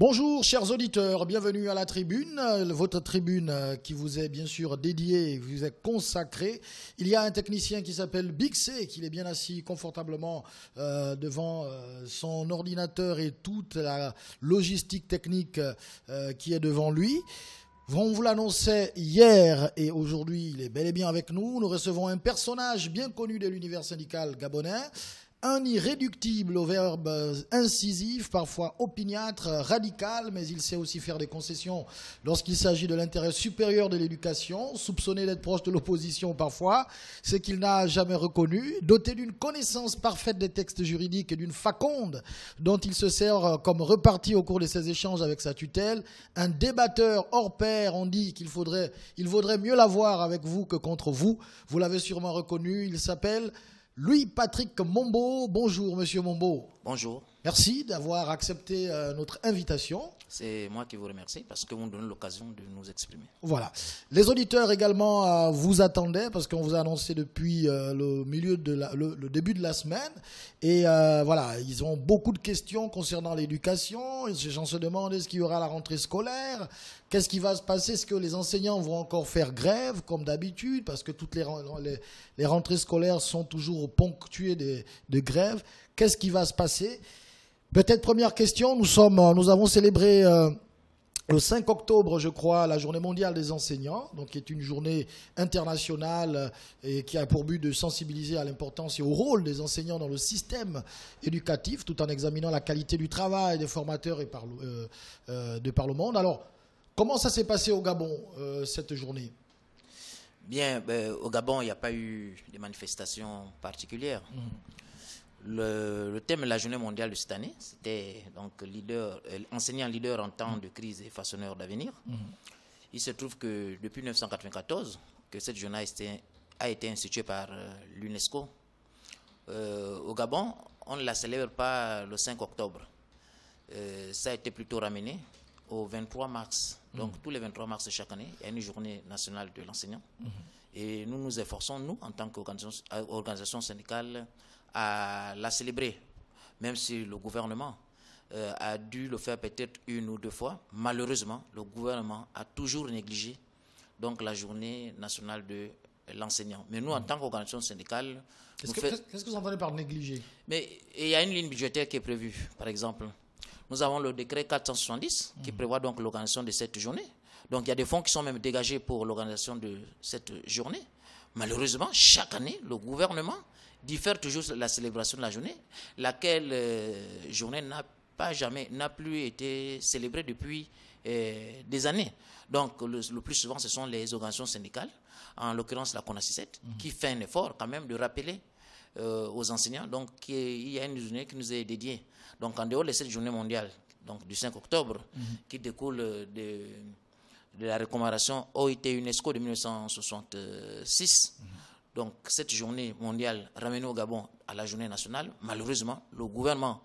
Bonjour chers auditeurs, bienvenue à la tribune, votre tribune qui vous est bien sûr dédiée, vous est consacrée. Il y a un technicien qui s'appelle Big C, qui est bien assis confortablement devant son ordinateur et toute la logistique technique qui est devant lui. On vous l'annonçait hier et aujourd'hui il est bel et bien avec nous. Nous recevons un personnage bien connu de l'univers syndical gabonais. Un irréductible au verbe incisif, parfois opiniâtre, radical, mais il sait aussi faire des concessions lorsqu'il s'agit de l'intérêt supérieur de l'éducation, soupçonné d'être proche de l'opposition parfois, ce qu'il n'a jamais reconnu, doté d'une connaissance parfaite des textes juridiques et d'une faconde dont il se sert comme reparti au cours de ses échanges avec sa tutelle, un débatteur hors pair, on dit qu'il vaudrait mieux l'avoir avec vous que contre vous, vous l'avez sûrement reconnu, il s'appelle Louis-Patrick Mombo. Bonjour, monsieur Mombo. Bonjour. Merci d'avoir accepté notre invitation. C'est moi qui vous remercie parce que vous nous donnez l'occasion de nous exprimer. Voilà. Les auditeurs également vous attendaient parce qu'on vous a annoncé depuis le début de la semaine. Et voilà, ils ont beaucoup de questions concernant l'éducation. Les gens se demandent est-ce qu'il y aura la rentrée scolaire? Qu'est-ce qui va se passer? Est-ce que les enseignants vont encore faire grève comme d'habitude? Parce que toutes les rentrées scolaires sont toujours ponctuées de grèves. Qu'est-ce qui va se passer? Peut-être première question, nous avons célébré le 5 octobre, je crois, la journée mondiale des enseignants, donc qui est une journée internationale et qui a pour but de sensibiliser à l'importance et au rôle des enseignants dans le système éducatif, tout en examinant la qualité du travail des formateurs de par le monde. Alors, comment ça s'est passé au Gabon, cette journée? Bien, au Gabon, il n'y a pas eu de manifestations particulières. Le thème de la journée mondiale de cette année, c'était donc enseignant leader en temps de crise et façonneur d'avenir. Il se trouve que depuis 1994, que cette journée a été instituée par l'UNESCO. Au Gabon, on ne la célèbre pas le 5 octobre. Ça a été plutôt ramené au 23 mars. Donc tous les 23 mars de chaque année, il y a une journée nationale de l'enseignant. Et nous nous efforçons, nous, en tant qu'organisation syndicale, à la célébrer, même si le gouvernement a dû le faire peut-être une ou deux fois. Malheureusement, le gouvernement a toujours négligé donc la journée nationale de l'enseignant. Mais nous, en tant qu'organisation syndicale... Qu'est-ce que vous entendez par négliger? Mais il y a une ligne budgétaire qui est prévue, par exemple. Nous avons le décret 470 qui prévoit donc l'organisation de cette journée. Donc il y a des fonds qui sont même dégagés pour l'organisation de cette journée. Malheureusement, chaque année, le gouvernement diffère toujours la célébration de la journée, laquelle journée n'a plus été célébrée depuis des années. Donc le plus souvent, ce sont les organisations syndicales, en l'occurrence la CONACYSET, qui fait un effort quand même de rappeler aux enseignants. Donc il y a une journée qui nous est dédiée. Donc en dehors de cette journée mondiale, donc du 5 octobre, qui découle de la recommandation OIT UNESCO de 1966. Donc cette journée mondiale ramenée au Gabon à la journée nationale, malheureusement, le gouvernement,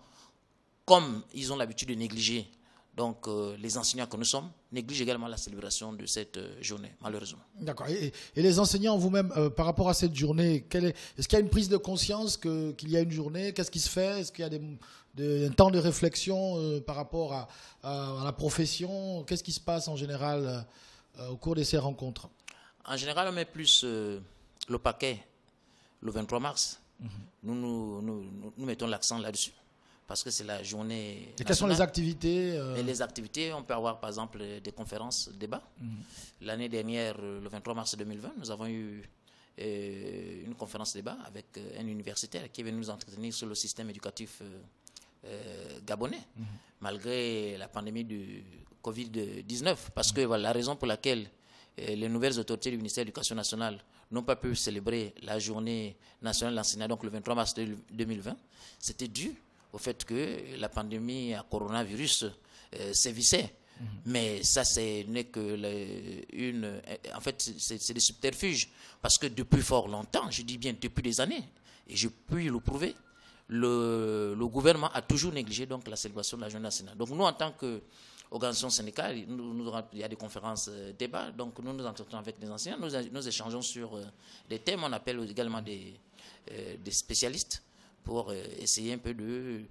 comme ils ont l'habitude de négliger donc, les enseignants que nous sommes, néglige également la célébration de cette journée, malheureusement. D'accord. Et les enseignants vous-même, par rapport à cette journée, est-ce qu'il y a une prise de conscience qu'il y a une journée? Qu'est-ce qui se fait? Est-ce qu'il y a un temps de réflexion par rapport à la profession? Qu'est-ce qui se passe en général au cours de ces rencontres? En général, on met plus le paquet le 23 mars. Nous mettons l'accent là-dessus. Parce que c'est la journée nationale. Et quelles sont les activités Et les activités, on peut avoir par exemple des conférences, débats. L'année dernière, le 23 mars 2020, nous avons eu une conférence débat avec un universitaire qui est venu nous entretenir sur le système éducatif gabonais, malgré la pandémie du Covid-19. Parce que voilà, la raison pour laquelle les nouvelles autorités du ministère de l'Éducation nationale n'ont pas pu célébrer la journée nationale de l'enseignant, donc le 23 mars 2020, c'était dû au fait que la pandémie à coronavirus sévissait. Mais ça, ce n'est que en fait, c'est des subterfuges. Parce que depuis fort longtemps, je dis bien depuis des années, et je peux le prouver, le gouvernement a toujours négligé donc, la célébration de la journée nationale. Donc nous, en tant qu'organisation syndicale, il y a des conférences, débats, donc nous nous entretenons avec les enseignants, nous échangeons sur des thèmes, on appelle également des spécialistes pour essayer un peu de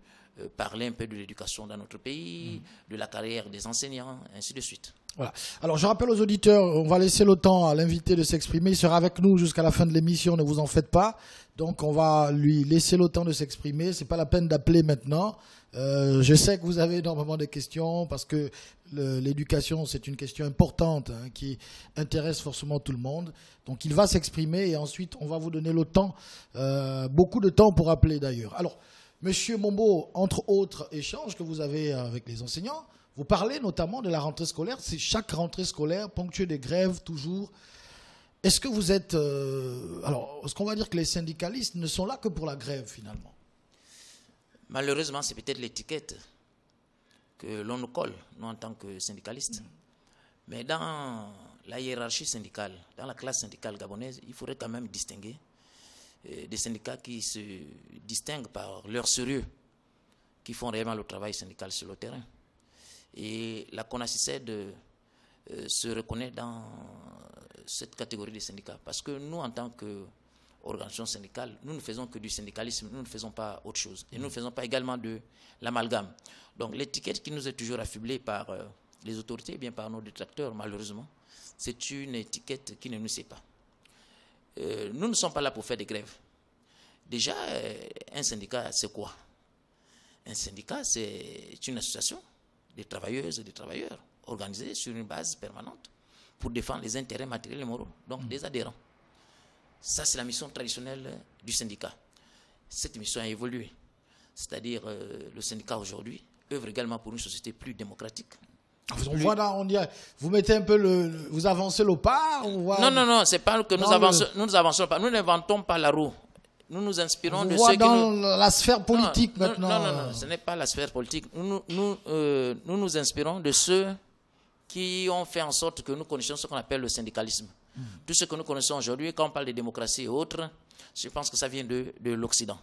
parler un peu de l'éducation dans notre pays, de la carrière des enseignants, ainsi de suite. Voilà. Alors je rappelle aux auditeurs, on va laisser le temps à l'invité de s'exprimer. Il sera avec nous jusqu'à la fin de l'émission, ne vous en faites pas. Donc on va lui laisser le temps de s'exprimer. C'est pas la peine d'appeler maintenant. Je sais que vous avez énormément de questions parce que l'éducation c'est une question importante qui intéresse forcément tout le monde. Donc il va s'exprimer et ensuite on va vous donner le temps, beaucoup de temps pour appeler d'ailleurs. Alors Monsieur Mombo, entre autres échanges que vous avez avec les enseignants, vous parlez notamment de la rentrée scolaire. C'est chaque rentrée scolaire ponctuée des grèves toujours. Est-ce que vous êtes... alors, est-ce qu'on va dire que les syndicalistes ne sont là que pour la grève finalement? Malheureusement, c'est peut-être l'étiquette que l'on nous colle, nous en tant que syndicalistes. Mais dans la hiérarchie syndicale, dans la classe syndicale gabonaise, il faudrait quand même distinguer des syndicats qui se distinguent par leur sérieux, qui font réellement le travail syndical sur le terrain. Et la CONACYCED se reconnaît dans cette catégorie de syndicats. Parce que nous, en tant qu'organisation syndicale, nous ne faisons que du syndicalisme, nous ne faisons pas autre chose. Et nous ne faisons pas également de l'amalgame. Donc l'étiquette qui nous est toujours affublée par les autorités, et bien par nos détracteurs, malheureusement, c'est une étiquette qui ne nous sait pas. Nous ne sommes pas là pour faire des grèves. Déjà, un syndicat, c'est quoi? Un syndicat, c'est une association des travailleuses et des travailleurs organisés sur une base permanente pour défendre les intérêts matériels et moraux, donc des adhérents. Ça, c'est la mission traditionnelle du syndicat. Cette mission a évolué. C'est-à-dire, le syndicat aujourd'hui œuvre également pour une société plus démocratique. On voit là, on dirait, vous mettez un peu vous avancez le pas. Non, c'est pas que nous avançons pas. Nous n'inventons pas la roue. Nous nous inspirons de ceux dans la sphère politique maintenant. Non, ce n'est pas la sphère politique. Nous nous inspirons de ceux qui ont fait en sorte que nous connaissions ce qu'on appelle le syndicalisme. Tout ce que nous connaissons aujourd'hui, quand on parle de démocratie et autres, je pense que ça vient de l'Occident.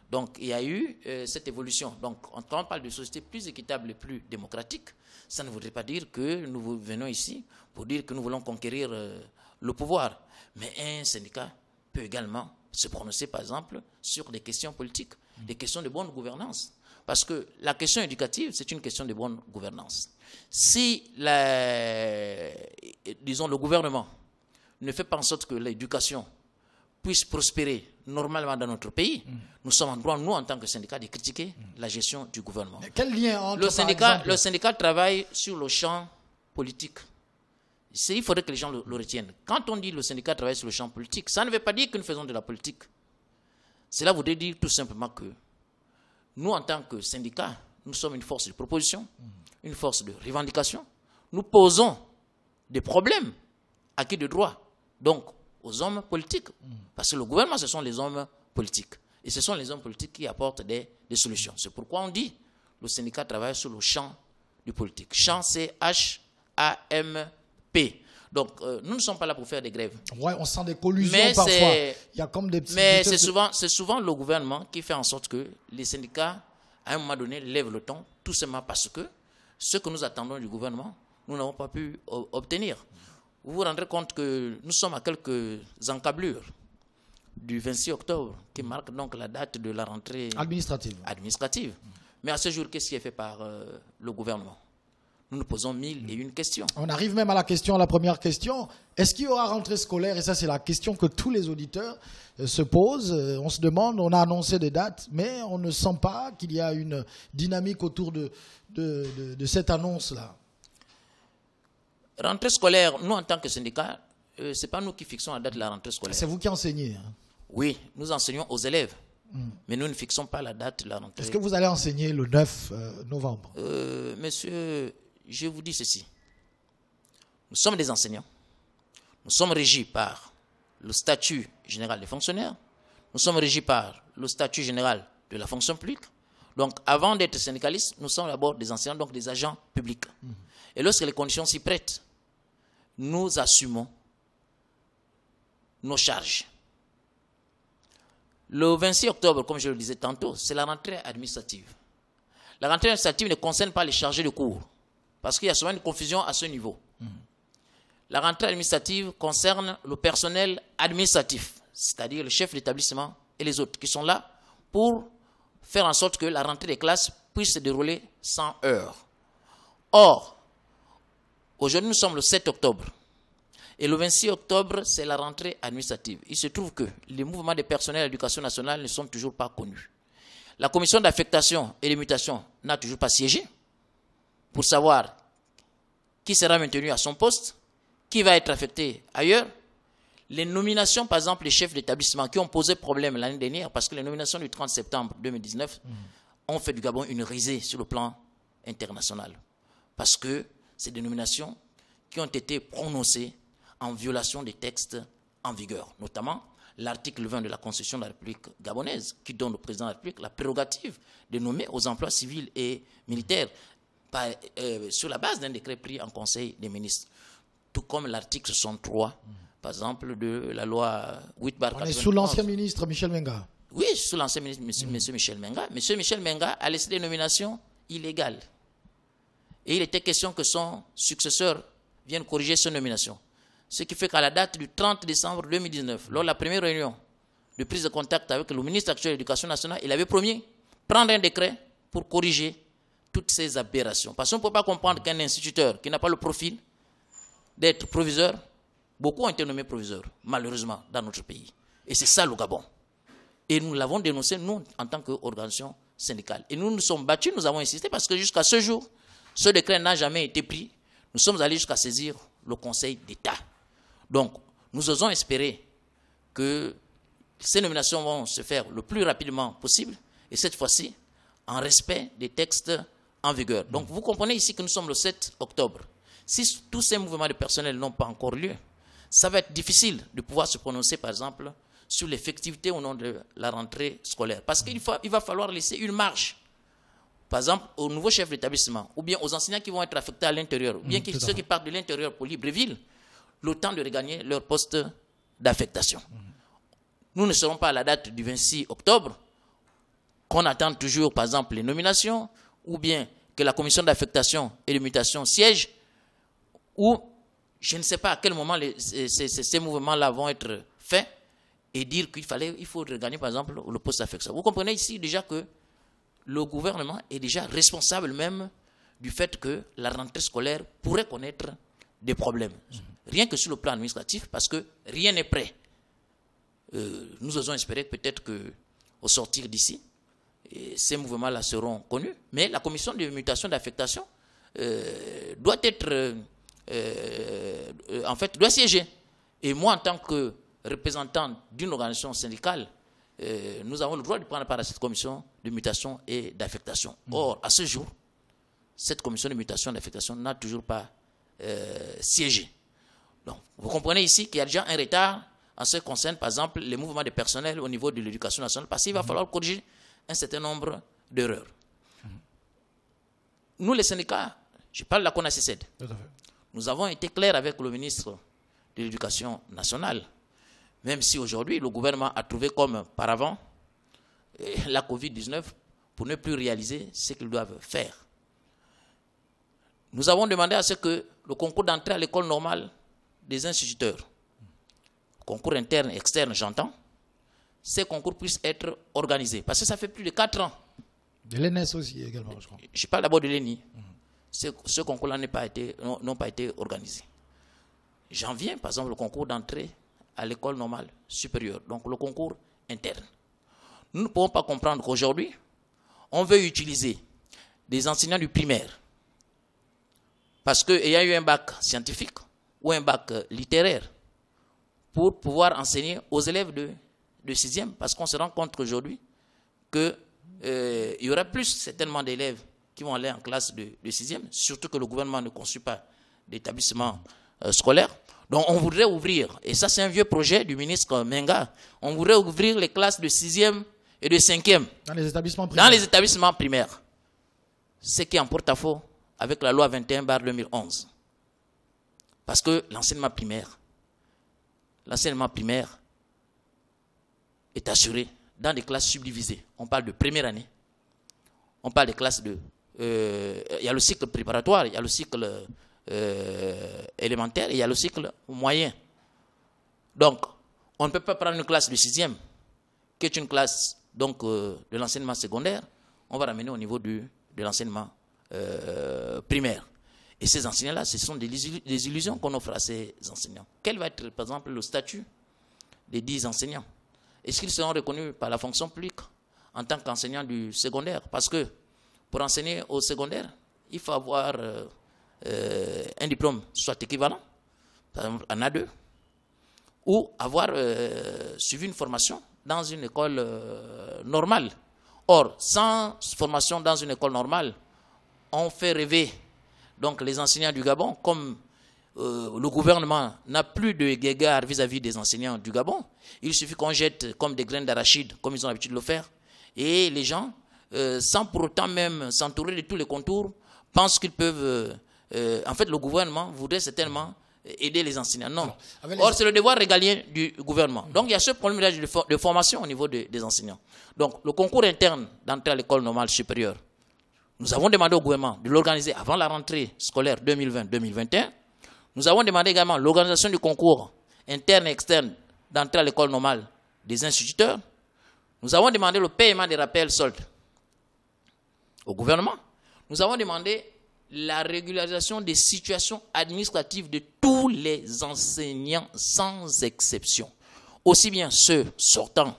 Donc, il y a eu cette évolution. Donc, quand on parle de société plus équitable et plus démocratique, ça ne voudrait pas dire que nous venons ici pour dire que nous voulons conquérir le pouvoir. Mais un syndicat peut également se prononcer, par exemple, sur des questions politiques, des questions de bonne gouvernance. Parce que la question éducative, c'est une question de bonne gouvernance. Si, disons, le gouvernement ne fait pas en sorte que l'éducation puisse prospérer normalement dans notre pays, nous sommes en droit, nous, en tant que syndicat, de critiquer la gestion du gouvernement. Mais quel lien entre, le syndicat travaille sur le champ politique. Il faudrait que les gens le retiennent. Quand on dit le syndicat travaille sur le champ politique, ça ne veut pas dire que nous faisons de la politique. Cela voudrait dire tout simplement que nous, en tant que syndicat, nous sommes une force de proposition, une force de revendication. Nous posons des problèmes acquis de droit, donc aux hommes politiques. Parce que le gouvernement, ce sont les hommes politiques. Et ce sont les hommes politiques qui apportent des solutions. C'est pourquoi on dit que le syndicat travaille sur le champ du politique. Champ, c'est H-A-M-P. Donc, nous ne sommes pas là pour faire des grèves. Ouais, on sent des collusions parfois. Il y a comme des petits... Mais c'est souvent le gouvernement qui fait en sorte que les syndicats, à un moment donné, lèvent le ton, tout simplement parce que ce que nous attendons du gouvernement, nous n'avons pas pu obtenir. Vous vous rendrez compte que nous sommes à quelques encablures du 26 octobre, qui marque donc la date de la rentrée administrative. Mais à ce jour, qu'est-ce qui est fait par le gouvernement? Nous nous posons 1001 questions. On arrive même à la première question. Est-ce qu'il y aura rentrée scolaire? Et ça, c'est la question que tous les auditeurs se posent. On se demande, on a annoncé des dates, mais on ne sent pas qu'il y a une dynamique autour de cette annonce-là. Rentrée scolaire, nous, en tant que syndicat, ce n'est pas nous qui fixons la date de la rentrée scolaire. C'est vous qui enseignez, hein? Oui, nous enseignons aux élèves. Mais nous ne fixons pas la date de la rentrée. Est-ce que vous allez enseigner le 9 novembre? Monsieur, je vous dis ceci. Nous sommes des enseignants. Nous sommes régis par le statut général des fonctionnaires. Nous sommes régis par le statut général de la fonction publique. Donc, avant d'être syndicalistes, nous sommes d'abord des enseignants, donc des agents publics. Et lorsque les conditions s'y prêtent, nous assumons nos charges. Le 26 octobre, comme je le disais tantôt, c'est la rentrée administrative. La rentrée administrative ne concerne pas les chargés de cours, parce qu'il y a souvent une confusion à ce niveau. La rentrée administrative concerne le personnel administratif, c'est-à-dire le chef d'établissement et les autres, qui sont là pour faire en sorte que la rentrée des classes puisse se dérouler sans heures. Or, aujourd'hui, nous sommes le 7 octobre. Et le 26 octobre, c'est la rentrée administrative. Il se trouve que les mouvements des personnels de l'éducation nationale ne sont toujours pas connus. La commission d'affectation et de mutation n'a toujours pas siégé pour savoir qui sera maintenu à son poste, qui va être affecté ailleurs. Les nominations, par exemple, les chefs d'établissement qui ont posé problème l'année dernière, parce que les nominations du 30 septembre 2019 ont fait du Gabon une risée sur le plan international. Parce que c'est des nominations qui ont été prononcées en violation des textes en vigueur, notamment l'article 20 de la Constitution de la République gabonaise, qui donne au président de la République la prérogative de nommer aux emplois civils et militaires sur la base d'un décret pris en Conseil des ministres. Tout comme l'article 63, par exemple, de la loi 8/91. On est sous l'ancien ministre Michel Menga. Oui, sous l'ancien ministre, M. Michel Menga. M. Michel Menga a laissé des nominations illégales. Et il était question que son successeur vienne corriger ces nominations. Ce qui fait qu'à la date du 30 décembre 2019, lors de la première réunion de prise de contact avec le ministre actuel de l'Éducation nationale, il avait promis prendre un décret pour corriger toutes ces aberrations. Parce qu'on ne peut pas comprendre qu'un instituteur qui n'a pas le profil d'être proviseur, beaucoup ont été nommés proviseurs, malheureusement, dans notre pays. Et c'est ça le Gabon. Et nous l'avons dénoncé, nous, en tant qu'organisation syndicale. Et nous nous sommes battus, nous avons insisté, parce que jusqu'à ce jour, ce décret n'a jamais été pris. Nous sommes allés jusqu'à saisir le Conseil d'État. Donc, nous osons espérer que ces nominations vont se faire le plus rapidement possible, et cette fois-ci, en respect des textes en vigueur. Donc, vous comprenez ici que nous sommes le 7 octobre. Si tous ces mouvements de personnel n'ont pas encore lieu, ça va être difficile de pouvoir se prononcer, par exemple, sur l'effectivité au nom de la rentrée scolaire. Parce qu'il va falloir laisser une marge, par exemple, aux nouveaux chefs d'établissement, ou bien aux enseignants qui vont être affectés à l'intérieur, ou bien ceux qui partent de l'intérieur pour Libreville, le temps de regagner leur poste d'affectation. Nous ne serons pas à la date du 26 octobre, qu'on attend toujours, par exemple, les nominations, ou bien que la commission d'affectation et de mutation siège, ou je ne sais pas à quel moment ces mouvements-là vont être faits, et dire qu'il faut regagner, par exemple, le poste d'affectation. Vous comprenez ici déjà que le gouvernement est déjà responsable même du fait que la rentrée scolaire pourrait connaître des problèmes. Rien que sur le plan administratif, parce que rien n'est prêt. Nous osons espérer peut-être qu'au sortir d'ici, ces mouvements-là seront connus, mais la commission de mutation d'affectation doit être, doit siéger. Et moi, en tant que représentant d'une organisation syndicale, nous avons le droit de prendre part à cette commission de mutation et d'affectation. Or, à ce jour, cette commission de mutation et d'affectation n'a toujours pas siégé. Donc, vous comprenez ici qu'il y a déjà un retard en ce qui concerne, par exemple, les mouvements de personnel au niveau de l'éducation nationale, parce qu'il va falloir corriger un certain nombre d'erreurs. Nous, les syndicats, je parle de la CONACYCED, nous avons été clairs avec le ministre de l'Éducation nationale, même si aujourd'hui, le gouvernement a trouvé comme par avant la Covid-19 pour ne plus réaliser ce qu'ils doivent faire. Nous avons demandé à ce que le concours d'entrée à l'école normale des instituteurs, concours interne et externe, j'entends, ces concours puissent être organisés. Parce que ça fait plus de 4 ans. De l'ENS aussi également, je crois. Je parle d'abord de l'ENI. Ce concours-là n'ont pas été organisés. J'en viens, par exemple, le concours d'entrée à l'école normale supérieure, donc le concours interne. Nous ne pouvons pas comprendre qu'aujourd'hui, on veut utiliser des enseignants du primaire parce qu'il y a eu un bac scientifique ou un bac littéraire pour pouvoir enseigner aux élèves de 6e, parce qu'on se rend compte qu'aujourd'hui, qu'il y aura plus certainement d'élèves qui vont aller en classe de 6e, surtout que le gouvernement ne construit pas d'établissement scolaire. Donc on voudrait ouvrir, et ça c'est un vieux projet du ministre Menga, on voudrait ouvrir les classes de 6e et de 5e. Dans les établissements primaires. Dans les établissements primaires. Ce qui est en porte-à-faux avec la loi 21/2011. Parce que l'enseignement primaire est assuré dans des classes subdivisées. On parle de première année. On parle des classes de... il y a le cycle préparatoire, il y a le cycle élémentaire et il y a le cycle moyen. Donc, on ne peut pas prendre une classe de 6e, qui est une classe donc, de l'enseignement secondaire, on va ramener au niveau de l'enseignement primaire. Et ces enseignants-là, ce sont des illusions qu'on offre à ces enseignants. Quel va être, par exemple, le statut des 10 enseignants? Est-ce qu'ils seront reconnus par la fonction publique en tant qu'enseignants du secondaire? Parce que pour enseigner au secondaire, il faut avoir un diplôme soit équivalent, par exemple en A2, ou avoir suivi une formation dans une école normale. Or, sans formation dans une école normale, on fait rêver donc les enseignants du Gabon, comme le gouvernement n'a plus de guéguerre vis-à-vis des enseignants du Gabon. Il suffit qu'on jette comme des graines d'arachide, comme ils ont l'habitude de le faire, et les gens, sans pour autant même s'entourer de tous les contours, pensent qu'ils peuvent... en fait, le gouvernement voudrait certainement aider les enseignants. Non. Or, c'est le devoir régalien du gouvernement. Donc, il y a ce problème de formation au niveau des enseignants. Donc, le concours interne d'entrée à l'école normale supérieure, nous avons demandé au gouvernement de l'organiser avant la rentrée scolaire 2020-2021. Nous avons demandé également l'organisation du concours interne et externe d'entrée à l'école normale des instituteurs. Nous avons demandé le paiement des rappels soldes au gouvernement. Nous avons demandé la régularisation des situations administratives de tous les enseignants sans exception. Aussi bien ceux sortant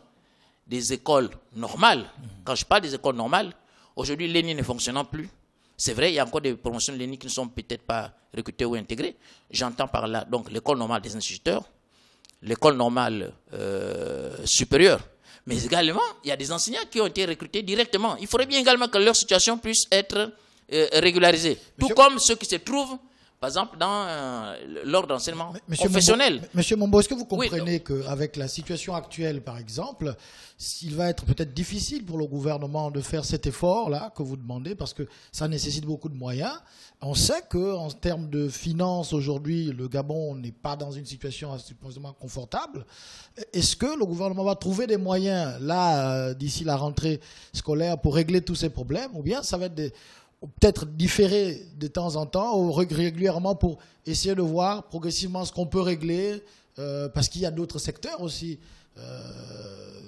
des écoles normales. Quand je parle des écoles normales, aujourd'hui, l'ENI ne fonctionnant plus. C'est vrai, il y a encore des promotions de l'ENI qui ne sont peut-être pas recrutées ou intégrées. J'entends par là donc l'école normale des instituteurs, l'école normale supérieure. Mais également, il y a des enseignants qui ont été recrutés directement. Il faudrait bien également que leur situation puisse être régularisée. Tout comme ceux qui se trouvent, par exemple, dans l'ordre d'enseignement professionnel. Monsieur Mombo, est-ce que vous comprenez qu'avec la situation actuelle, par exemple, il va être peut-être difficile pour le gouvernement de faire cet effort-là que vous demandez, parce que ça nécessite beaucoup de moyens. On sait qu'en termes de finances, aujourd'hui, le Gabon n'est pas dans une situation supposément confortable. Est-ce que le gouvernement va trouver des moyens, là, d'ici la rentrée scolaire, pour régler tous ces problèmes, ou bien ça va être peut-être différer de temps en temps ou régulièrement pour essayer de voir progressivement ce qu'on peut régler, parce qu'il y a d'autres secteurs aussi,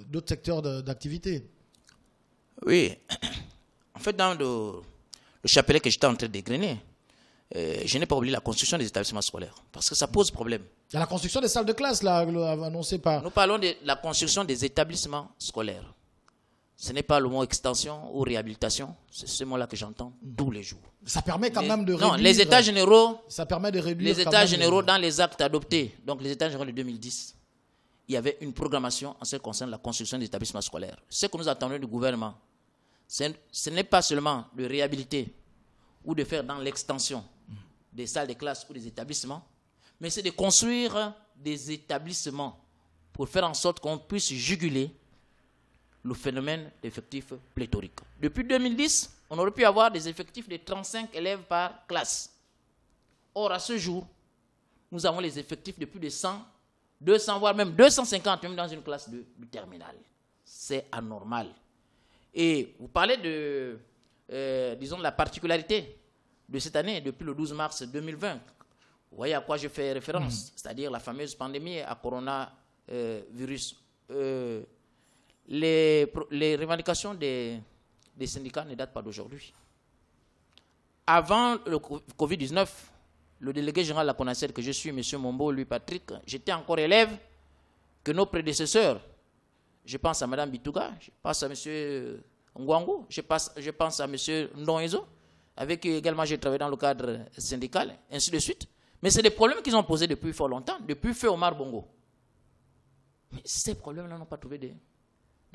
d'autres secteurs d'activité. Oui. En fait, dans le chapelet que j'étais en train d'égrener, je n'ai pas oublié la construction des établissements scolaires, parce que ça pose problème. Il y a la construction des salles de classe, là, annoncée par... Nous parlons de la construction des établissements scolaires. Ce n'est pas le mot extension ou réhabilitation, c'est ce mot-là que j'entends tous les jours. Ça permet quand même de réduire... Non, les états généraux... Ça permet de réduire... Les états généraux dans les actes adoptés, donc les états généraux de 2010, il y avait une programmation en ce qui concerne la construction des établissements scolaires. Ce que nous attendons du gouvernement, ce n'est pas seulement de réhabiliter ou de faire dans l'extension des salles de classe ou des établissements, mais c'est de construire des établissements pour faire en sorte qu'on puisse juguler le phénomène d'effectifs pléthoriques. Depuis 2010, on aurait pu avoir des effectifs de 35 élèves par classe. Or, à ce jour, nous avons les effectifs de plus de 100, 200, voire même 250, même dans une classe de terminale. C'est anormal. Et vous parlez de, disons, de la particularité de cette année, depuis le 12 mars 2020. Vous voyez à quoi je fais référence, c'est-à-dire la fameuse pandémie à coronavirus. Les revendications des syndicats ne datent pas d'aujourd'hui. Avant le Covid-19, le délégué général de la CONACED que je suis, M. Mombo, lui Patrick, j'étais encore élève que nos prédécesseurs. Je pense à Mme Bitouga, je pense à M. Ngwangu, je pense à M. Ndongezo, avec qui également j'ai travaillé dans le cadre syndical, ainsi de suite. Mais c'est des problèmes qu'ils ont posés depuis fort longtemps, depuis feu Omar Bongo. Mais ces problèmes-là n'ont pas trouvé des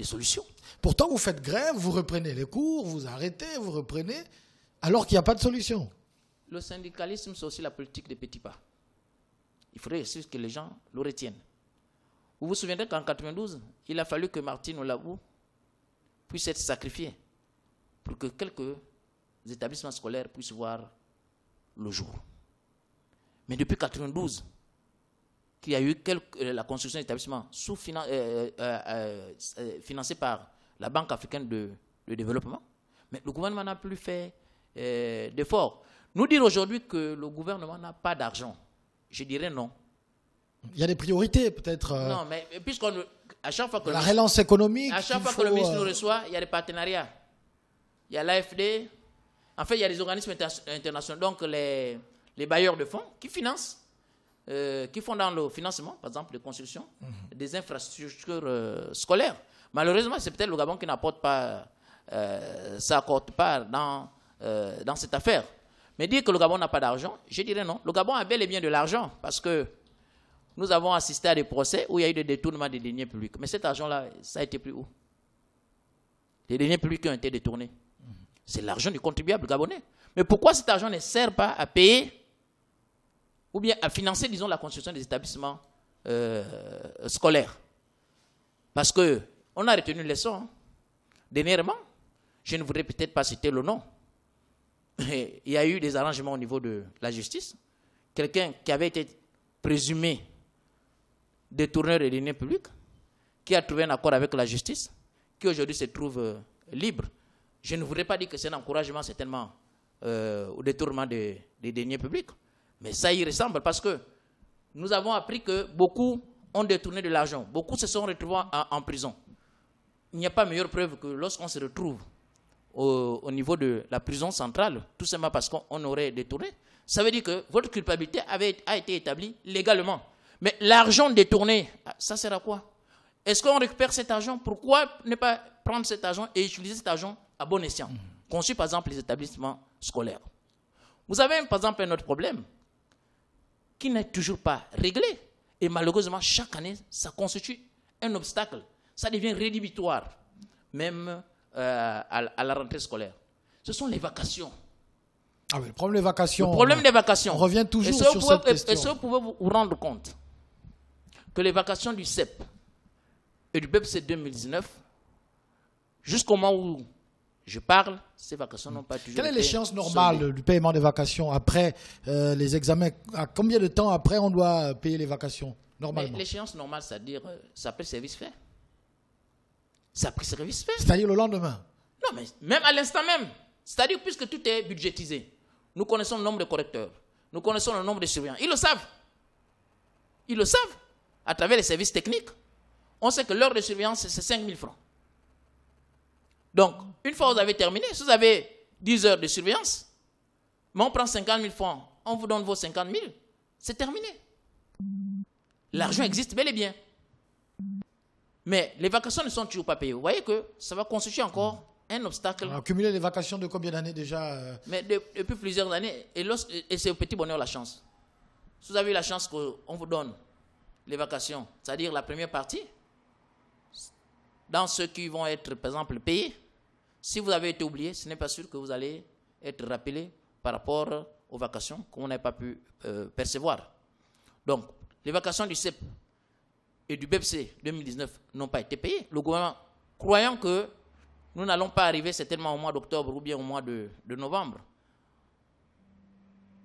solutions. Pourtant, vous faites grève, vous reprenez les cours, vous arrêtez, vous reprenez, alors qu'il n'y a pas de solution. Le syndicalisme, c'est aussi la politique des petits pas. Il faudrait aussi que les gens le retiennent. Vous vous souvenez qu'en 92, il a fallu que Martine Olabou puisse être sacrifié pour que quelques établissements scolaires puissent voir le jour. Mais depuis 92, qu'il y a eu la construction d'établissements financés par la Banque africaine de développement, mais le gouvernement n'a plus fait d'efforts. Nous dire aujourd'hui que le gouvernement n'a pas d'argent, je dirais non. Il y a des priorités, peut-être. Non, mais à chaque fois que la relance économique. À chaque fois que le ministre nous reçoit, il y a des partenariats. Il y a l'AFD. En fait, il y a des organismes internationaux, donc les bailleurs de fonds qui financent, qui font dans le financement, par exemple, de construction des infrastructures scolaires. Malheureusement, c'est peut-être le Gabon qui n'apporte pas, s'accorde pas dans cette affaire. Mais dire que le Gabon n'a pas d'argent, je dirais non. Le Gabon a bel et bien de l'argent parce que nous avons assisté à des procès où il y a eu des détournements des deniers publics. Mais cet argent-là, ça a été pris où? Les deniers publics qui ont été détournés. C'est l'argent du contribuable gabonais. Mais pourquoi cet argent ne sert pas à payer ou bien à financer, disons, la construction des établissements scolaires? Parce qu'on a retenu une leçon. Hein. Dernièrement, je ne voudrais peut-être pas citer le nom, mais il y a eu des arrangements au niveau de la justice. Quelqu'un qui avait été présumé détourneur des deniers publics, qui a trouvé un accord avec la justice, qui aujourd'hui se trouve libre. Je ne voudrais pas dire que c'est un encouragement certainement au détournement des deniers publics, mais ça y ressemble parce que nous avons appris que beaucoup ont détourné de l'argent, beaucoup se sont retrouvés en prison. Il n'y a pas meilleure preuve que lorsqu'on se retrouve au niveau de la prison centrale, tout simplement parce qu'on aurait détourné, ça veut dire que votre culpabilité a été établie légalement. Mais l'argent détourné, ça sert à quoi? Est-ce qu'on récupère cet argent? Pourquoi ne pas prendre cet argent et utiliser cet argent à bon escient? Conçu par exemple les établissements scolaires. Vous avez par exemple un autre problème qui n'est toujours pas réglé. Et malheureusement, chaque année, ça constitue un obstacle. Ça devient rédhibitoire, même à la rentrée scolaire. Ce sont les vacations. Ah oui, le problème des vacations. Le problème des vacations. On revient toujours sur cette question. Est-ce que vous pouvez vous rendre compte que les vacations du CEP et du BEPC 2019, jusqu'au moment où je parle, ces vacations n'ont pas toujours Quelle est été l'échéance normale soldées. du paiement des vacations après les examens? À combien de temps après on doit payer les vacations, normalement? L'échéance normale, c'est-à-dire, ça après service fait. Ça après service fait. C'est-à-dire le lendemain? Non, mais même à l'instant même. C'est-à-dire, puisque tout est budgétisé, nous connaissons le nombre de correcteurs, nous connaissons le nombre de surveillants. Ils le savent. Ils le savent. À travers les services techniques, on sait que l'heure de surveillance, c'est 5 000 francs. Donc, une fois que vous avez terminé, si vous avez 10 heures de surveillance, mais on prend 50 000 francs, on vous donne vos 50 000, c'est terminé. L'argent existe bel et bien. Mais les vacations ne sont toujours pas payées. Vous voyez que ça va constituer encore un obstacle. On a cumulé les vacations de combien d'années déjà Mais depuis plusieurs années, et c'est au petit bonheur la chance. Si vous avez eu la chance qu'on vous donne les vacations, c'est-à-dire la première partie, dans ceux qui vont être, par exemple, payés, si vous avez été oublié, ce n'est pas sûr que vous allez être rappelé par rapport aux vacations que vous n'avez pas pu percevoir. Donc, les vacations du CEP et du BEPC 2019 n'ont pas été payées. Le gouvernement, croyant que nous n'allons pas arriver certainement au mois d'octobre ou bien au mois de novembre,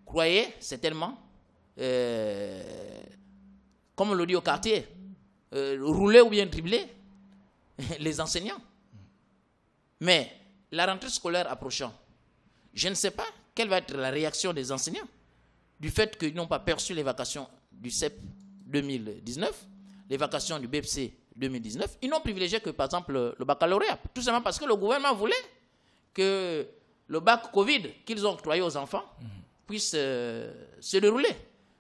croyez certainement, comme on le dit au quartier, rouler ou bien dribbler les enseignants. Mais la rentrée scolaire approchant, je ne sais pas quelle va être la réaction des enseignants du fait qu'ils n'ont pas perçu les vacations du CEP 2019, les vacations du BEPC 2019. Ils n'ont privilégié que, par exemple, le baccalauréat. Tout simplement parce que le gouvernement voulait que le bac Covid qu'ils ont octroyé aux enfants puisse se dérouler.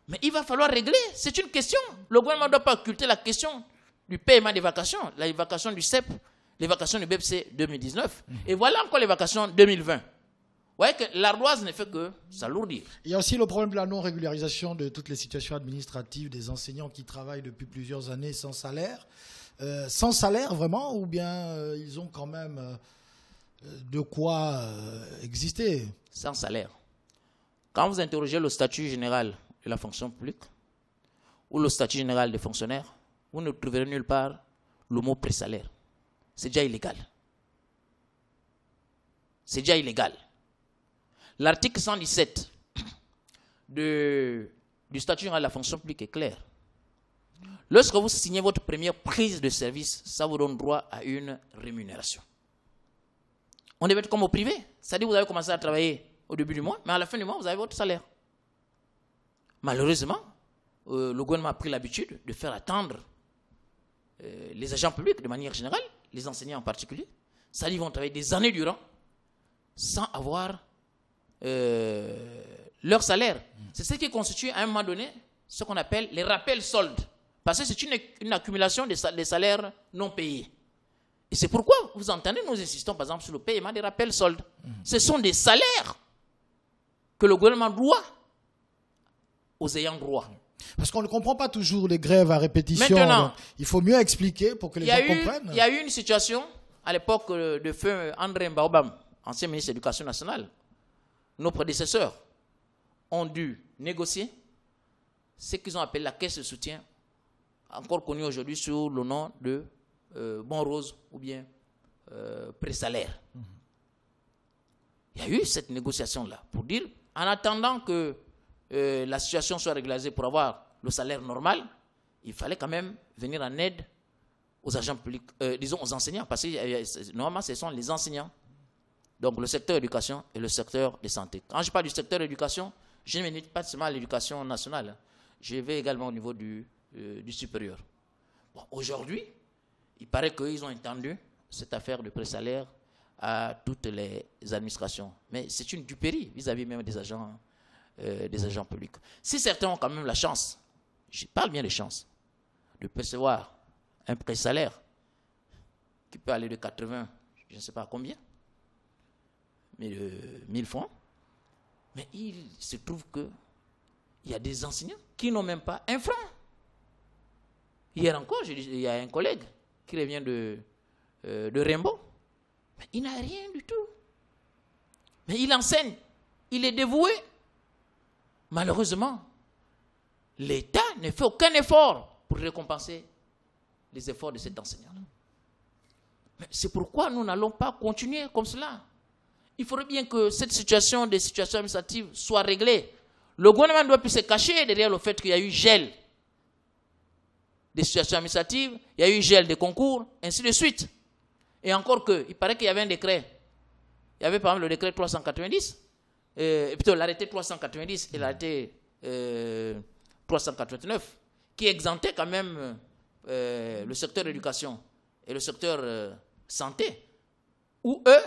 Mais il va falloir régler. C'est une question. Le gouvernement ne doit pas occulter la question du paiement des vacations, les vacations du CEP, les vacations du BEPC 2019. Et voilà encore les vacations 2020. Vous voyez que l'ardoise ne fait que s'alourdir. Il y a aussi le problème de la non-régularisation de toutes les situations administratives des enseignants qui travaillent depuis plusieurs années sans salaire. Sans salaire vraiment, ou bien ils ont quand même de quoi exister? Sans salaire. Quand vous interrogez le statut général de la fonction publique ou le statut général des fonctionnaires, vous ne trouverez nulle part le mot pré-salaire. C'est déjà illégal. C'est déjà illégal. L'article 117 du statut général de la fonction publique est clair. Lorsque vous signez votre première prise de service, ça vous donne droit à une rémunération. On devait être comme au privé. C'est-à-dire que vous avez commencé à travailler au début du mois, mais à la fin du mois, vous avez votre salaire. Malheureusement, le gouvernement a pris l'habitude de faire attendre les agents publics de manière générale, les enseignants en particulier. Ça, ils vont travailler des années durant sans avoir leur salaire. C'est ce qui constitue à un moment donné ce qu'on appelle les rappels soldes. Parce que c'est une accumulation des salaires non payés. Et c'est pourquoi, vous entendez, nous insistons par exemple sur le paiement des rappels soldes. Ce sont des salaires que le gouvernement doit aux ayants droit. Parce qu'on ne comprend pas toujours les grèves à répétition. Maintenant, il faut mieux expliquer pour que les gens comprennent. Il y a eu une situation à l'époque de feu André Mbaobam, ancien ministre de l'Éducation nationale. Nos prédécesseurs ont dû négocier ce qu'ils ont appelé la caisse de soutien, encore connue aujourd'hui sous le nom de Bon Rose ou bien pré-salaire. Il y a eu cette négociation-là pour dire, en attendant que la situation soit régularisée pour avoir le salaire normal, il fallait quand même venir en aide aux agents publics, disons aux enseignants, parce que normalement ce sont les enseignants, donc le secteur éducation et le secteur de santé. Quand je parle du secteur éducation, je ne me limite pas seulement à l'éducation nationale, je vais également au niveau du supérieur. Bon, aujourd'hui, il paraît qu'ils ont étendu cette affaire de pré-salaire à toutes les administrations, mais c'est une duperie vis-à-vis même des agents publics. Si certains ont quand même la chance, je parle bien de chance, de percevoir un pré-salaire qui peut aller de 80, je ne sais pas combien, mais de 1000 francs, mais il se trouve qu'il y a des enseignants qui n'ont même pas un franc. Hier encore, il y a un collègue qui revient de Rimbaud, mais il n'a rien du tout. Mais il enseigne, il est dévoué. Malheureusement, l'État ne fait aucun effort pour récompenser les efforts de cet enseignant-là. Mais c'est pourquoi nous n'allons pas continuer comme cela. Il faudrait bien que cette situation des situations administratives soit réglée. Le gouvernement ne doit plus se cacher derrière le fait qu'il y a eu gel des situations administratives, il y a eu gel des concours, ainsi de suite. Et encore que, il paraît qu'il y avait un décret. Il y avait par exemple le décret 390, plutôt l'arrêté 390 et l'arrêté 389, qui exemptait quand même le secteur éducation et le secteur santé, où eux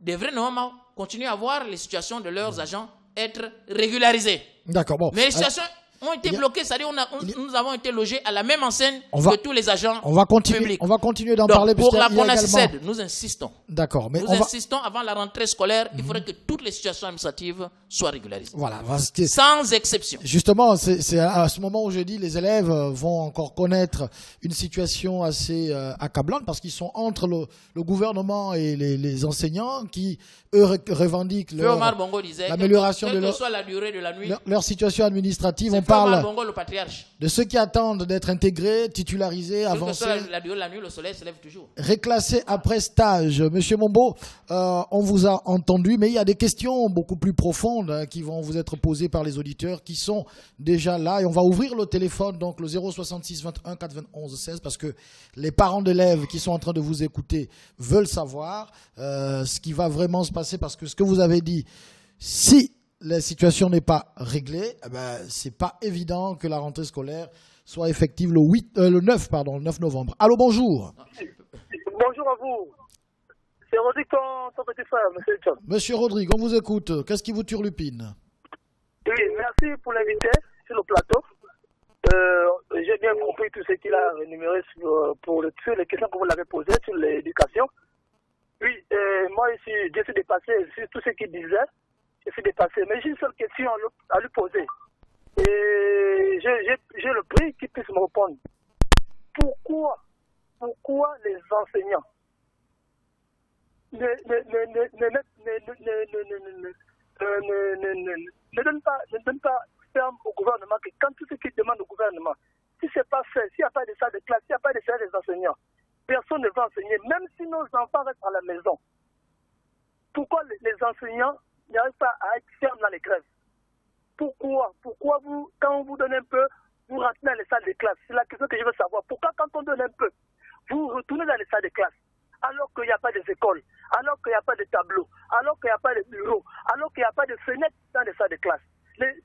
devraient normalement continuer à voir les situations de leurs agents être régularisées. D'accord, bon. Mais les situations ont été bloquées, c'est-à-dire nous avons été logés à la même enseigne que tous les agents publics. On va continuer d'en parler. Pour la CONACED, nous insistons. D'accord, mais nous insistons avant la rentrée scolaire, il faudrait que toutes les situations administratives soient régularisées. Voilà, sans exception. Justement, c'est à ce moment où je dis les élèves vont encore connaître une situation assez accablante parce qu'ils sont entre le gouvernement et les enseignants qui, eux, revendiquent l'amélioration de soit la durée de la nuit, leur situation administrative. On parle de ceux qui attendent d'être intégrés, titularisés, avancés. Quelle que soit la durée de la nuit, le soleil se lève toujours. Réclassés après stage. Monsieur Mombo, on vous a entendu, mais il y a des questions beaucoup plus profondes qui vont vous être posées par les auditeurs qui sont déjà là. Et on va ouvrir le téléphone, donc le 066 21 91 16, parce que les parents d'élèves qui sont en train de vous écouter veulent savoir ce qui va vraiment se passer, parce que ce que vous avez dit, si la situation n'est pas réglée, c'est pas évident que la rentrée scolaire soit effective le 9 novembre. Allô, bonjour. Bonjour à vous. C'est Rodrigue, ton petit frère, monsieur John. Monsieur Rodrigue, on vous écoute. Qu'est-ce qui vous turlupine? Oui, merci pour l'invité sur le plateau. J'ai bien compris tout ce qu'il a énuméré sur les questions que vous l'avez posées sur l'éducation. Oui, moi ici, je suis dépassé sur tout ce qu'il disait. Je suis dépassé. Mais j'ai une seule question à lui poser. Et j'ai le prix qu'il puisse me répondre. Pourquoi les enseignants ne donnent pas ferme au gouvernement que quand tout ce qu'ils demandent au gouvernement, si ce n'est pas fait, s'il n'y a pas de salle de classe, s'il n'y a pas de salle des enseignants, personne ne va enseigner, même si nos enfants restent à la maison. Pourquoi les enseignants n'arrivent pas à être fermes dans les grèves? Pourquoi vous, quand on vous donne un peu, vous rentrez dans les salles de classe? C'est la question que je veux savoir. Pourquoi quand on donne un peu, vous retournez dans les salles de classe, alors qu'il n'y a pas des écoles, alors qu'il n'y a pas de tableaux, alors qu'il n'y a pas de bureaux, alors qu'il n'y a pas de fenêtres dans les salles de classe?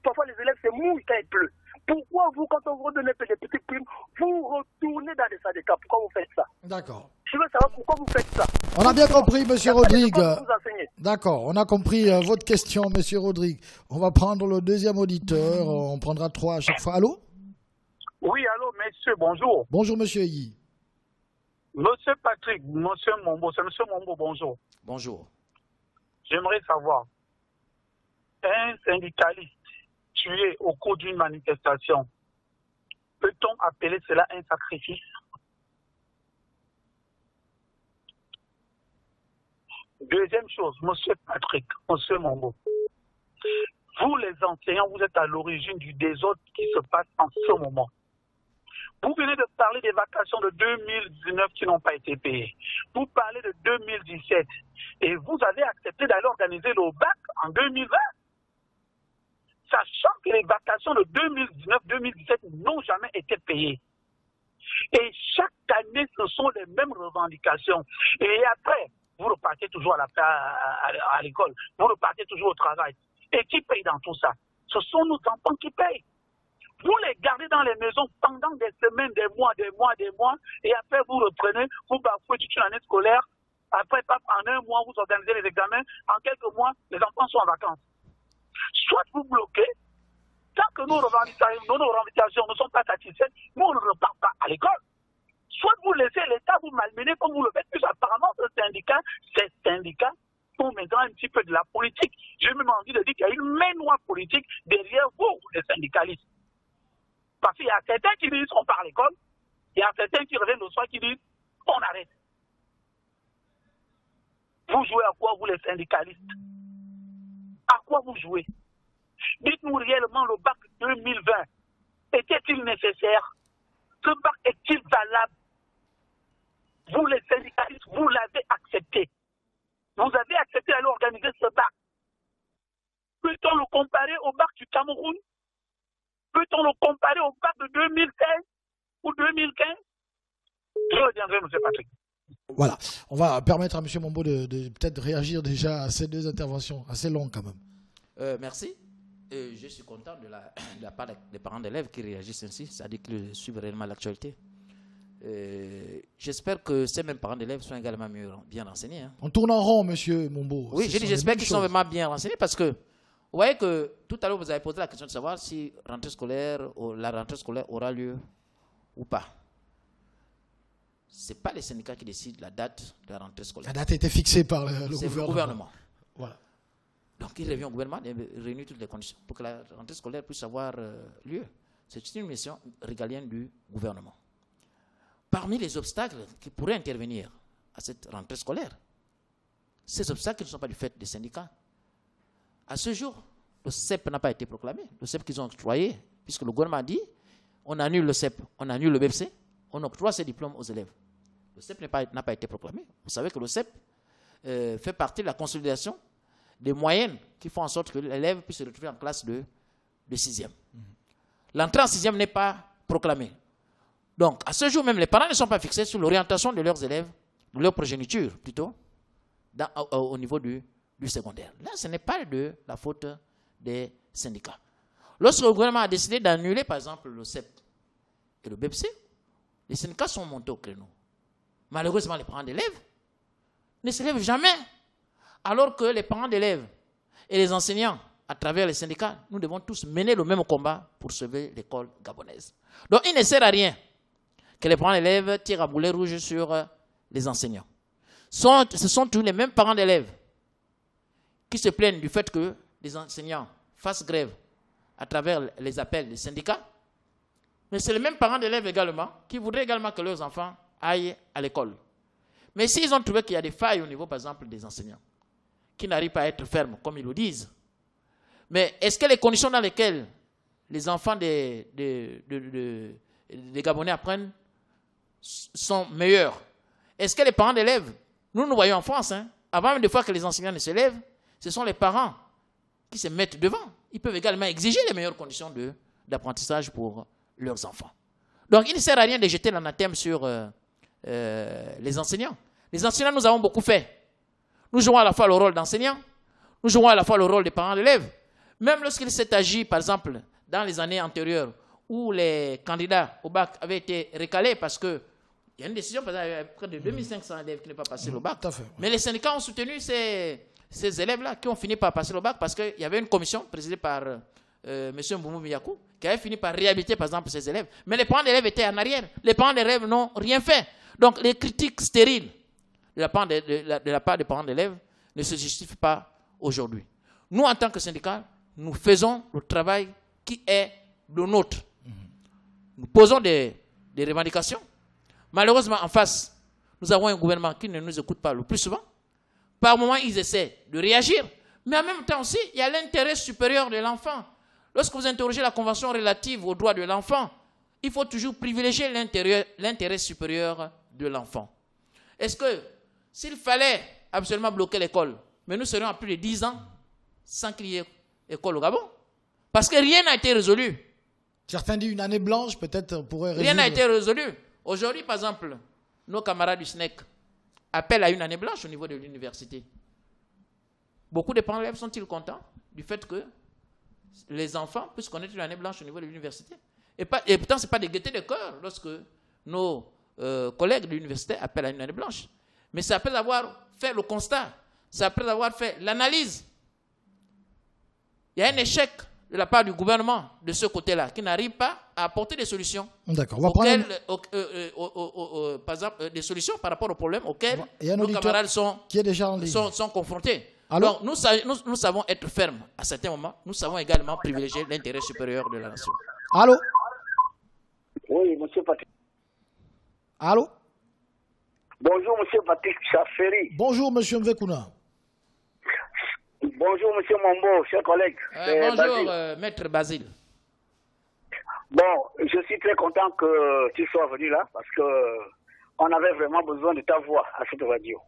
Parfois les élèves se mouillent quand il pleut. Pourquoi vous, quand on vous donne des petites primes, vous retournez dans les syndicats? Pourquoi vous faites ça? D'accord. Je veux savoir pourquoi vous faites ça. On a bien compris, monsieur Rodrigue. Vous enseignez. D'accord, on a compris votre question, monsieur Rodrigue. On va prendre le deuxième auditeur. On prendra 3 à chaque fois. Allô? Oui, allô, monsieur, bonjour. Bonjour, monsieur Yi. Monsieur Patrick, monsieur Mombo, c'est monsieur Mombo, bonjour. Bonjour. J'aimerais savoir, un syndicaliste tué au cours d'une manifestation, peut-on appeler cela un sacrifice? Deuxième chose, monsieur Patrick, monsieur Mombo, vous les enseignants, vous êtes à l'origine du désordre qui se passe en ce moment. Vous venez de parler des vacations de 2019 qui n'ont pas été payées. Vous parlez de 2017 et vous avez accepté d'aller organiser le bac en 2020. Sachant que les vacations de 2019-2017 n'ont jamais été payées. Et chaque année, ce sont les mêmes revendications. Et après, vous repartez toujours à l'école, vous repartez toujours au travail. Et qui paye dans tout ça? Ce sont nos enfants qui payent. Vous les gardez dans les maisons pendant des semaines, des mois, et après vous reprenez, vous bafouez toute une année scolaire. Après, en un mois, vous organisez les examens. En quelques mois, les enfants sont en vacances. Soit vous bloquez, tant que nos revendications ne sont pas satisfaites, nous on ne repart pas à l'école. Soit vous laissez l'État vous malmener comme vous le faites, puisque apparemment ces syndicats font maintenant un petit peu de la politique. J'ai même envie de dire qu'il y a une main noire politique derrière vous, les syndicalistes. Parce qu'il y a certains qui disent on part à l'école, il y a certains qui reviennent le soir qui disent on arrête. Vous jouez à quoi, vous les syndicalistes? À quoi vous jouez? Dites-nous réellement, le bac 2020, était-il nécessaire? Ce bac est-il valable? Vous les syndicalistes, vous l'avez accepté. Vous avez accepté d'aller organiser ce bac. Peut-on le comparer au bac du Cameroun? Peut-on le comparer au bac de 2016 ou 2015? Je reviendrai, M. Patrick. Voilà, on va permettre à M. Mombo de peut-être réagir déjà à ces deux interventions, assez longues quand même. Merci. Je suis content de la part des parents d'élèves qui réagissent ainsi, c'est-à-dire qu'ils suivent réellement l'actualité. J'espère que ces mêmes parents d'élèves sont également bien renseignés. Hein. On tourne en rond, M. Mombo. Oui, j'ai dit j'espère qu'ils sont vraiment bien renseignés parce que vous voyez que tout à l'heure vous avez posé la question de savoir si la rentrée scolaire aura lieu ou pas. Ce n'est pas les syndicats qui décident la date de la rentrée scolaire. La date a été fixée par le gouvernement. Voilà. Donc il revient au gouvernement de réunir toutes les conditions pour que la rentrée scolaire puisse avoir lieu. C'est une mission régalienne du gouvernement. Parmi les obstacles qui pourraient intervenir à cette rentrée scolaire, ces obstacles ne sont pas du fait des syndicats. À ce jour, le CEP n'a pas été proclamé. Le CEP qu'ils ont octroyé, puisque le gouvernement a dit on annule le CEP, on annule le BEPC, on octroie ces diplômes aux élèves. Le CEP n'a pas été proclamé. Vous savez que le CEP fait partie de la consolidation des moyennes qui font en sorte que l'élève puisse se retrouver en classe de 6e. L'entrée en 6e n'est pas proclamée. Donc, à ce jour même, les parents ne sont pas fixés sur l'orientation de leurs élèves, de leur progéniture plutôt, au niveau du secondaire. Là, ce n'est pas de la faute des syndicats. Lorsque le gouvernement a décidé d'annuler, par exemple, le CEP et le BEPC, les syndicats sont montés au créneau. Malheureusement, les parents d'élèves ne se lèvent jamais. Alors que les parents d'élèves et les enseignants, à travers les syndicats, nous devons tous mener le même combat pour sauver l'école gabonaise. Donc, il ne sert à rien que les parents d'élèves tirent à boulet rouge sur les enseignants. Ce sont tous les mêmes parents d'élèves qui se plaignent du fait que les enseignants fassent grève à travers les appels des syndicats. Mais c'est les mêmes parents d'élèves également qui voudraient également que leurs enfants aillent à l'école. Mais s'ils ont trouvé qu'il y a des failles au niveau, par exemple, des enseignants, qui n'arrivent pas à être fermes, comme ils le disent, mais est-ce que les conditions dans lesquelles les enfants des Gabonais apprennent sont meilleures? Est-ce que les parents d'élèves, nous voyons en France, hein, avant même des fois que les enseignants ne se lèvent, ce sont les parents qui se mettent devant. Ils peuvent également exiger les meilleures conditions d'apprentissage pour leurs enfants. Donc, il ne sert à rien de jeter l'anathème sur les enseignants. Les enseignants, nous avons beaucoup fait. Nous jouons à la fois le rôle d'enseignants, nous jouons à la fois le rôle des parents d'élèves. Même lorsqu'il s'est agi, par exemple, dans les années antérieures, où les candidats au bac avaient été recalés parce que il y a une décision, par exemple, il y a près de 2500 élèves qui n'ont pas passé le bac. Mais les syndicats ont soutenu ces élèves-là qui ont fini par passer le bac parce qu'il y avait une commission présidée par M. Mboumou Miyakou qui avait fini par réhabiliter, par exemple, ces élèves. Mais les parents d'élèves étaient en arrière. Les parents d'élèves n'ont rien fait. Donc, les critiques stériles de la part des parents d'élèves ne se justifient pas aujourd'hui. Nous, en tant que syndicats, nous faisons le travail qui est le nôtre. Nous posons des revendications. Malheureusement, en face, nous avons un gouvernement qui ne nous écoute pas le plus souvent. Par moments, ils essaient de réagir. Mais en même temps aussi, il y a l'intérêt supérieur de l'enfant. Lorsque vous interrogez la Convention relative aux droits de l'enfant, il faut toujours privilégier l'intérêt supérieur de l'enfant. Est-ce que, s'il fallait absolument bloquer l'école, mais nous serions à plus de 10 ans sans qu'il y ait école au Gabon? Parce que rien n'a été résolu. Certains disent une année blanche, peut-être pourrait résoudre. Rien n'a été résolu. Aujourd'hui, par exemple, nos camarades du SNEC appellent à une année blanche au niveau de l'université. Beaucoup de parents d'élèves sont-ils contents du fait que les enfants puissent connaître une année blanche au niveau de l'université? Et pourtant, ce n'est pas de gaieté de cœur lorsque nos collègues de l'université appellent à une année blanche. Mais c'est après avoir fait le constat, c'est après avoir fait l'analyse. Il y a un échec de la part du gouvernement de ce côté-là, qui n'arrive pas à apporter des solutions. D'accord. Par exemple, des solutions par rapport aux problèmes auxquels nos camarades sont confrontés. Alors, donc, nous savons être fermes à certains moments. Nous savons également privilégier l'intérêt supérieur de la nation. Allô? Oui, monsieur Patrick. Allô? Bonjour, monsieur Patrick Chaferi. Bonjour, monsieur Mvekuna. Bonjour, monsieur Mambo, chers collègues. Bonjour, maître Basile. Bon, je suis très content que tu sois venu là parce que on avait vraiment besoin de ta voix à cette radio.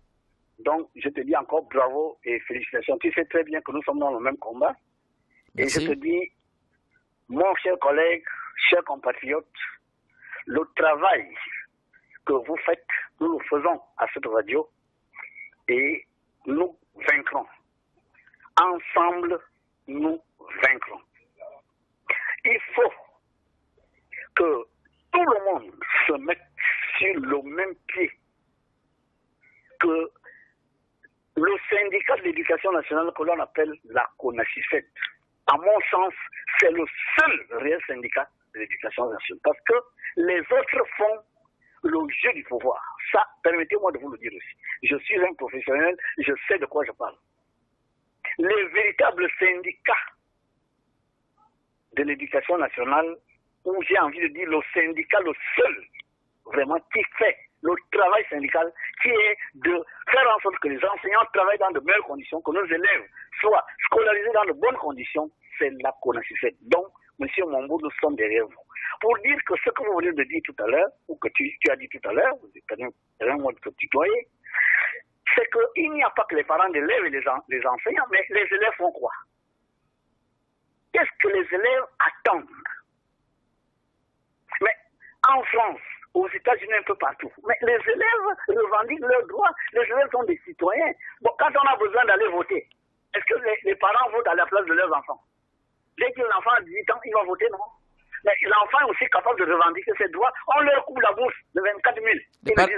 Donc, je te dis encore bravo et félicitations. Tu sais très bien que nous sommes dans le même combat. Merci. Et je te dis, mon cher collègue, chers compatriotes, le travail que vous faites, nous le faisons à cette radio et nous vaincrons. Ensemble, nous vaincrons. Il faut que tout le monde se mette sur le même pied que le syndicat de l'éducation nationale que l'on appelle la CONACYFET. À mon sens, c'est le seul réel syndicat de l'éducation nationale. Parce que les autres font le jeu du pouvoir. Ça, permettez-moi de vous le dire aussi. Je suis un professionnel, je sais de quoi je parle. Les véritables syndicats de l'éducation nationale, où j'ai envie de dire le syndicat, le seul, vraiment, qui fait le travail syndical, qui est de faire en sorte que les enseignants travaillent dans de meilleures conditions, que nos élèves soient scolarisés dans de bonnes conditions, c'est la CONACYFET. Donc, monsieur Mambo, nous sommes derrière vous. Pour dire que ce que vous venez de dire tout à l'heure, ou que tu as dit tout à l'heure, vous êtes un mot de tutoyer, c'est qu'il n'y a pas que les parents d'élèves et les enseignants, mais les élèves font quoi? Qu'est-ce que les élèves attendent? Mais en France, aux États-Unis, un peu partout, mais les élèves revendiquent leurs droits. Les élèves sont des citoyens. Bon, quand on a besoin d'aller voter, est-ce que les parents votent à la place de leurs enfants? Dès que l'enfant a 18 ans, il va voter, non? Mais l'enfant est aussi capable de revendiquer ses droits. On leur coupe la bourse de 24 000.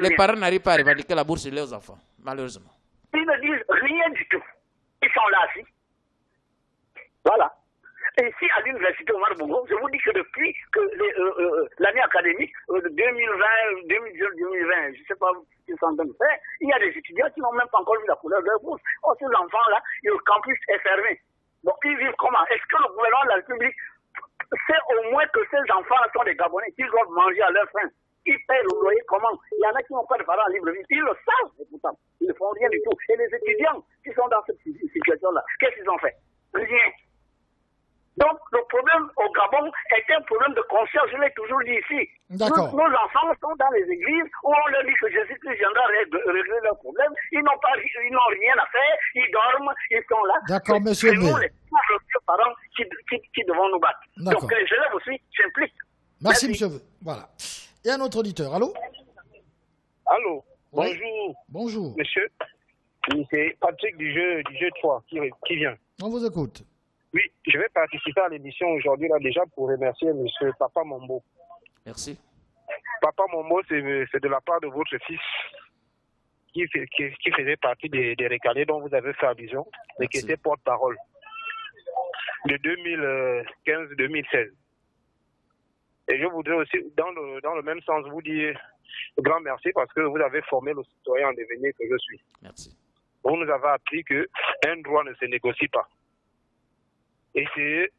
Les parents n'arrivent pas à revendiquer la bourse de leurs enfants, malheureusement. Ils ne disent rien du tout. Ils sont là, assis. Voilà. Et ici, à l'université Omar Bongo, je vous dis que depuis que l'année académique 2020, je ne sais pas ce qu'ils sont en train de faire, il y a des étudiants qui n'ont même pas encore vu la couleur de leur bourse. Oh, ces enfants-là, le campus est fermé. Bon, ils vivent comment? Est-ce que le gouvernement de la République sait au moins que ces enfants sont des Gabonais, qu'ils doivent manger à leur faim? Ils paient le loyer comment? Il y en a qui n'ont pas de parents en libre vie. Ils le savent, et pourtant, ils ne font rien du tout. Et les étudiants qui sont dans cette situation-là, qu'est-ce qu'ils ont fait? Rien. Donc, le problème au Gabon est un problème de conscience, je l'ai toujours dit ici. Nos enfants sont dans les églises où on leur dit que Jésus-Christ viendra régler leurs problèmes. Ils n'ont rien à faire, ils dorment, ils sont là. D'accord, monsieur. C'est nous, les parents, qui devons nous battre. Donc, les élèves aussi s'impliquent. Merci, monsieur. Voilà. Et un autre auditeur. Allô? Allô? Oui. Bonjour. Bonjour. Monsieur. C'est Patrick du jeu 3 qui vient. On vous écoute. Oui, je vais participer à l'émission aujourd'hui là déjà pour remercier M. Papa Mombo. Merci. Papa Mombo, c'est de la part de votre fils qui faisait partie des récalés dont vous avez fait allusion, mais qui était porte-parole de 2015-2016. Et je voudrais aussi, dans le même sens, vous dire grand merci parce que vous avez formé le citoyen en devenir que je suis. Merci. Vous nous avez appris qu'un droit ne se négocie pas. Et c'est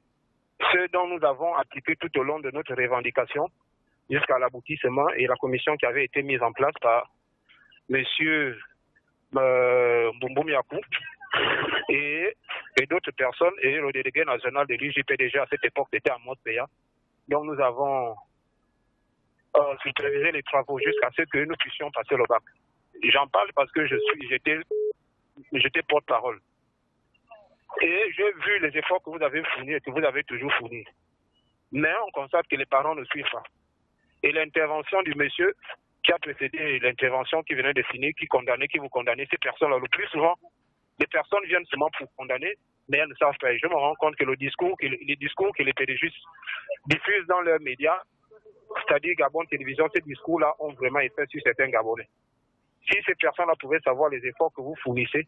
ce dont nous avons appliqué tout au long de notre revendication jusqu'à l'aboutissement et la commission qui avait été mise en place par M. Boumboum Yakou et d'autres personnes et le délégué national de l'UJPDG à cette époque était à Montpellier. Donc nous avons supervisé les travaux jusqu'à ce que nous puissions passer le bac. J'en parle parce que j'étais porte-parole. Et j'ai vu les efforts que vous avez fournis et que vous avez toujours fournis. Mais on constate que les parents ne suivent pas. Et l'intervention du monsieur qui a précédé l'intervention qui venait de finir, qui vous condamnez, ces personnes-là, le plus souvent, les personnes viennent seulement pour condamner, mais elles ne savent pas. Et je me rends compte que les discours que les pédégistes diffusent dans leurs médias, c'est-à-dire Gabon Télévision, ces discours-là ont vraiment effet sur certains Gabonais. Si ces personnes-là pouvaient savoir les efforts que vous fournissez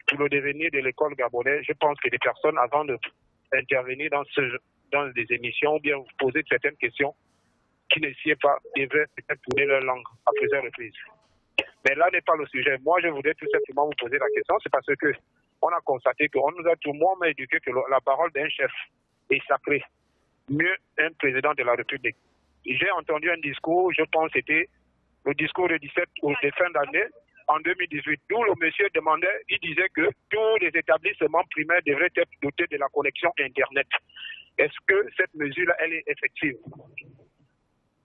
pour le devenir de l'école gabonaise, je pense que les personnes, avant d'intervenir dans des émissions ou bien vous poser certaines questions qui ne s'y est pas, devraient peut-être tourner leur langue à plusieurs reprises. Mais là n'est pas le sujet. Moi, je voudrais tout simplement vous poser la question, c'est parce que on a constaté qu'on nous a tout le monde éduqué que la parole d'un chef est sacrée. Mieux un président de la République. J'ai entendu un discours, je pense que c'était le discours de 17 ou de fin d'année, en 2018, où le monsieur demandait, il disait que tous les établissements primaires devraient être dotés de la connexion Internet. Est-ce que cette mesure-là, elle est effective?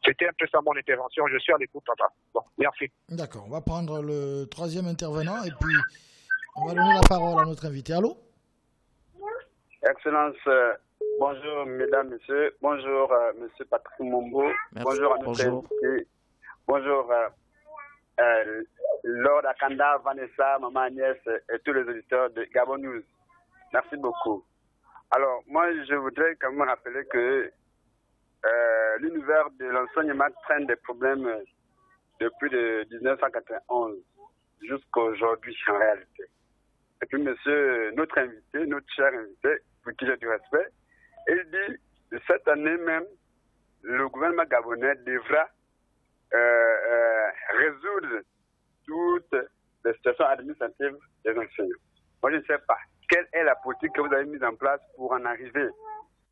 C'était un peu ça mon intervention. Je suis à l'écoute, papa. Bon, merci. D'accord, on va prendre le troisième intervenant et puis on va donner la parole à notre invité. Allô? Excellence, bonjour mesdames, messieurs. Bonjour monsieur Patrick Mombo. Merci. Bonjour à notre invité. Bonjour Lord Akanda, Vanessa, Maman Agnès et tous les auditeurs de Gabon News. Merci beaucoup. Alors, moi, je voudrais quand même rappeler que l'univers de l'enseignement traîne des problèmes depuis 1991 jusqu'à aujourd'hui en réalité. Et puis, monsieur, notre invité, notre cher invité, pour qui j'ai du respect, il dit cette année même, le gouvernement gabonais devra résoudre toutes les situations administratives des enseignants. Moi, je ne sais pas quelle est la politique que vous avez mise en place pour en arriver.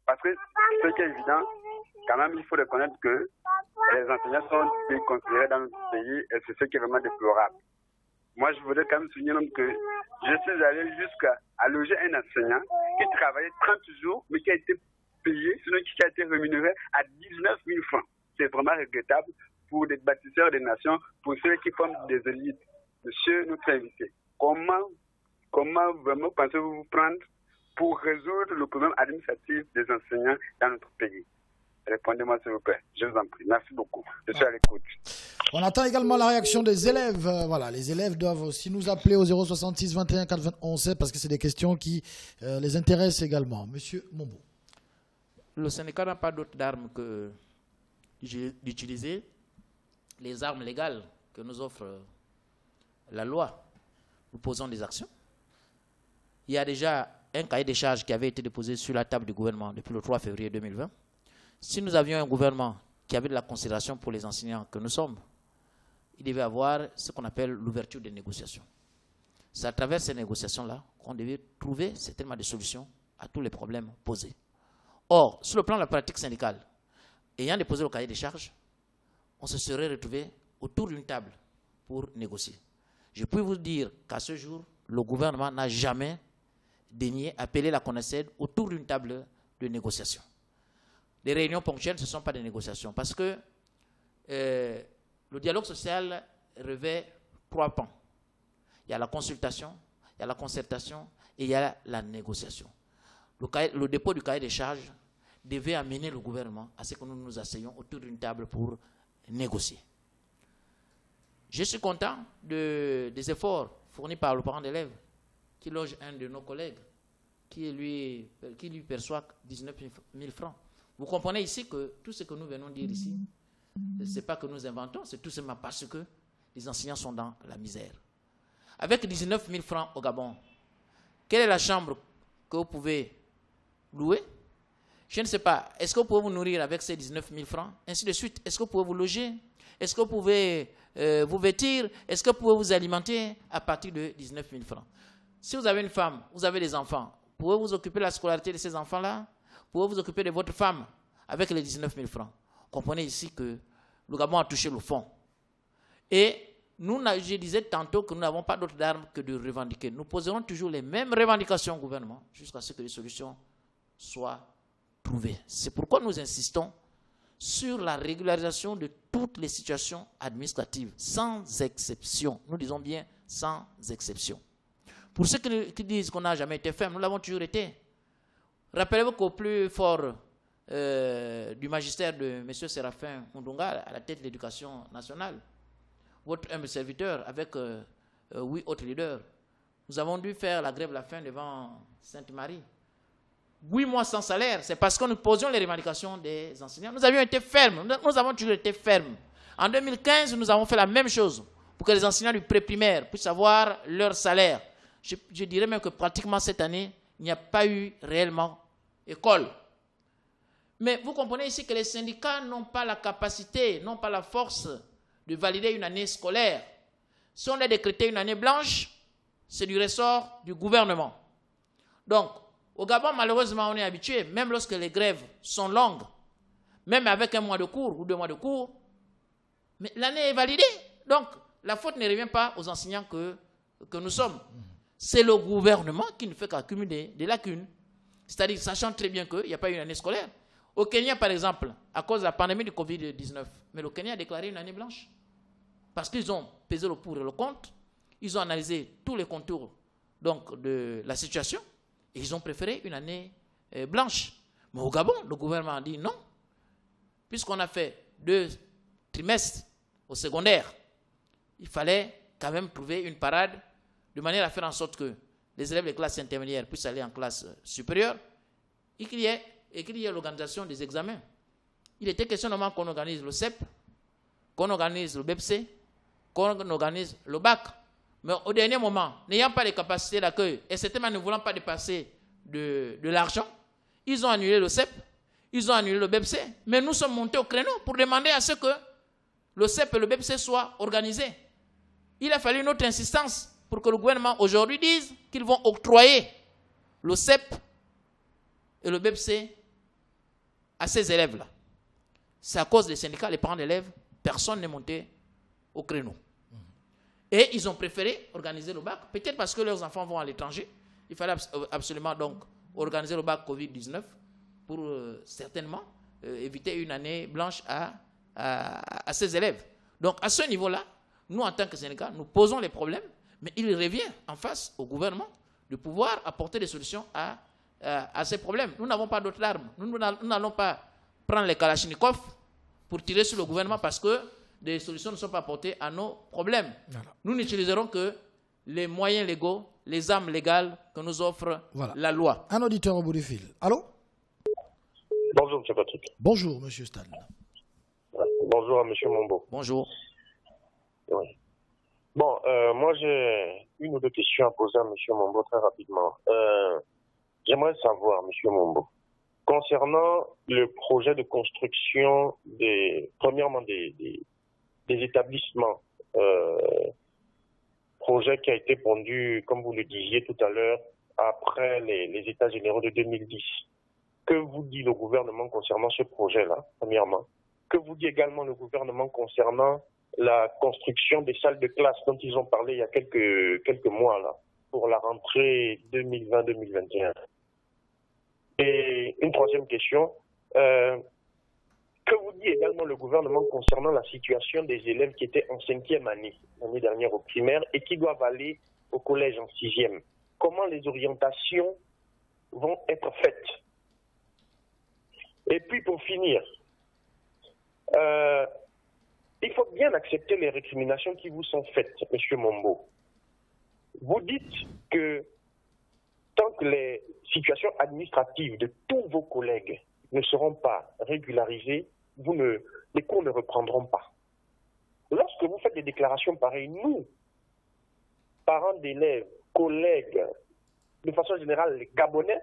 Parce que ce qui est évident, quand même, il faut reconnaître que les enseignants sont déconsidérés dans notre pays et c'est ce qui est vraiment déplorable. Moi, je voudrais quand même souligner que je suis allé jusqu'à loger un enseignant qui travaillait 30 jours, mais qui a été payé, sinon qui a été rémunéré à 19 000 francs. C'est vraiment regrettable pour des bâtisseurs des nations, pour ceux qui forment des élites. Monsieur notre invité, comment vraiment pensez-vous vous prendre pour résoudre le problème administratif des enseignants dans notre pays? Répondez-moi s'il vous plaît, je vous en prie. Merci beaucoup, je suis à l'écoute. On attend également la réaction des élèves. Voilà, les élèves doivent aussi nous appeler au 066 21 91 7 parce que c'est des questions qui les intéressent également. Monsieur Mombo. Le Sénégal n'a pas d'autre d'armes que d'utiliser les armes légales que nous offre la loi. Nous posons des actions. Il y a déjà un cahier des charges qui avait été déposé sur la table du gouvernement depuis le 3 février 2020. Si nous avions un gouvernement qui avait de la considération pour les enseignants que nous sommes, il devait avoir ce qu'on appelle l'ouverture des négociations. C'est à travers ces négociations-là qu'on devait trouver certainement des solutions à tous les problèmes posés. Or, sur le plan de la pratique syndicale, ayant déposé le cahier des charges, on se serait retrouvé autour d'une table pour négocier. Je peux vous dire qu'à ce jour, le gouvernement n'a jamais daigné appeler la CONASED autour d'une table de négociation. Les réunions ponctuelles, ce ne sont pas des négociations parce que le dialogue social revêt 3 pans. Il y a la consultation, il y a la concertation et il y a la négociation. Le dépôt du cahier des charges devait amener le gouvernement à ce que nous nous asseyions autour d'une table pour négocier. Je suis content des efforts fournis par le parent d'élève qui loge un de nos collègues qui lui perçoit 19 000 francs. Vous comprenez ici que tout ce que nous venons de dire ici, ce n'est pas que nous inventons, c'est tout simplement parce que les enseignants sont dans la misère. Avec 19 000 francs au Gabon, quelle est la chambre que vous pouvez louer? Je ne sais pas. Est-ce que vous pouvez vous nourrir avec ces 19 000 francs? Ainsi de suite. Est-ce que vous pouvez vous loger? Est-ce que vous pouvez vous vêtir? Est-ce que vous pouvez vous alimenter à partir de 19 000 francs? Si vous avez une femme, vous avez des enfants, pouvez vous occuper de la scolarité de ces enfants-là? Pouvez vous occuper de votre femme avec les 19 000 francs? Comprenez ici que le Gabon a touché le fond. Et nous, je disais tantôt que nous n'avons pas d'autre arme que de revendiquer. Nous poserons toujours les mêmes revendications au gouvernement jusqu'à ce que les solutions soient trouvées. C'est pourquoi nous insistons sur la régularisation de toutes les situations administratives, sans exception. Nous disons bien sans exception. Pour ceux qui disent qu'on n'a jamais été ferme, nous l'avons toujours été. Rappelez-vous qu'au plus fort du magistère de M. Séraphin Mundunga, à la tête de l'éducation nationale, votre humble serviteur, avec 8 autres leaders, nous avons dû faire la grève la faim devant Sainte-Marie. 8 mois sans salaire, c'est parce que nous posions les revendications des enseignants. Nous avions été fermes, nous avons toujours été fermes. En 2015, nous avons fait la même chose pour que les enseignants du pré-primaire puissent avoir leur salaire. Je dirais même que pratiquement cette année, il n'y a pas eu réellement école. Mais vous comprenez ici que les syndicats n'ont pas la capacité, n'ont pas la force de valider une année scolaire. Si on a décrété une année blanche, c'est du ressort du gouvernement. Donc, au Gabon, malheureusement, on est habitué, même lorsque les grèves sont longues, même avec 1 mois de cours ou 2 mois de cours, mais l'année est validée. Donc, la faute ne revient pas aux enseignants que nous sommes. C'est le gouvernement qui ne fait qu'accumuler des lacunes. C'est-à-dire, sachant très bien qu'il n'y a pas eu une année scolaire. Au Kenya, par exemple, à cause de la pandémie du Covid-19, mais le Kenya a déclaré une année blanche. Parce qu'ils ont pesé le pour et le contre, ils ont analysé tous les contours donc, de la situation, et ils ont préféré une année blanche. Mais au Gabon, le gouvernement a dit non. Puisqu'on a fait 2 trimestres au secondaire, il fallait quand même trouver une parade de manière à faire en sorte que les élèves des classes intermédiaires puissent aller en classe supérieure et qu'il y ait l'organisation des examens. Il était question normalement qu'on organise le CEP, qu'on organise le BEPC, qu'on organise le bac. Mais au dernier moment, n'ayant pas les capacités d'accueil et certainement ne voulant pas dépasser de l'argent, ils ont annulé le CEP, ils ont annulé le BEPC. Mais nous sommes montés au créneau pour demander à ce que le CEP et le BEPC soient organisés. Il a fallu une autre insistance pour que le gouvernement aujourd'hui dise qu'ils vont octroyer le CEP et le BEPC à ces élèves-là. C'est à cause des syndicats, les parents d'élèves, personne n'est monté au créneau. Et ils ont préféré organiser le bac, peut-être parce que leurs enfants vont à l'étranger. Il fallait absolument donc organiser le bac Covid-19 pour certainement éviter une année blanche à ces élèves. Donc à ce niveau-là, nous en tant que syndicats, nous posons les problèmes, mais il revient en face au gouvernement de pouvoir apporter des solutions à ces problèmes. Nous n'avons pas d'autres armes. Nous n'allons pas prendre les kalachnikovs pour tirer sur le gouvernement parce que des solutions ne sont pas apportées à nos problèmes. Voilà. Nous n'utiliserons que les moyens légaux, les armes légales que nous offre la loi. Un auditeur au bout du fil. Allô? Bonjour, M. Patrick. Bonjour, M. Stan. Bonjour à M. Mombo. Bonjour. Oui. Bon, moi j'ai une ou deux questions à poser à M. Mombo très rapidement. J'aimerais savoir, M. Mombo, concernant le projet de construction premièrement des établissements, projet qui a été pondu, comme vous le disiez tout à l'heure, après les États généraux de 2010. Que vous dit le gouvernement concernant ce projet-là, premièrement? Que vous dit également le gouvernement concernant la construction des salles de classe dont ils ont parlé il y a quelques mois là, pour la rentrée 2020-2021? Et une troisième question, que vous dit également le gouvernement concernant la situation des élèves qui étaient en 5e année, l'année dernière au primaire, et qui doivent aller au collège en 6e? Comment les orientations vont être faites? Et puis pour finir, il faut bien accepter les récriminations qui vous sont faites, M. Mombo. Vous dites que tant que les situations administratives de tous vos collègues ne seront pas régularisées, les cours ne reprendront pas. Lorsque vous faites des déclarations pareilles, nous, parents d'élèves, collègues, de façon générale, les Gabonais,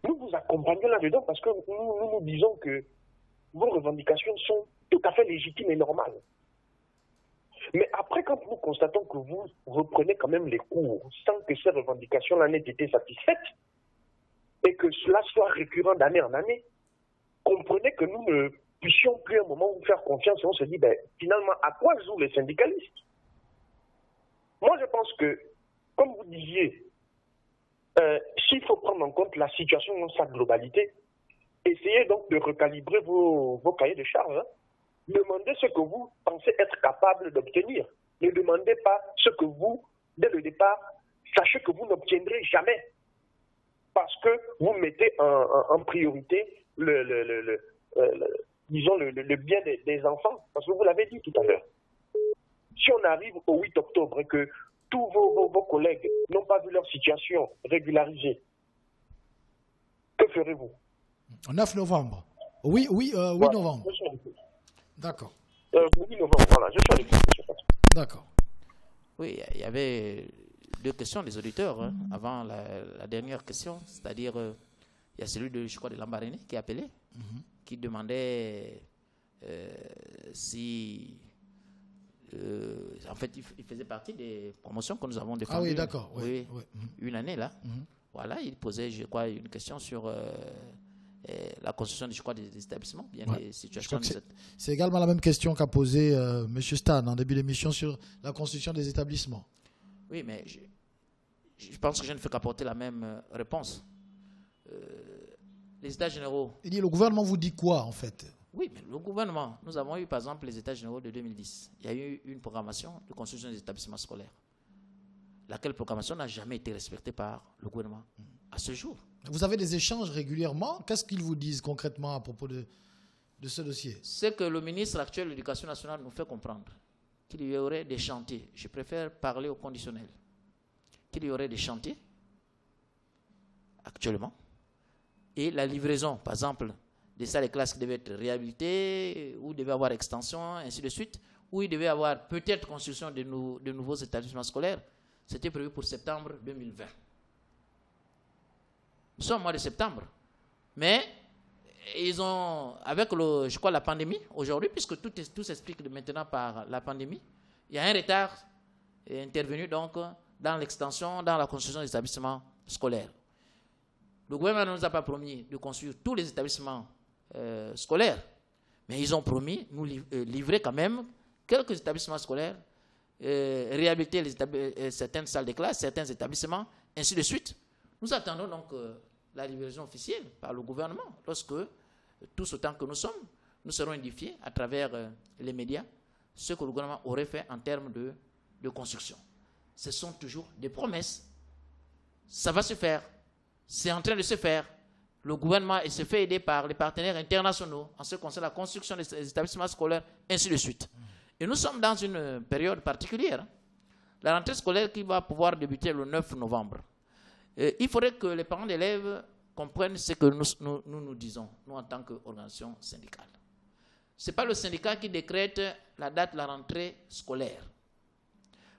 nous vous accompagnons là-dedans parce que nous disons que vos revendications sont tout à fait légitimes et normales. Mais après, quand nous constatons que vous reprenez quand même les cours sans que ces revendications-là n'aient été satisfaites et que cela soit récurrent d'année en année, comprenez que nous ne puissions plus à un moment vous faire confiance et on se dit, finalement, à quoi jouent les syndicalistes? Moi, je pense que, comme vous disiez, s'il faut prendre en compte la situation dans sa globalité, essayez donc de recalibrer vos cahiers de charges. Hein. Demandez ce que vous pensez être capable d'obtenir. Ne demandez pas ce que vous, dès le départ, sachez que vous n'obtiendrez jamais. Parce que vous mettez en priorité disons le bien des enfants. Parce que vous l'avez dit tout à l'heure. Si on arrive au 8 octobre et que tous vos collègues n'ont pas vu leur situation régularisée, que ferez-vous? 9 novembre. Oui, 8 novembre. D'accord. 8 novembre, voilà, je suis à l'écoute. D'accord. Oui, il y avait 2 questions des auditeurs avant la dernière question, c'est-à-dire il y a celui de, je crois, de Lambaréné qui a appelé, qui demandait si en fait il faisait partie des promotions que nous avons défendues. Ah oui, d'accord. Oui. Une année là. Voilà, il posait, je crois, une question sur la construction, je crois, des établissements, bien des situations. C'est également la même question qu'a posée M. Stan en début d'émission sur la construction des établissements. Oui, mais je pense que je ne fais qu'apporter la même réponse. Les états généraux. Il dit, le gouvernement vous dit quoi, en fait? Oui, mais le gouvernement, nous avons eu par exemple les états généraux de 2010. Il y a eu une programmation de construction des établissements scolaires. Laquelle programmation n'a jamais été respectée par le gouvernement à ce jour. Vous avez des échanges régulièrement. Qu'est-ce qu'ils vous disent concrètement à propos de ce dossier? C'est que le ministre actuel de l'Éducation nationale nous fait comprendre qu'il y aurait des chantiers. Je préfère parler au conditionnel. Qu'il y aurait des chantiers actuellement. Et la livraison, par exemple, des salles de classe qui devaient être réhabilitées, ou devait avoir extension, ainsi de suite, ou il devait avoir peut-être construction de nouveaux établissements scolaires. C'était prévu pour septembre 2020. Nous sommes au mois de septembre. Mais ils ont, avec je crois, la pandémie aujourd'hui, puisque tout s'explique maintenant par la pandémie, il y a un retard intervenu donc dans l'extension, dans la construction des établissements scolaires. Le gouvernement ne nous a pas promis de construire tous les établissements scolaires, mais ils ont promis de nous livrer quand même quelques établissements scolaires, réhabiliter certaines salles de classe, certains établissements, ainsi de suite. Nous attendons donc la livraison officielle par le gouvernement. Lorsque, tous autant que nous sommes, nous serons édifiés à travers les médias, ce que le gouvernement aurait fait en termes de construction. Ce sont toujours des promesses. Ça va se faire. C'est en train de se faire. Le gouvernement se fait aider par les partenaires internationaux en ce qui concerne la construction des établissements scolaires, ainsi de suite. Et nous sommes dans une période particulière. La rentrée scolaire qui va pouvoir débuter le 9 novembre. Il faudrait que les parents d'élèves comprennent ce que nous disons, nous en tant qu'organisation syndicale. Ce n'est pas le syndicat qui décrète la date de la rentrée scolaire.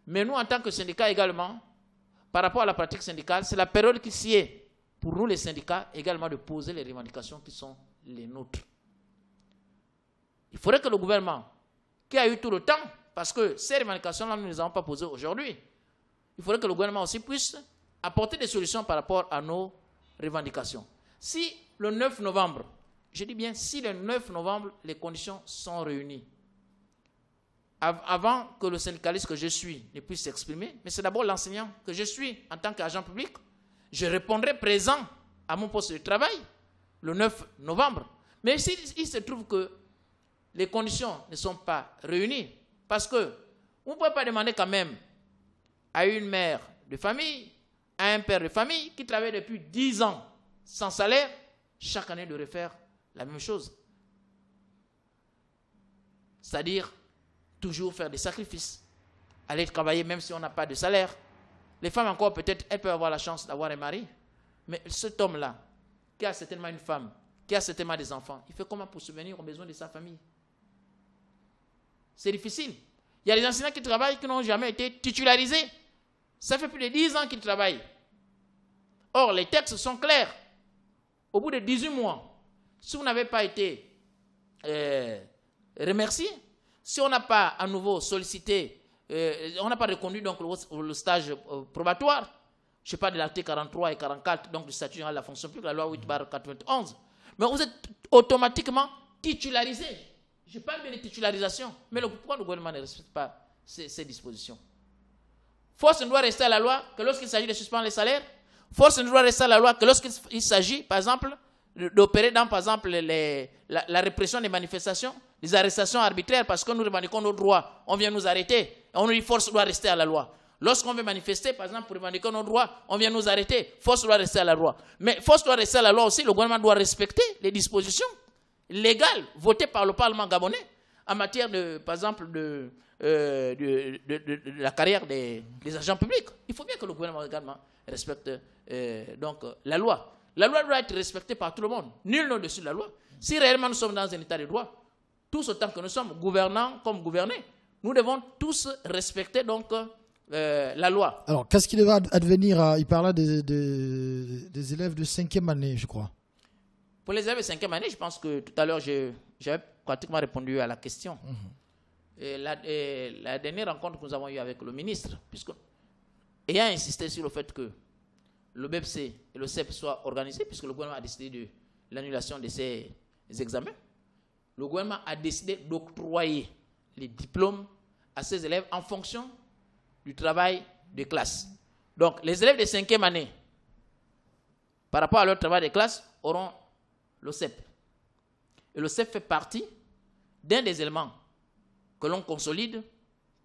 Mais nous, en tant que syndicat également, par rapport à la pratique syndicale, c'est la période qui s'y est, pour nous les syndicats, également de poser les revendications qui sont les nôtres. Il faudrait que le gouvernement, qui a eu tout le temps, parce que ces revendications-là, nous ne les avons pas posées aujourd'hui, il faudrait que le gouvernement aussi puisse apporter des solutions par rapport à nos revendications. Si le 9 novembre, je dis bien si le 9 novembre, les conditions sont réunies, avant que le syndicaliste que je suis ne puisse s'exprimer, mais c'est d'abord l'enseignant que je suis en tant qu'agent public, je répondrai présent à mon poste de travail le 9 novembre. Mais s'il se trouve que les conditions ne sont pas réunies, parce que vous ne pouvez pas demander quand même à une mère de famille, à un père de famille qui travaille depuis 10 ans sans salaire, chaque année de refaire la même chose. C'est-à-dire toujours faire des sacrifices, aller travailler même si on n'a pas de salaire. Les femmes encore, peut-être, elles peuvent avoir la chance d'avoir un mari. Mais cet homme-là, qui a certainement une femme, qui a certainement des enfants, il fait comment pour subvenir aux besoins de sa famille? C'est difficile. Il y a des enseignants qui travaillent qui n'ont jamais été titularisés. Ça fait plus de 10 ans qu'ils travaillent. Or, les textes sont clairs. Au bout de 18 mois, si vous n'avez pas été remercié, si on n'a pas à nouveau sollicité, on n'a pas reconduit donc le stage probatoire, je ne sais pas de l'article 43 et 44 donc du statut général de la fonction publique, la loi 8/91, mais vous êtes automatiquement titularisé. Je parle bien de titularisation, mais pourquoi le gouvernement ne respecte pas ces dispositions? Force ne doit rester à la loi que lorsqu'il s'agit de suspendre les salaires. Force ne doit rester à la loi que lorsqu'il s'agit, par exemple, d'opérer dans, par exemple, la répression des manifestations, les arrestations arbitraires, parce que nous revendiquons nos droits, on vient nous arrêter, et on nous dit force doit rester à la loi. Lorsqu'on veut manifester, par exemple, pour revendiquer nos droits, on vient nous arrêter, force doit rester à la loi. Mais force doit rester à la loi aussi, le gouvernement doit respecter les dispositions légales votées par le Parlement gabonais en matière, par exemple, de la carrière des agents publics. Il faut bien que le gouvernement également respecte donc la loi. La loi doit être respectée par tout le monde. Nul n'est au-dessus de la loi. Si réellement nous sommes dans un état de droit, tous autant que nous sommes gouvernants comme gouvernés, nous devons tous respecter donc la loi. Alors, qu'est-ce qui va advenir? Il parla des élèves de 5e année, je crois. Pour les élèves de 5e année, je pense que tout à l'heure, j'avais pratiquement répondu à la question. Et la dernière rencontre que nous avons eue avec le ministre, ayant insisté sur le fait que le BEPC et le CEP soient organisés, puisque le gouvernement a décidé de l'annulation de ces examens, le gouvernement a décidé d'octroyer les diplômes à ces élèves en fonction du travail de classe. Donc, les élèves de 5e année, par rapport à leur travail de classe, auront le CEP. Et le CEP fait partie d'un des éléments que l'on consolide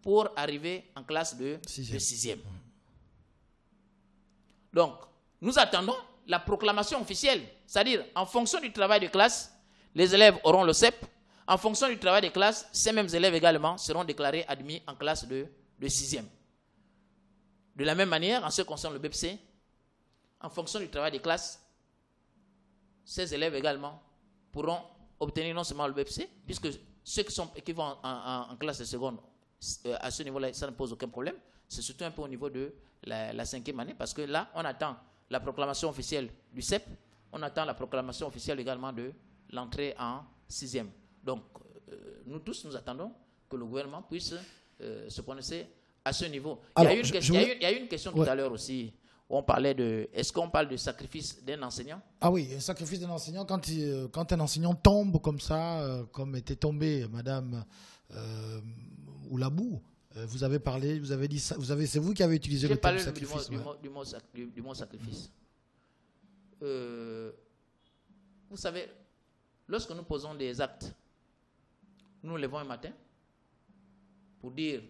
pour arriver en classe de 6e. Donc, nous attendons la proclamation officielle, c'est-à-dire en fonction du travail de classe, les élèves auront le CEP. En fonction du travail de classe, ces mêmes élèves également seront déclarés admis en classe de 6e. De la même manière, en ce qui concerne le BEPC, en fonction du travail de classe, ces élèves également pourront obtenir non seulement le BEPC, puisque ceux qui vont en classe de seconde, à ce niveau-là, ça ne pose aucun problème. C'est surtout un peu au niveau de la 5e année, parce que là, on attend la proclamation officielle du CEP, on attend la proclamation officielle également de l'entrée en 6e. Donc, nous tous, nous attendons que le gouvernement puisse se prononcer à ce niveau. Alors, il y a eu une question tout à l'heure aussi, où on parlait de... Est-ce qu'on parle de sacrifice d'un enseignant? Ah oui, un sacrifice d'un enseignant, quand un enseignant tombe comme ça, comme était tombée Madame Oulabou, vous avez parlé, vous avez dit ça, c'est vous qui avez utilisé le terme sacrifice. Du mot sacrifice. Vous savez, lorsque nous posons des actes, nous nous levons un matin pour dire,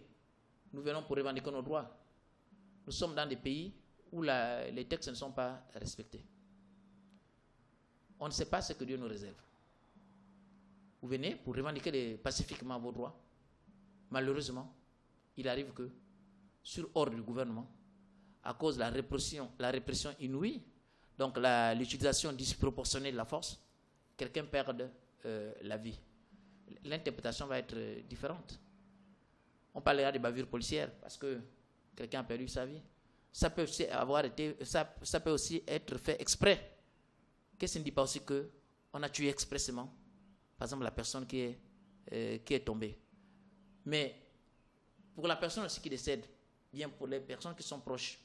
nous venons pour revendiquer nos droits. Nous sommes dans des pays où les textes ne sont pas respectés. On ne sait pas ce que Dieu nous réserve. Vous venez pour revendiquer pacifiquement vos droits. Malheureusement, il arrive que, sur ordre du gouvernement, à cause de la répression inouïe, donc l'utilisation disproportionnée de la force, quelqu'un perde la vie. L'interprétation va être différente. On parlera de bavures policières parce que quelqu'un a perdu sa vie. Ça peut aussi être fait exprès. Qu'est-ce qui ne dit pas aussi qu'on a tué expressément, par exemple, la personne qui est tombée. Mais pour la personne aussi qui décède, bien pour les personnes qui sont proches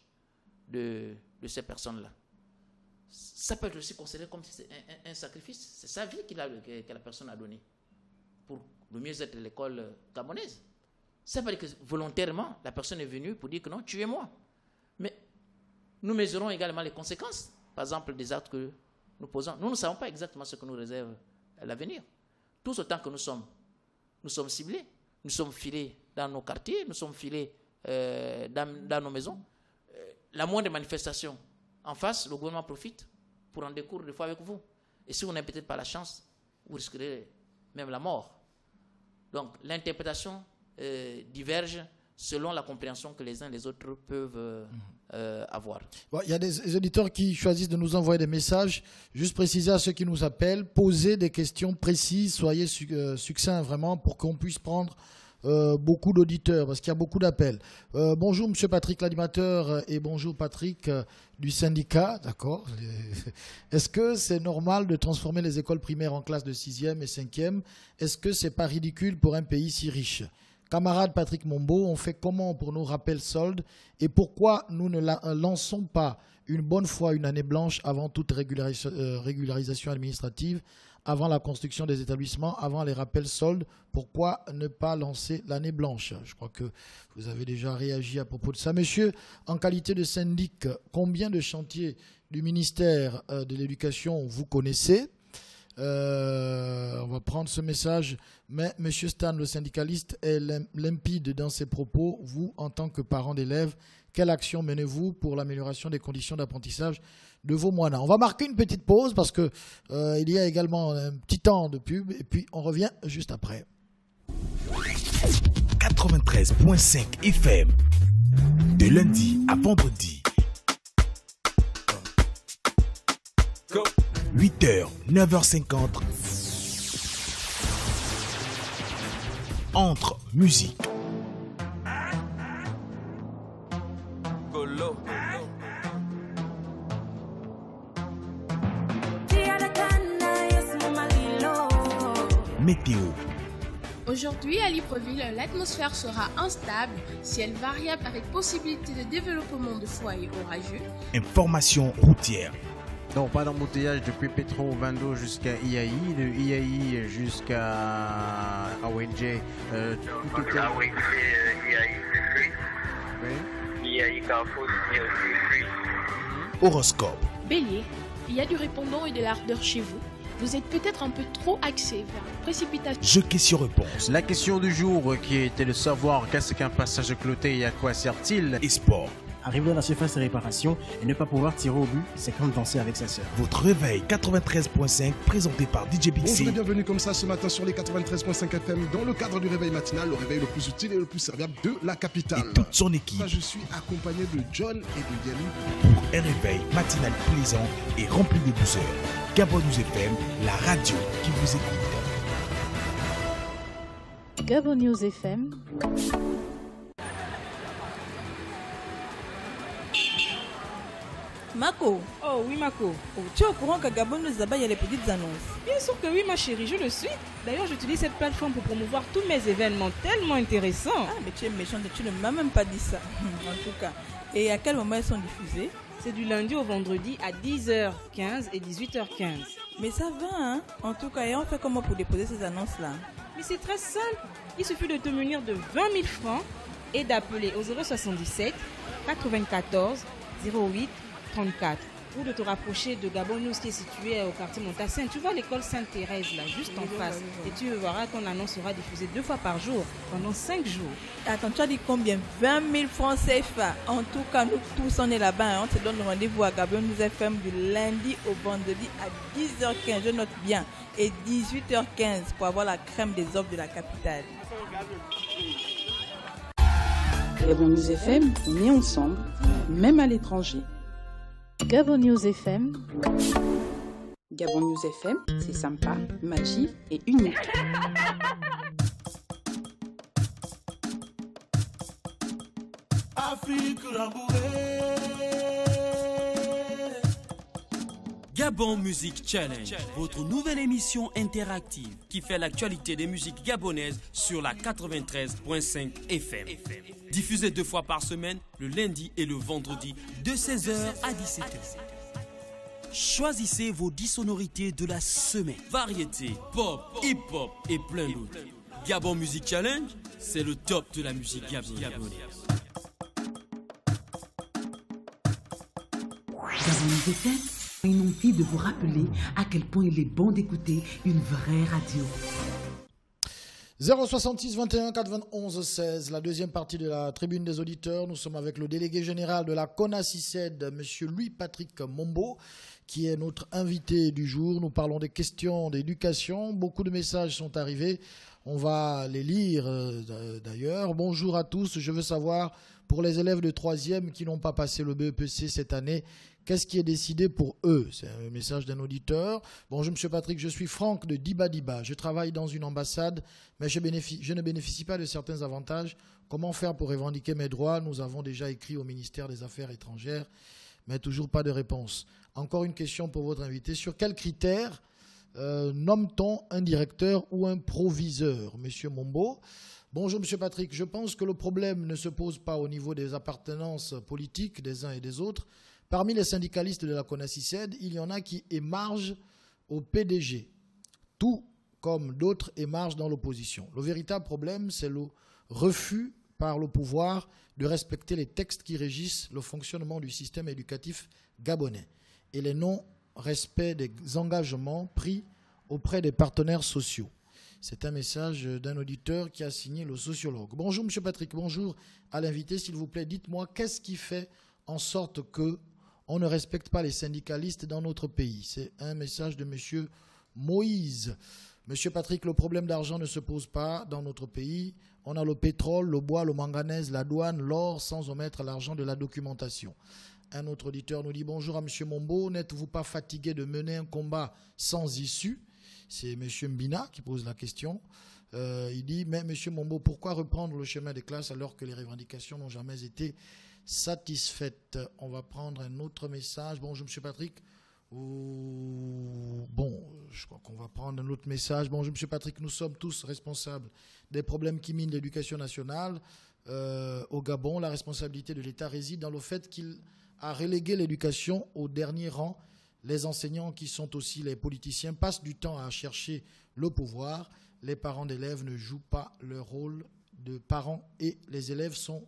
de ces personnes-là, ça peut être aussi considéré comme si c'est un sacrifice. C'est sa vie que la personne a donnée pour le mieux-être de l'école gabonaise. Ça veut dire que volontairement, la personne est venue pour dire que non, tuez-moi. Mais nous mesurons également les conséquences, par exemple, des actes que nous posons. Nous ne savons pas exactement ce que nous réserve l'avenir. Tous autant que nous sommes ciblés, nous sommes filés dans nos quartiers, nous sommes filés dans nos maisons. La moindre manifestation en face, le gouvernement profite pour en découdre des fois avec vous. Et si vous n'avez peut-être pas la chance, vous risquerez même la mort. Donc l'interprétation diverge selon la compréhension que les uns et les autres peuvent à voir. Bon, il y a des auditeurs qui choisissent de nous envoyer des messages. Juste préciser à ceux qui nous appellent, posez des questions précises, soyez succincts vraiment pour qu'on puisse prendre beaucoup d'auditeurs, parce qu'il y a beaucoup d'appels. Bonjour Monsieur Patrick l'animateur et bonjour Patrick du syndicat, d'accord. Est-ce que c'est normal de transformer les écoles primaires en classes de 6e et 5e? Est-ce que c'est pas ridicule pour un pays si riche? Camarade Patrick Mombo, on fait comment pour nos rappels soldes et pourquoi nous ne lançons pas une bonne fois une année blanche avant toute régularisation administrative, avant la construction des établissements, avant les rappels soldes? Pourquoi ne pas lancer l'année blanche? Je crois que vous avez déjà réagi à propos de ça. Monsieur, en qualité de syndic, combien de chantiers du ministère de l'Éducation vous connaissez? On va prendre ce message, mais M. Stan, le syndicaliste, est limpide dans ses propos. Vous, en tant que parent d'élèves, quelle action menez-vous pour l'amélioration des conditions d'apprentissage de vos moinas? On va marquer une petite pause parce que il y a également un petit temps de pub et puis on revient juste après. 93.5 FM, de lundi à vendredi. 8h, 9h50. Entre musique. Météo. Aujourd'hui à Libreville, l'atmosphère sera instable, ciel variable avec possibilité de développement de foyers orageux. Information routière. Non, pas d'embouteillage depuis Petro Vando jusqu'à IAI, de IAI jusqu'à AWNJ. Tout est... AWNJ, IAI, c'est free. Oui. IAI, Carrefour, c'est aussi free. Horoscope. Bélier, il y a du répondant et de l'ardeur chez vous. Vous êtes peut-être un peu trop axé vers la précipitation. Jeu question-réponse. La question du jour qui était de savoir qu'est-ce qu'un passage cloté et à quoi sert-il. Et sport. Arriver à la surface de réparation et ne pas pouvoir tirer au but, c'est comme danser avec sa sœur. Votre réveil 93.5 présenté par DJ Bixi. Bonjour et bienvenue comme ça ce matin sur les 93.5 FM dans le cadre du réveil matinal, le réveil le plus utile et le plus serviable de la capitale. Et toute son équipe. Je suis accompagné de John et de Yannick. Pour un réveil matinal plaisant et rempli de douceur. Gabon News FM, la radio qui vous écoute. Gabon News FM. Mako. Oh oui Mako. Oh, tu es au courant qu'à Gabon nous il y a les petites annonces? Bien sûr que oui ma chérie, je le suis. D'ailleurs j'utilise cette plateforme pour promouvoir tous mes événements tellement intéressants. Ah mais tu es méchante, tu ne m'as même pas dit ça. En tout cas. Et à quel moment elles sont diffusées? C'est du lundi au vendredi à 10h15 et 18h15. Mais ça va hein. En tout cas, et on fait comment pour déposer ces annonces là? Mais c'est très simple. Il suffit de te munir de 20 000 francs et d'appeler au 077 94 08 34 ou de te rapprocher de Gabon News qui est situé au quartier Montassin. Tu vois l'école Sainte-Thérèse là, juste en face. Et tu verras ton annonce sera diffusée 2 fois par jour pendant 5 jours. Attends, tu as dit combien? 20 000 francs CFA. En tout cas, nous tous on est là-bas. On te donne rendez-vous à Gabon News FM du lundi au vendredi à 10h15. Je note bien. Et 18h15 pour avoir la crème des offres de la capitale. Gabon News FM, on est ensemble, même à l'étranger. Gabon News FM. Gabon News FM, c'est sympa, magie et unique. Afrique Gabon Music Challenge, votre nouvelle émission interactive qui fait l'actualité des musiques gabonaises sur la 93.5 FM. Diffusée 2 fois par semaine, le lundi et le vendredi, de 16h à 17h. Choisissez vos 10 sonorités de la semaine. Variété, pop, hip-hop et plein d'autres. Gabon Music Challenge, c'est le top de la musique gabonaise. Gabon News FM, une envie de vous rappeler à quel point il est bon d'écouter une vraie radio. 066 21 91 16, la deuxième partie de la tribune des auditeurs. Nous sommes avec le délégué général de la CONACICED, M. Louis-Patrick Mombo, qui est notre invité du jour. Nous parlons des questions d'éducation. Beaucoup de messages sont arrivés. On va les lire d'ailleurs. Bonjour à tous. Je veux savoir Pour les élèves de 3e qui n'ont pas passé le BEPC cette année, qu'est-ce qui est décidé pour eux? C'est un message d'un auditeur. Bonjour M. Patrick, je suis Franck de Diba. Je travaille dans une ambassade, mais je ne bénéficie pas de certains avantages. Comment faire pour revendiquer mes droits? Nous avons déjà écrit au ministère des Affaires étrangères, mais toujours pas de réponse. Encore une question pour votre invité. Sur quels critères nomme-t-on un directeur ou un proviseur? Monsieur Mombo. Bonjour Monsieur Patrick, je pense que le problème ne se pose pas au niveau des appartenances politiques des uns et des autres. Parmi les syndicalistes de la CONACYCED, il y en a qui émargent au PDG, tout comme d'autres émargent dans l'opposition. Le véritable problème, c'est le refus par le pouvoir de respecter les textes qui régissent le fonctionnement du système éducatif gabonais et les non-respect des engagements pris auprès des partenaires sociaux. C'est un message d'un auditeur qui a signé le sociologue. Bonjour M. Patrick, bonjour à l'invité. S'il vous plaît, dites-moi, qu'est-ce qui fait en sorte qu'on ne respecte pas les syndicalistes dans notre pays? C'est un message de M. Moïse. M. Patrick, le problème d'argent ne se pose pas dans notre pays. On a le pétrole, le bois, le manganèse, la douane, l'or, sans omettre l'argent de la documentation. Un autre auditeur nous dit « Bonjour à M. Mombo, n'êtes-vous pas fatigué de mener un combat sans issue ?» C'est M. Mbina qui pose la question. Il dit « Mais M. Mombo, pourquoi reprendre le chemin des classes alors que les revendications n'ont jamais été satisfaites ?» On va prendre un autre message. Bonjour M. Patrick. Bon, je crois qu'on va prendre un autre message. Bonjour M. Patrick, nous sommes tous responsables des problèmes qui minent l'éducation nationale au Gabon. La responsabilité de l'État réside dans le fait qu'il a relégué l'éducation au dernier rang. Les enseignants, qui sont aussi les politiciens, passent du temps à chercher le pouvoir. Les parents d'élèves ne jouent pas leur rôle de parents et les élèves sont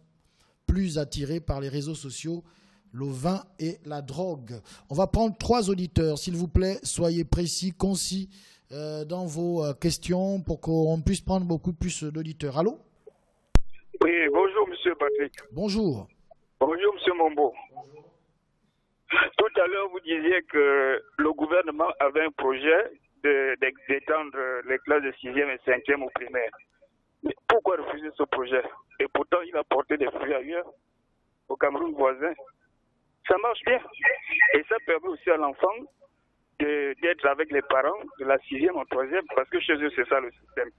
plus attirés par les réseaux sociaux, le vin et la drogue. On va prendre 3 auditeurs. S'il vous plaît, soyez précis, concis dans vos questions pour qu'on puisse prendre beaucoup plus d'auditeurs. Allô? Oui, bonjour M. Patrick. Bonjour. Bonjour M. Mombo. Tout à l'heure, vous disiez que le gouvernement avait un projet d'étendre les classes de 6e et 5e au primaire. Mais pourquoi refuser ce projet? Et pourtant, il a porté des fruits ailleurs, au Cameroun voisin. Ça marche bien. Et ça permet aussi à l'enfant d'être avec les parents de la 6e en 3e, parce que chez eux, c'est ça le système.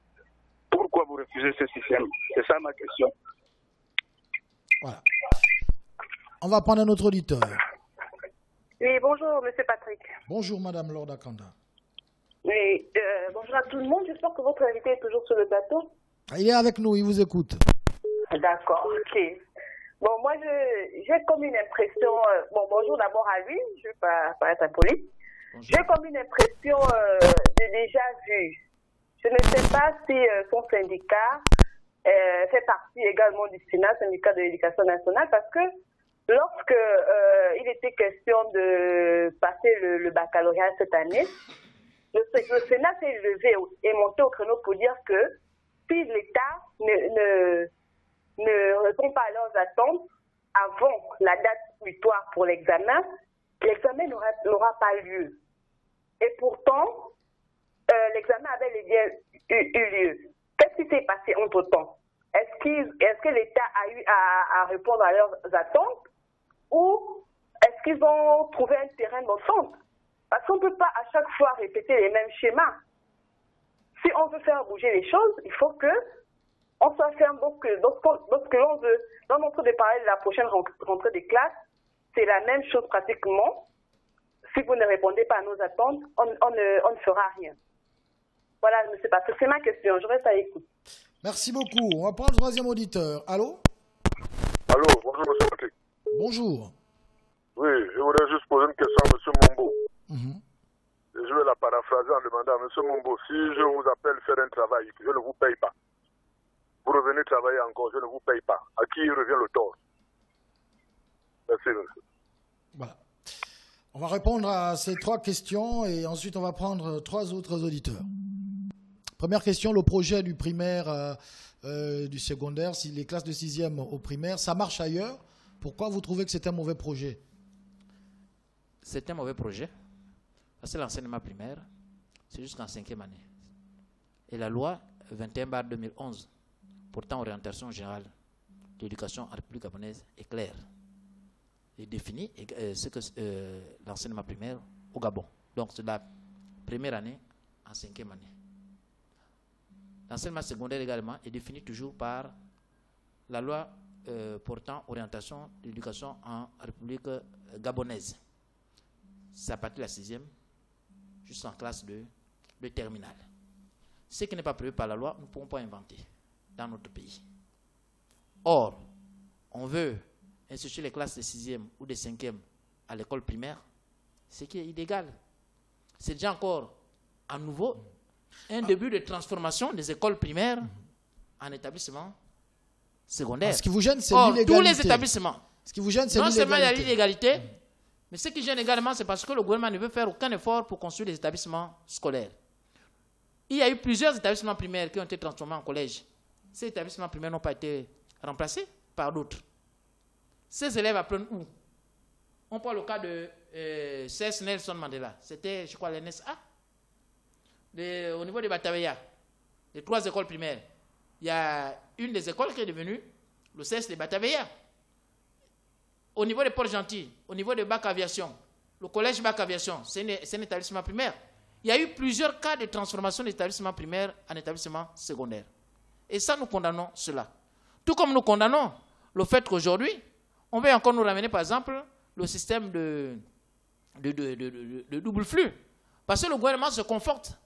Pourquoi vous refusez ce système? C'est ça ma question. Voilà. On va prendre un autre auditeur. Oui, bonjour, M. Patrick. Bonjour, Madame Lorda Kanda. Oui, bonjour à tout le monde. J'espère que votre invité est toujours sur le plateau. Il est avec nous, il vous écoute. D'accord, ok. Bon, moi, j'ai comme une impression... bonjour d'abord à lui, je ne vais pas être impoli. J'ai comme une impression de déjà vu. Je ne sais pas si son syndicat fait partie également du SENA, syndicat de l'éducation nationale, parce que lorsque il était question de passer le baccalauréat cette année, le Sénat s'est levé et monté au créneau pour dire que si l'État ne répond pas à leurs attentes avant la date butoir pour l'examen n'aura pas lieu. Et pourtant, l'examen avait bien eu lieu. Qu'est-ce qui s'est passé entre-temps? Est-ce que l'État a eu à répondre à leurs attentes ou est-ce qu'ils ont trouvé un terrain d'entente? Parce qu'on ne peut pas à chaque fois répéter les mêmes schémas. Si on veut faire bouger les choses, il faut qu'on soit ferme. Donc, lorsque l'on veut, dans notre de parler de la prochaine rentrée des classes, c'est la même chose pratiquement. Si vous ne répondez pas à nos attentes, on ne fera rien. Voilà, M. Patrick, c'est ma question. Je reste à l'écoute. Merci beaucoup. On va prendre le 3e auditeur. Allô? Allô, bonjour M. Patrick. Bonjour. Oui, je voudrais juste poser une question à M. Mombo. Je vais la paraphraser en demandant à M. Mombo, si je vous appelle faire un travail, je ne vous paye pas. Vous revenez travailler encore, je ne vous paye pas. À qui revient le tort? Merci, monsieur. Voilà. On va répondre à ces 3 questions et ensuite on va prendre 3 autres auditeurs. Première question, le projet du primaire, du secondaire, si les classes de 6e au primaire, ça marche ailleurs. Pourquoi vous trouvez que c'est un mauvais projet? C'est un mauvais projet. Parce que l'enseignement primaire, c'est jusqu'en 5e année. Et la loi 21/2011, portant orientation générale de l'éducation en République gabonaise est clair. Il définit ce que l'enseignement primaire au Gabon. Donc, c'est la première année en 5e année. L'enseignement secondaire également est défini toujours par la loi portant orientation de l'éducation en République gabonaise. C'est à partir de la 6e jusqu'en classe de terminale. Ce qui n'est pas prévu par la loi, nous ne pouvons pas inventer dans notre pays. Or, on veut instituer les classes de 6e ou de 5e à l'école primaire, ce qui est illégal. C'est déjà encore à nouveau un début de transformation des écoles primaires en établissements secondaires. Ce qui vous gêne, c'est l'illégalité. Tous les établissements. Ce qui vous gêne, c'est non seulement il y a l'illégalité. l'illégalité, mais ce qui gêne également, c'est parce que le gouvernement ne veut faire aucun effort pour construire des établissements scolaires. Il y a eu plusieurs établissements primaires qui ont été transformés en collèges. Ces établissements primaires n'ont pas été remplacés par d'autres. Ces élèves apprennent où? On prend le cas de C.S. Nelson Mandela. C'était, je crois, l'NSA. Au niveau de Bataveya, les 3 écoles primaires, il y a une des écoles qui est devenue le CS de Bataveya. Au niveau de Port-Gentil, au niveau de Bac Aviation, le collège Bac Aviation, c'est un établissement primaire. Il y a eu plusieurs cas de transformation d'établissements primaires en établissements secondaires. Et ça, nous condamnons cela. Tout comme nous condamnons le fait qu'aujourd'hui, on veut encore nous ramener, par exemple, le système de double flux. Parce que le gouvernement se conforte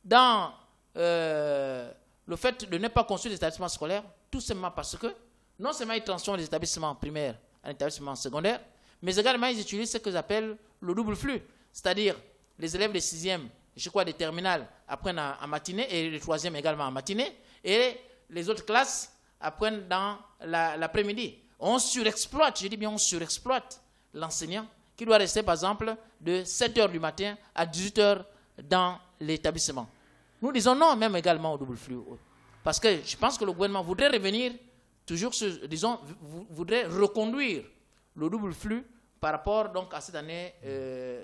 dans le fait de ne pas construire des établissements scolaires, tout simplement parce que non seulement ils transforment les établissements primaires en établissements secondaires, mais également ils utilisent ce que j'appelle le double flux. C'est-à-dire les élèves des 6e, je crois des terminales, apprennent en matinée, et les 3e également en matinée, et les autres classes apprennent dans l'après-midi. On surexploite, je dis bien on surexploite l'enseignant qui doit rester par exemple de 7h du matin à 18h dans l'établissement. Nous disons non même également au double flux. Parce que je pense que le gouvernement voudrait revenir toujours sur, disons, voudrait reconduire le double flux par rapport donc à cette année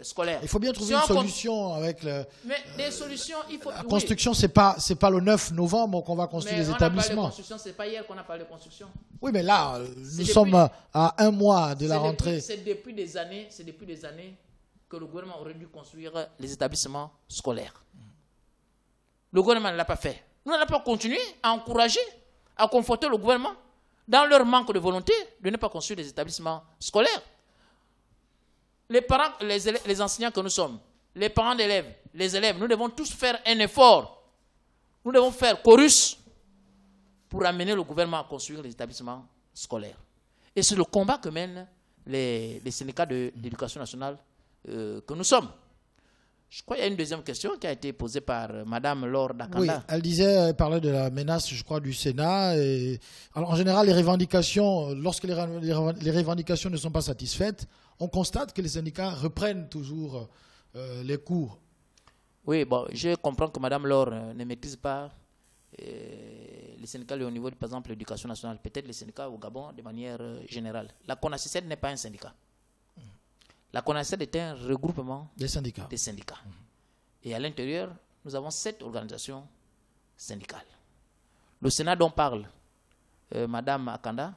scolaire. Il faut bien trouver une solution avec le... Mais des solutions, il faut... La construction, c'est pas le 9 novembre qu'on va construire les établissements. Mais on a parlé de construction, c'est pas hier qu'on a parlé de construction. Oui, mais là, nous sommes à 1 mois de la rentrée. C'est depuis des années que le gouvernement aurait dû construire les établissements scolaires. Le gouvernement ne l'a pas fait. Nous n'allons pas continuer à encourager, à conforter le gouvernement dans leur manque de volonté de ne pas construire des établissements scolaires. Les parents, les enseignants que nous sommes, les parents d'élèves, les élèves, nous devons tous faire un effort. Nous devons faire chorus pour amener le gouvernement à construire les établissements scolaires. Et c'est le combat que mènent les syndicats d'éducation nationale que nous sommes. Je crois qu'il y a une deuxième question qui a été posée par Mme Laure Dakanda. Oui, elle parlait de la menace, je crois, du Sénat. Alors, en général, les revendications, lorsque les revendications ne sont pas satisfaites, on constate que les syndicats reprennent toujours les cours. Oui, bon, je comprends que Mme Laure ne maîtrise pas les syndicats au niveau, par exemple, de l'éducation nationale. Peut-être les syndicats au Gabon de manière générale. La CONACICED n'est pas un syndicat. La CONACICED est un regroupement des syndicats. Et à l'intérieur, nous avons 7 organisations syndicales. Le Sénat dont parle Mme Akanda,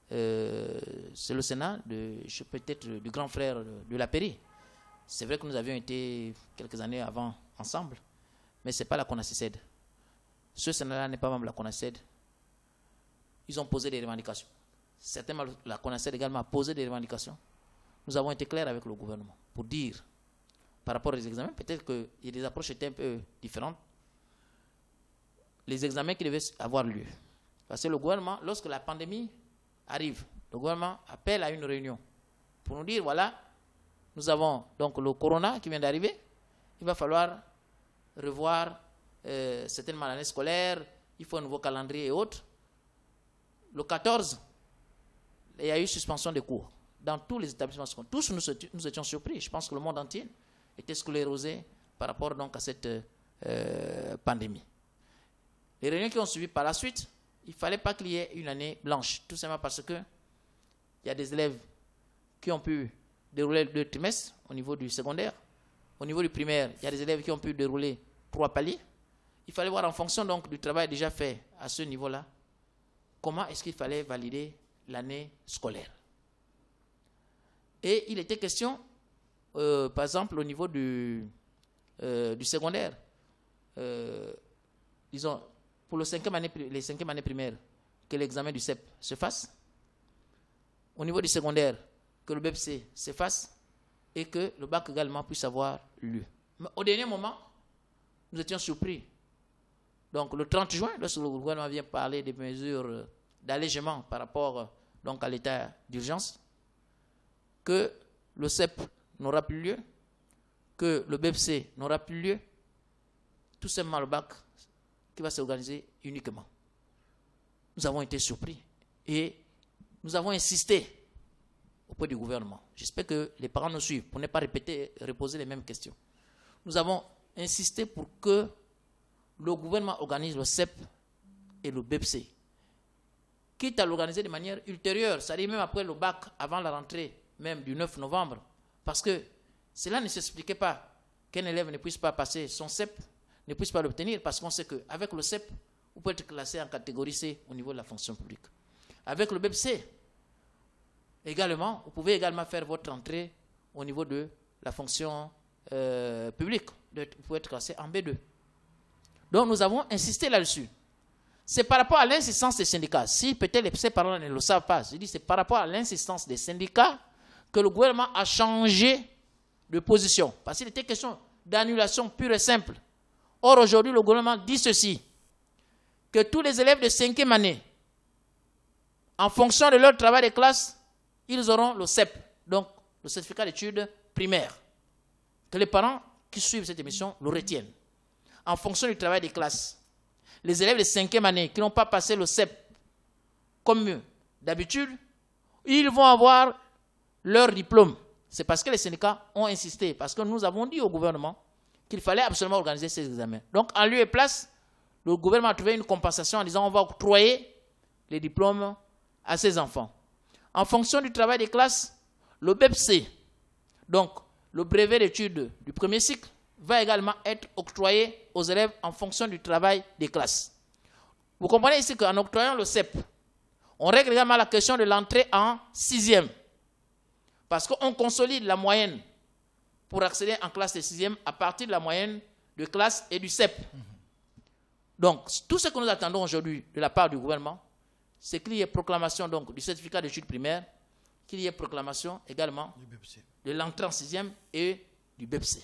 c'est le Sénat peut-être du grand frère de l'APERI. C'est vrai que nous avions été quelques années avant ensemble, mais ce n'est pas la CONACICED. Ce Sénat-là n'est pas membre de la CONACICED. Ils ont posé des revendications. Certainement, la CONACICED également a posé des revendications. Nous avons été clairs avec le gouvernement pour dire, par rapport aux examens, peut-être que les approches étaient un peu différentes. Les examens qui devaient avoir lieu. Parce que le gouvernement, lorsque la pandémie arrive, le gouvernement appelle à une réunion pour nous dire, voilà, nous avons donc le corona qui vient d'arriver, il va falloir revoir certainement l'année scolaire, il faut un nouveau calendrier et autres. Le 14, il y a eu suspension des cours dans tous les établissements scolaires. Tous nous étions surpris. Je pense que le monde entier était sclérosé par rapport donc à cette pandémie. Les réunions qui ont suivi par la suite, il ne fallait pas qu'il y ait une année blanche, tout simplement parce que il y a des élèves qui ont pu dérouler 2 trimestres au niveau du secondaire. Au niveau du primaire, il y a des élèves qui ont pu dérouler 3 paliers. Il fallait voir en fonction donc du travail déjà fait à ce niveau-là, comment est-ce qu'il fallait valider l'année scolaire. Et il était question, par exemple, au niveau du secondaire, disons, pour les 5e années primaires, que l'examen du CEP se fasse. Au niveau du secondaire, que le BEPC se fasse et que le bac également puisse avoir lieu. Mais au dernier moment, nous étions surpris. Donc le 30 juin, lorsque le gouvernement vient parler des mesures d'allègement par rapport donc, à l'état d'urgence, que le CEP n'aura plus lieu, que le BEPC n'aura plus lieu, tout simplement le bac qui va s'organiser uniquement. Nous avons été surpris et nous avons insisté auprès du gouvernement. J'espère que les parents nous suivent pour ne pas reposer les mêmes questions. Nous avons insisté pour que le gouvernement organise le CEP et le BEPC, quitte à l'organiser de manière ultérieure, c'est-à-dire même après le bac, avant la rentrée même du 9 novembre, parce que cela ne s'expliquait pas qu'un élève ne puisse pas passer son CEP, ne puisse pas l'obtenir, parce qu'on sait qu'avec le CEP, vous pouvez être classé en catégorie C au niveau de la fonction publique. Avec le BEPC, également, vous pouvez également faire votre entrée au niveau de la fonction publique. Vous pouvez être classé en B2. Donc nous avons insisté là-dessus. C'est par rapport à l'insistance des syndicats. Si peut-être ces parents ne le savent pas, je dis c'est par rapport à l'insistance des syndicats que le gouvernement a changé de position. Parce qu'il était question d'annulation pure et simple. Or aujourd'hui, le gouvernement dit ceci, que tous les élèves de 5e année, en fonction de leur travail de classe, ils auront le CEP, donc le certificat d'études primaires. Que les parents qui suivent cette émission le retiennent. En fonction du travail des classes. Les élèves de 5e année qui n'ont pas passé le CEP comme d'habitude, ils vont avoir leur diplôme. C'est parce que les syndicats ont insisté, parce que nous avons dit au gouvernement qu'il fallait absolument organiser ces examens. Donc, en lieu et place, le gouvernement a trouvé une compensation en disant on va octroyer les diplômes à ces enfants. En fonction du travail des classes, le BEPC, donc le brevet d'études du premier cycle, va également être octroyé aux élèves en fonction du travail des classes. Vous comprenez ici qu'en octroyant le CEP, on règle également la question de l'entrée en 6e. Parce qu'on consolide la moyenne pour accéder en classe de 6e à partir de la moyenne de classe et du CEP. Donc, tout ce que nous attendons aujourd'hui de la part du gouvernement, c'est qu'il y ait proclamation donc, du certificat d'études primaires, qu'il y ait proclamation également de l'entrée en 6e et du BEPC.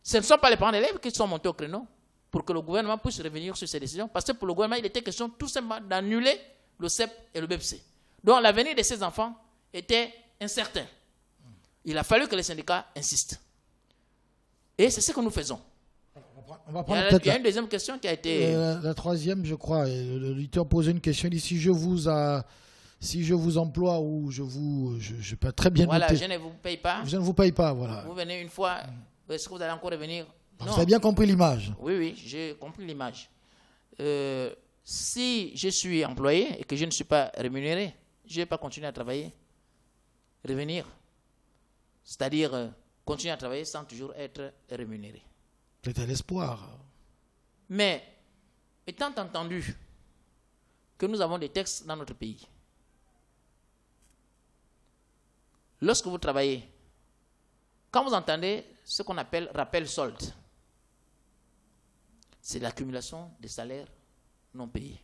Ce ne sont pas les parents d'élèves qui sont montés au créneau pour que le gouvernement puisse revenir sur ces décisions, parce que pour le gouvernement, il était question tout simplement d'annuler le CEP et le BEPC. Donc l'avenir de ces enfants était incertain. Il a fallu que les syndicats insistent. Et c'est ce que nous faisons. On va il y a une deuxième question qui a été... la troisième, je crois. L'auditeur posait une question. Il dit, si je vous emploie ou je peux très bien voilà, noter. Je ne vous paye pas. Je ne vous paye pas, voilà. Vous venez une fois, est-ce que vous allez encore revenir? Vous avez bien compris l'image. Oui, j'ai compris l'image. Si je suis employé et que je ne suis pas rémunéré, je ne vais pas continuer à travailler. Revenir. C'est-à-dire continuer à travailler sans toujours être rémunéré. C'était l'espoir. Mais, étant entendu que nous avons des textes dans notre pays, lorsque vous travaillez, quand vous entendez ce qu'on appelle rappel solde, c'est l'accumulation des salaires non payés.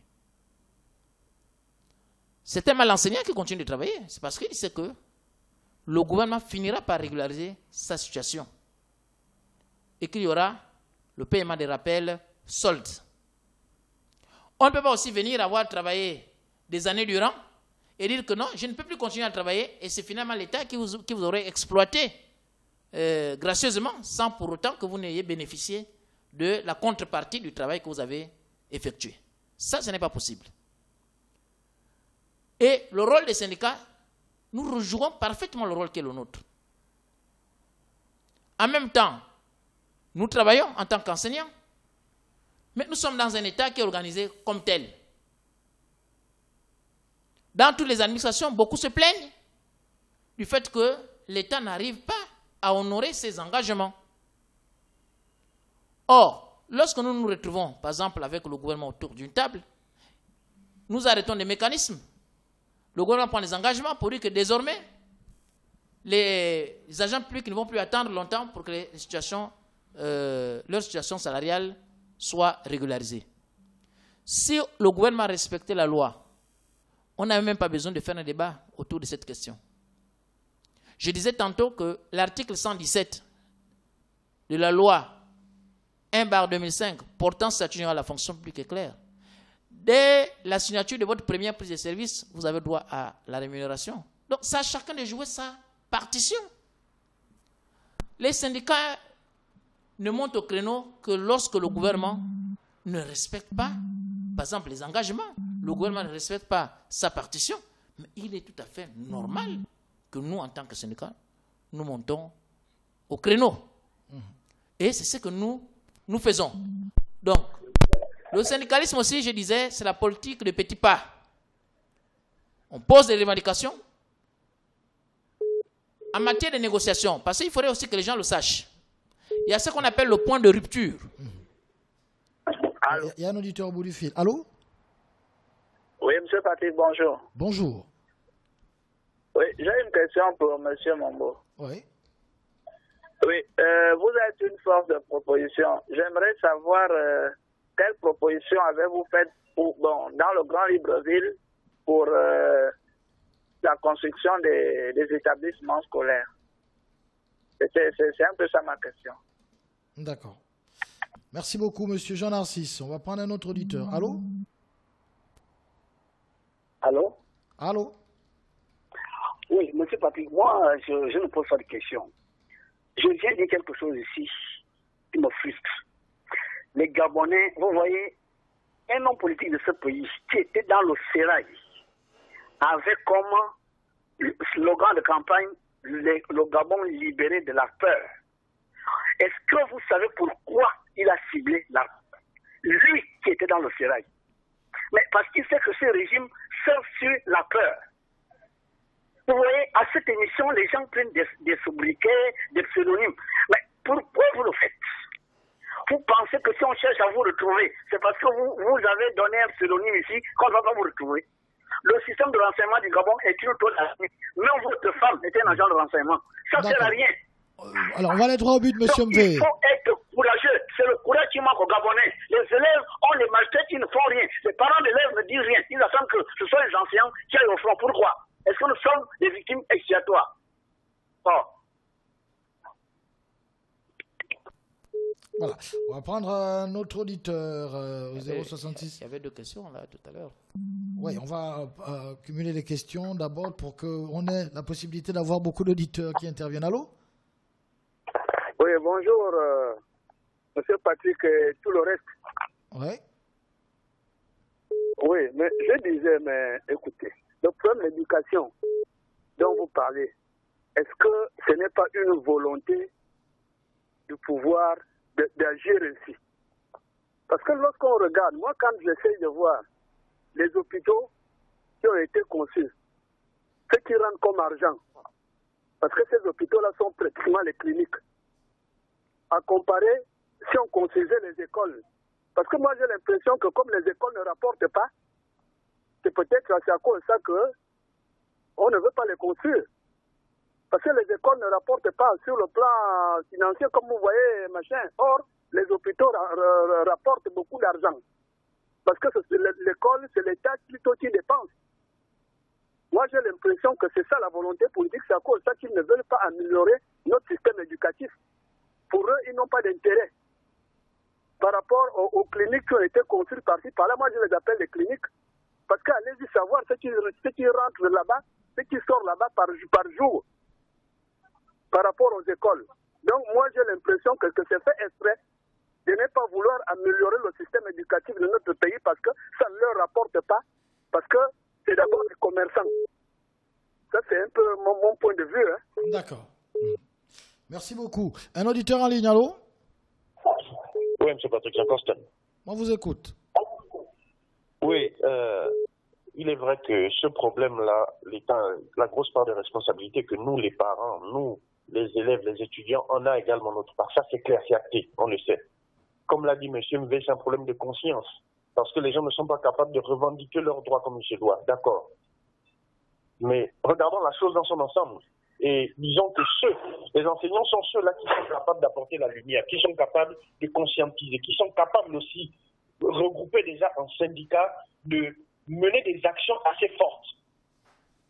C'est un mal enseignant qui continue de travailler. C'est parce qu'il sait que le gouvernement finira par régulariser sa situation et qu'il y aura le paiement des rappels soldes. On ne peut pas aussi venir avoir travaillé des années durant et dire que non, je ne peux plus continuer à travailler et c'est finalement l'État qui vous aurait exploité gracieusement sans pour autant que vous n'ayez bénéficié de la contrepartie du travail que vous avez effectué. Ça, ce n'est pas possible. Et le rôle des syndicats, nous rejouons parfaitement le rôle qui est le nôtre. En même temps, nous travaillons en tant qu'enseignants, mais nous sommes dans un État qui est organisé comme tel. Dans toutes les administrations, beaucoup se plaignent du fait que l'État n'arrive pas à honorer ses engagements. Or, lorsque nous nous retrouvons, par exemple, avec le gouvernement autour d'une table, nous arrêtons les mécanismes. Le gouvernement prend des engagements pour dire que désormais, les agents publics ne vont plus attendre longtemps pour que leur situation salariale soit régularisée. Si le gouvernement respectait la loi, on n'avait même pas besoin de faire un débat autour de cette question. Je disais tantôt que l'article 117 de la loi 1/2005 portant statut général à la fonction publique est clair. Dès la signature de votre première prise de service, vous avez droit à la rémunération. Donc, c'est à chacun de jouer sa partition. Les syndicats ne montent au créneau que lorsque le gouvernement ne respecte pas, par exemple, les engagements. Le gouvernement ne respecte pas sa partition. Mais il est tout à fait normal que nous, en tant que syndicats, nous montons au créneau. Et c'est ce que nous faisons. Donc, le syndicalisme aussi, je disais, c'est la politique de petits pas. On pose des revendications. En matière de négociation, parce qu'il faudrait aussi que les gens le sachent, il y a ce qu'on appelle le point de rupture. Il y a un auditeur au bout du fil. Allô? Oui, M. Patrick, bonjour. Bonjour. Oui, j'ai une question pour M. Mombo. Oui. Oui, vous êtes une force de proposition. J'aimerais savoir quelle proposition avez-vous faite dans le Grand Libreville pour la construction des établissements scolaires. C'est un peu ça ma question. D'accord. Merci beaucoup, monsieur Jean-Narcisse. On va prendre un autre auditeur. Allô? Allô? Allô? Oui, monsieur Patrick, moi, je ne pose pas de questions. Je viens dire quelque chose ici qui me frustre. Les Gabonais, vous voyez, un homme politique de ce pays qui était dans le sérail avait comme slogan de campagne le Gabon libéré de la peur. Est-ce que vous savez pourquoi il a ciblé lui qui était dans le sérail? Mais parce qu'il sait que ce régime sert sur la peur. Vous voyez, à cette émission, les gens prennent des sobriquets, des pseudonymes. Mais pourquoi vous le faites? Vous pensez que si on cherche à vous retrouver, c'est parce que vous avez donné un pseudonyme ici qu'on ne va pas vous retrouver. Le système de renseignement du Gabon est une autre avenue. Même votre femme est un agent de renseignement. Ça ne sert à rien. Alors, on va aller droit au but, monsieur Mvé. Il faut être courageux. C'est le courage qui manque aux Gabonais. Les élèves ont les magistrats qui ne font rien. Les parents d'élèves ne disent rien. Ils attendent que ce soit les enseignants qui aillent au front. Pourquoi? Est-ce que nous sommes des victimes expiatoires? Voilà. On va prendre un autre auditeur au 066. Il y avait deux questions là tout à l'heure. Oui, on va cumuler les questions d'abord pour qu'on ait la possibilité d'avoir beaucoup d'auditeurs qui interviennent. Allô? Oui, bonjour, monsieur Patrick et tout le reste. Oui. Oui, mais je disais, mais écoutez, le problème de l'éducation dont vous parlez, est-ce que ce n'est pas une volonté du pouvoir d'agir ainsi? Parce que lorsqu'on regarde, moi quand j'essaie de voir les hôpitaux qui ont été conçus, ce qui rentrent comme argent, parce que ces hôpitaux-là sont pratiquement les cliniques, à comparer si on construisait les écoles. Parce que moi j'ai l'impression que comme les écoles ne rapportent pas, c'est peut-être à cause de ça qu'on ne veut pas les construire. Parce que les écoles ne rapportent pas sur le plan financier, comme vous voyez, machin. Or, les hôpitaux rapportent beaucoup d'argent. Parce que l'école, c'est l'État plutôt qui dépense. Moi, j'ai l'impression que c'est ça la volonté politique. C'est à cause de ça qu'ils ne veulent pas améliorer notre système éducatif. Pour eux, ils n'ont pas d'intérêt. Par rapport aux cliniques qui ont été construites par-ci, par-là, moi, je les appelle les cliniques. Parce qu'allez-y savoir ce qui rentre là-bas, ce qui sort là-bas par jour. Par rapport aux écoles. Donc moi j'ai l'impression que c'est fait exprès de ne pas vouloir améliorer le système éducatif de notre pays parce que ça ne leur rapporte pas, parce que c'est d'abord des commerçants. Ça c'est un peu mon point de vue. Hein. D'accord. Merci beaucoup. Un auditeur en ligne, allô? Oui, M. Patrick Jean-Constant. On vous écoute. Oui, il est vrai que ce problème-là, la grosse part de responsabilité que nous, les parents, nous, les élèves, les étudiants, on a également notre part. Ça, c'est clair, c'est acté, on le sait. Comme l'a dit M. Mvé, c'est un problème de conscience. parce que les gens ne sont pas capables de revendiquer leurs droits comme il se doit. D'accord. Mais regardons la chose dans son ensemble. Et disons que les enseignants sont ceux-là qui sont capables d'apporter la lumière, qui sont capables de conscientiser, qui sont capables aussi de regrouper déjà en syndicats, de mener des actions assez fortes.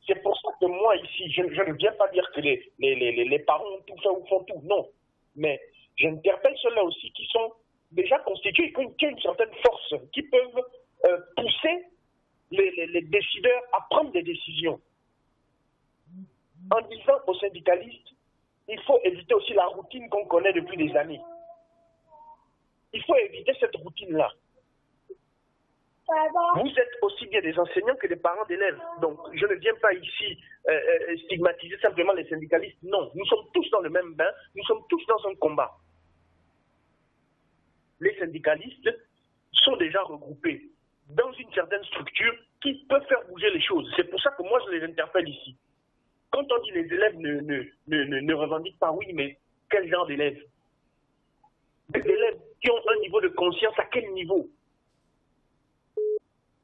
C'est pour ça que moi ici, je ne viens pas dire que les parents ont tout fait ou font tout, non. Mais j'interpelle ceux-là aussi qui sont déjà constitués, qui ont une certaine force, qui peuvent pousser les décideurs à prendre des décisions. En disant aux syndicalistes, il faut éviter aussi la routine qu'on connaît depuis des années. Il faut éviter cette routine-là. Vous êtes aussi bien des enseignants que des parents d'élèves. Donc, je ne viens pas ici stigmatiser simplement les syndicalistes. Non, nous sommes tous dans le même bain, nous sommes tous dans un combat. Les syndicalistes sont déjà regroupés dans une certaine structure qui peut faire bouger les choses. C'est pour ça que moi, je les interpelle ici. Quand on dit les élèves ne revendiquent pas, oui, mais quel genre d'élèves? Des élèves qui ont un niveau de conscience, à quel niveau?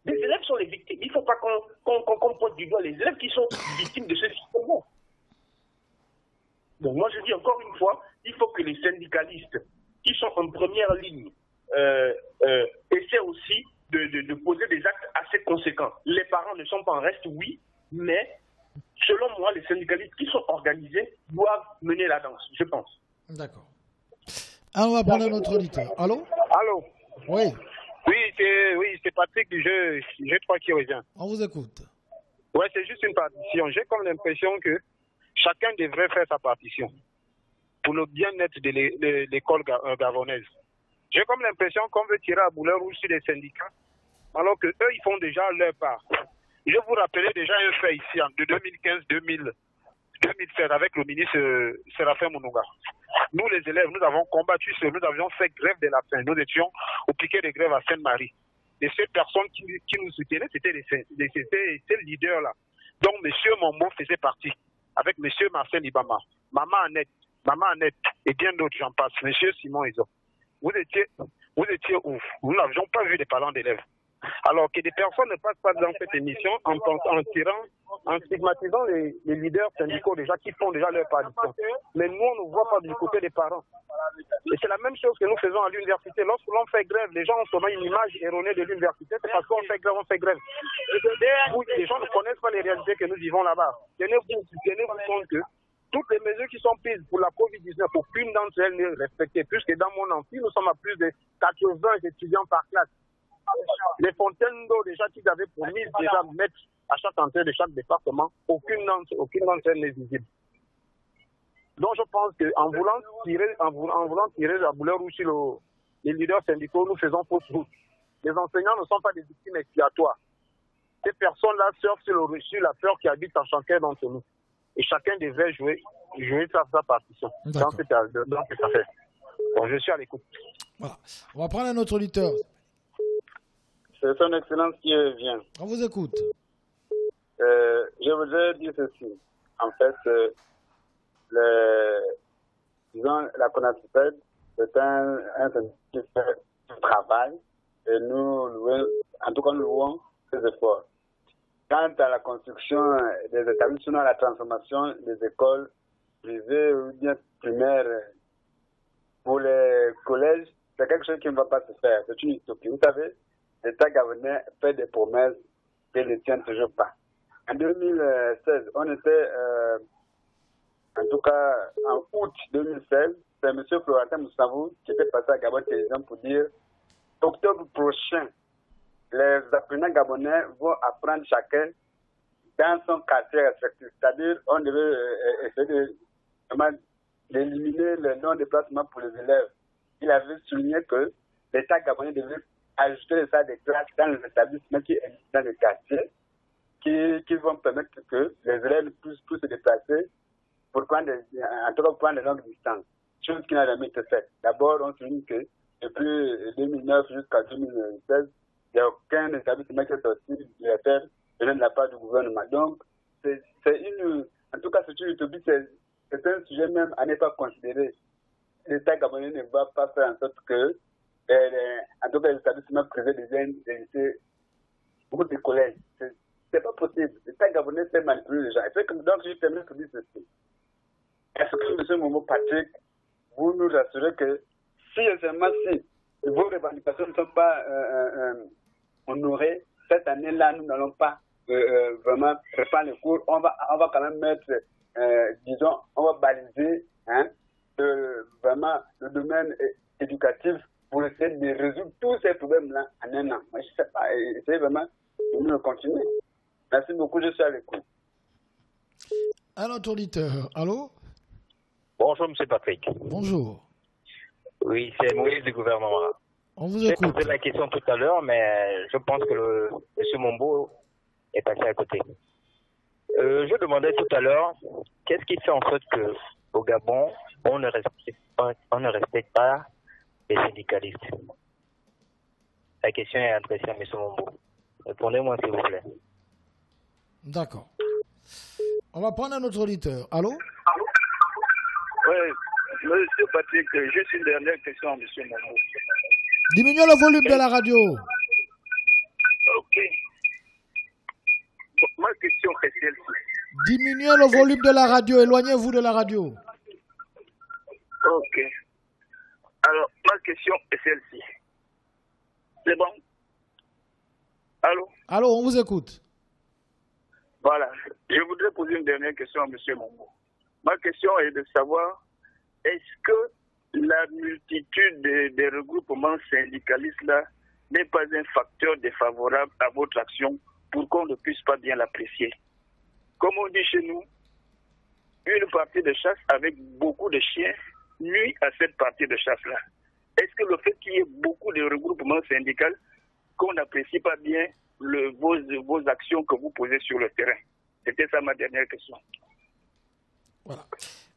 Les élèves sont les victimes. Il ne faut pas qu'on pointe du doigt les élèves qui sont victimes de ce système. Donc moi, je dis encore une fois, il faut que les syndicalistes qui sont en première ligne essaient aussi de poser des actes assez conséquents. Les parents ne sont pas en reste, oui, mais selon moi, les syndicalistes qui sont organisés doivent mener la danse, je pense. D'accord. Alors, on va prendre un autre auditeur. Allô? Allô? Oui. Oui, c'est Patrick du jeu 3 qui revient. On vous écoute. Ouais, c'est juste une partition. J'ai comme l'impression que chacun devrait faire sa partition pour le bien-être de l'école gabonaise. J'ai comme l'impression qu'on veut tirer à boulet rouge sur les syndicats, alors qu'eux, ils font déjà leur part. Je vous rappelais déjà un fait ici en 2015-2016 avec le ministre Séraphin Mounouga. Nous, les élèves, nous avons combattu, nous avions fait grève de la faim. Nous étions au piquet de grève à Sainte-Marie. Et ces personnes qui nous soutenaient, c'était ces leaders-là. Donc, M. Mombo faisait partie, avec M. Marcel Ibama, Maman Annette, et bien d'autres, j'en passe, M. Simon Iso. Vous étiez où? Nous n'avions pas vu des parents d'élèves. Alors que des personnes ne passent pas dans cette émission en stigmatisant les leaders syndicaux déjà qui font déjà leur partition. Mais nous, on ne voit pas du côté des parents. Et c'est la même chose que nous faisons à l'université. Lorsque l'on fait grève, les gens ont souvent une image erronée de l'université. C'est parce qu'on fait grève, on fait grève. Les gens ne connaissent pas les réalités que nous vivons là-bas. Tenez-vous compte que toutes les mesures qui sont prises pour la COVID-19, aucune d'entre elles n'est respectée. Puisque dans mon amphi, nous sommes à plus de 80 étudiants par classe. Les fontaines d'eau déjà qu'ils avaient promis déjà mettre à chaque entrée de chaque département, aucune d'entre elles n'est visible. Donc je pense qu'en voulant tirer la boulet rouge sur les leaders syndicaux, nous faisons fausse route. Les enseignants ne sont pas des victimes expiatoires. Ces personnes-là surfent sur la peur qui habite en chacun d'entre nous. Et chacun devait jouer sa partition dans cette affaire. Bon, je suis à l'écoute. Voilà. On va prendre un autre auditeur. C'est son excellence qui vient. On vous écoute. Je voudrais dire ceci. En fait, la CONASPED, c'est un qui fait du travail et nous louons ses efforts. Quant à la construction des établissements, à la transformation des écoles privées ou bien primaires pour les collèges, c'est quelque chose qui ne va pas se faire. C'est une utopie. Vous savez, l'État gabonais fait des promesses qu'il ne tient toujours pas. En 2016, on était, en tout cas en août 2016, c'est M. Florentin Moussavou qui était passé à Gabon Télévision pour dire octobre prochain, les apprenants gabonais vont apprendre chacun dans son quartier respectif. C'est-à-dire, on devait essayer d'éliminer le non-déplacement pour les élèves. Il avait souligné que l'État gabonais devait ajouter les salles de classe dans les établissements qui existent dans les quartiers, qui vont permettre que les élèves puissent se déplacer pour prendre des longues distances. Chose qui n'a jamais été faite. D'abord, on souligne que depuis 2009 jusqu'à 2016, il n'y a aucun établissement qui est sorti de la terre venant de la part du gouvernement. Donc, en tout cas, c'est une utopie, c'est un sujet même à ne pas considérer. L'État gabonais ne va pas faire en sorte que en tout cas les établissements privés deviennent des lycées ou des collèges. C'est pas possible. L'État gabonais fait manipuler les gens. Donc je termine pour dire ceci. Est-ce que M. Momo Patrick, vous nous assurez que si vos revendications ne sont pas honorées, cette année-là, nous n'allons pas vraiment reprendre les cours. On va quand même mettre, disons, on va baliser vraiment le domaine éducatif pour essayer de résoudre tous ces problèmes-là en un an. Moi, je ne sais pas, essayez vraiment de nous continuer. Merci beaucoup, je suis à l'écoute. Un autre auditeur, allô? Bonjour, M. Patrick. Bonjour. Oui, c'est Moïse du gouvernement. On vous écoute. J'ai posé la question tout à l'heure, mais je pense que M. Mombo est passé à côté. Je demandais tout à l'heure, qu'est-ce qui fait en sorte qu'au Gabon, on ne respecte pas les syndicalistes? La question est adressée à M. Mombo. Répondez-moi, s'il vous plaît. D'accord. On va prendre un autre auditeur. Allô? Oui, monsieur Patrick, juste une dernière question à M. Mombo. Diminuez le volume de la radio. Ok. Ma question est celle-ci. Diminuez le volume de la radio. Éloignez-vous de la radio. Ok. Alors, ma question est celle-ci. C'est bon? Allô? Allô, on vous écoute. Voilà. Je voudrais poser une dernière question à M. Mombo. Ma question est de savoir, est-ce que la multitude des regroupements syndicalistes-là n'est pas un facteur défavorable à votre action pour qu'on ne puisse pas bien l'apprécier? Comme on dit chez nous, une partie de chasse avec beaucoup de chiens nuit à cette partie de chasse-là. Est-ce que le fait qu'il y ait beaucoup de regroupements syndicaux, qu'on n'apprécie pas bien vos actions que vous posez sur le terrain? C'était ça ma dernière question. Voilà.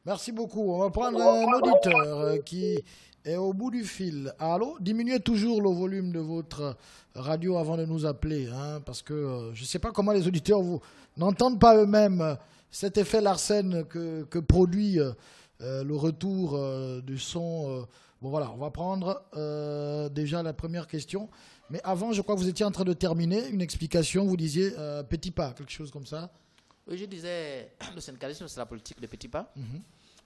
Merci beaucoup. On va prendre un auditeur qui est au bout du fil. Allô? Diminuez toujours le volume de votre radio avant de nous appeler, hein, parce que je ne sais pas comment les auditeurs n'entendent pas eux-mêmes cet effet Larsen que produit le retour du son. Bon voilà, on va prendre déjà la première question. Mais avant, je crois que vous étiez en train de terminer une explication. Vous disiez petit pas, quelque chose comme ça. Oui, je disais, le syndicalisme, c'est la politique de petits pas.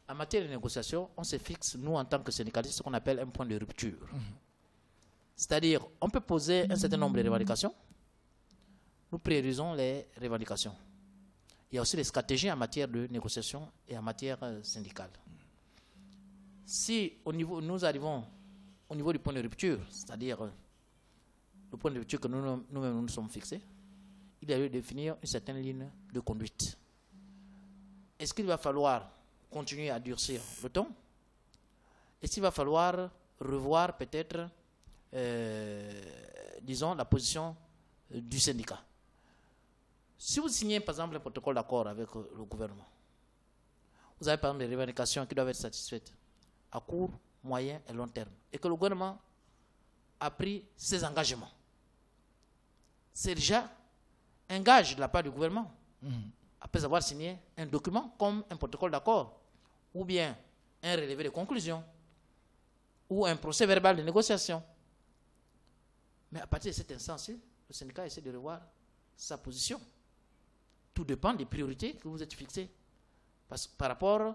En matière de négociation, on se fixe, nous, en tant que syndicalistes, ce qu'on appelle un point de rupture. C'est-à-dire, on peut poser un certain nombre de revendications. Nous priorisons les revendications. Il y a aussi des stratégies en matière de négociation et en matière syndicale. Si nous arrivons au niveau du point de rupture, c'est-à-dire le point de rupture que nous-mêmes nous sommes fixés, il a lieu de définir une certaine ligne de conduite. Est-ce qu'il va falloir continuer à durcir le ton? Est-ce qu'il va falloir revoir peut-être, disons, la position du syndicat? Si vous signez par exemple un protocole d'accord avec le gouvernement, vous avez par exemple des revendications qui doivent être satisfaites à court, moyen et long terme, et que le gouvernement a pris ses engagements. C'est déjà un gage de la part du gouvernement, après avoir signé un document comme un protocole d'accord, ou bien un relevé de conclusion, ou un procès verbal de négociation. Mais à partir de cet instant-ci, le syndicat essaie de revoir sa position. Tout dépend des priorités que vous êtes fixées par rapport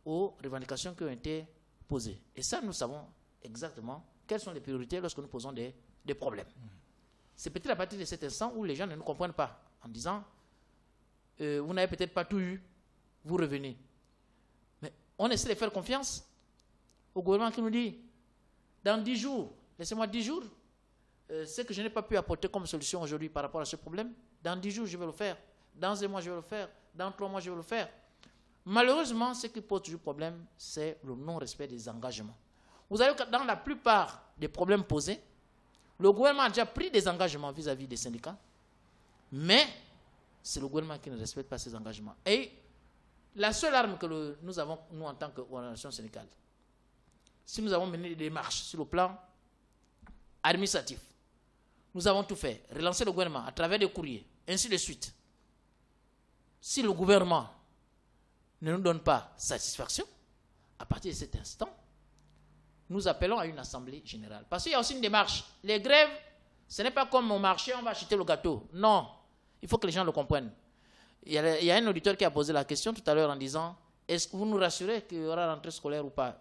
aux revendications qui ont été posées. Et ça, nous savons exactement quelles sont les priorités lorsque nous posons des problèmes. C'est peut-être à partir de cet instant où les gens ne nous comprennent pas, en disant vous n'avez peut-être pas tout eu, vous revenez. Mais on essaie de faire confiance au gouvernement qui nous dit dans 10 jours, laissez-moi 10 jours, ce que je n'ai pas pu apporter comme solution aujourd'hui par rapport à ce problème, dans 10 jours je vais le faire, dans 1 mois je vais le faire, dans 3 mois je vais le faire. Malheureusement, ce qui pose toujours problème, c'est le non-respect des engagements. Vous avez que dans la plupart des problèmes posés, le gouvernement a déjà pris des engagements vis-à-vis des syndicats, mais c'est le gouvernement qui ne respecte pas ses engagements. Et la seule arme que nous avons, nous, en tant qu'organisation syndicale, si nous avons mené des démarches sur le plan administratif, nous avons tout fait, relancer le gouvernement à travers des courriers, ainsi de suite. Si le gouvernement ne nous donne pas satisfaction, à partir de cet instant, nous appelons à une assemblée générale. Parce qu'il y a aussi une démarche. Les grèves, ce n'est pas comme au marché, on va acheter le gâteau. Non, il faut que les gens le comprennent. Il y a un auditeur qui a posé la question tout à l'heure en disant, est-ce que vous nous rassurez qu'il y aura rentrée scolaire ou pas?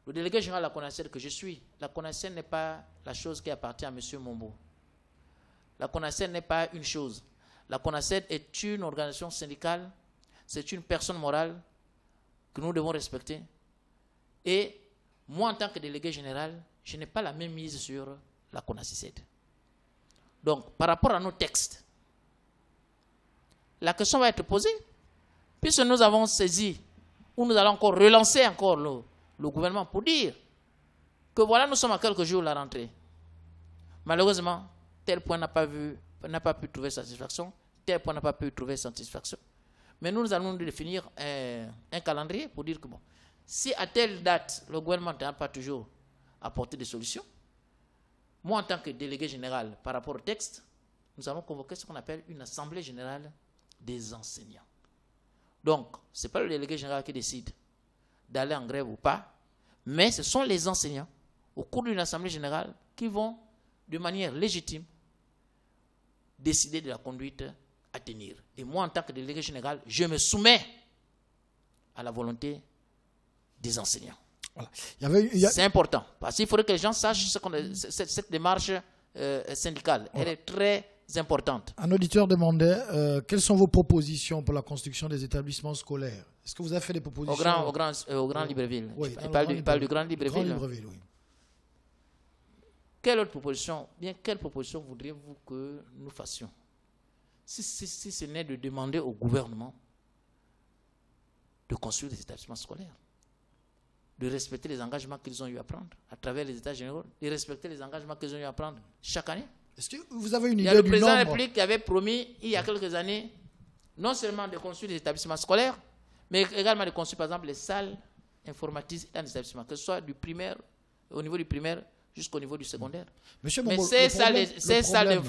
Le délégué général de la CONACED que je suis, la CONACED n'est pas la chose qui appartient à M. Mombo. La CONACED n'est pas une chose. La CONACED est une organisation syndicale, c'est une personne morale que nous devons respecter. Et moi, en tant que délégué général, je n'ai pas la même mise sur la CONACED. Donc, par rapport à nos textes, la question va être posée, puisque nous avons saisi, ou nous allons encore relancer encore le gouvernement pour dire que voilà, nous sommes à quelques jours de la rentrée. Malheureusement, tel point n'a pas pu trouver satisfaction, tel point n'a pas pu trouver satisfaction. Mais nous allons définir un calendrier pour dire que bon, si à telle date, le gouvernement n'a pas toujours apporté des solutions, moi en tant que délégué général par rapport au texte, nous allons convoquer ce qu'on appelle une assemblée générale des enseignants. Donc, ce n'est pas le délégué général qui décide d'aller en grève ou pas, mais ce sont les enseignants, au cours d'une assemblée générale, qui vont, de manière légitime, décider de la conduite à tenir. Et moi, en tant que délégué général, je me soumets à la volonté des enseignants. Voilà. C'est important, parce qu'il faudrait que les gens sachent cette démarche syndicale. Elle est très importante. Un auditeur demandait quelles sont vos propositions pour la construction des établissements scolaires. Est-ce que vous avez fait des propositions au Grand Libreville? Oui, il parle du Grand Libreville. Oui. Quelle autre proposition, quelle proposition voudriez-vous que nous fassions? Si ce n'est de demander au gouvernement de construire des établissements scolaires, de respecter les engagements qu'ils ont eu à prendre à travers les États généraux, de respecter les engagements qu'ils ont eu à prendre chaque année. Est-ce que vous avez une idée du nombre? Il y a le président de la République qui avait promis, il y a quelques années, non seulement de construire des établissements scolaires, mais également de construire, par exemple, les salles informatisées dans les établissements, que ce soit du primaire, au niveau du primaire, jusqu'au niveau du secondaire. Monsieur mais Mombo, ces salles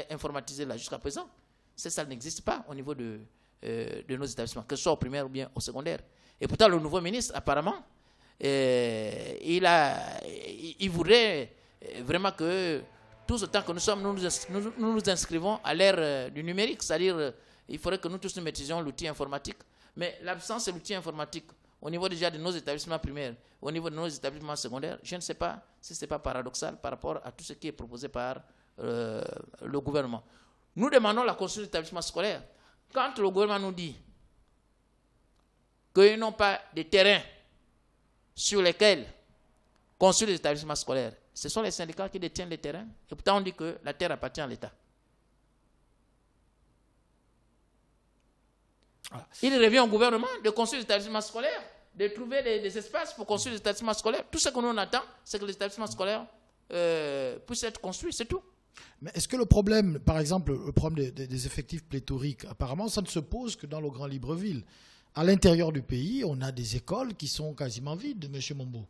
informatisées là, jusqu'à présent, ces salles n'existent pas au niveau de nos établissements, que ce soit au primaire ou bien au secondaire. Et pourtant, le nouveau ministre, apparemment, il voudrait vraiment que tout ce temps que nous nous inscrivons à l'ère du numérique, c'est-à-dire il faudrait que nous tous nous maîtrisions l'outil informatique. Mais l'absence de l'outil informatique au niveau déjà de nos établissements primaires, au niveau de nos établissements secondaires, je ne sais pas si ce n'est pas paradoxal par rapport à tout ce qui est proposé par le gouvernement. Nous demandons la construction d'établissements scolaires. Quand le gouvernement nous dit qu'ils n'ont pas de terrain sur lesquels construire des établissements scolaires, ce sont les syndicats qui détiennent les terrains. Et pourtant, on dit que la terre appartient à l'État. Voilà. Il revient au gouvernement de construire des établissements scolaires, de trouver des espaces pour construire des établissements scolaires. Tout ce que nous attend, c'est que les établissements scolaires puissent être construits, c'est tout. Mais est-ce que le problème, par exemple, le problème des effectifs pléthoriques, apparemment, ça ne se pose que dans le Grand Libreville. À l'intérieur du pays, on a des écoles qui sont quasiment vides, M. Mombo.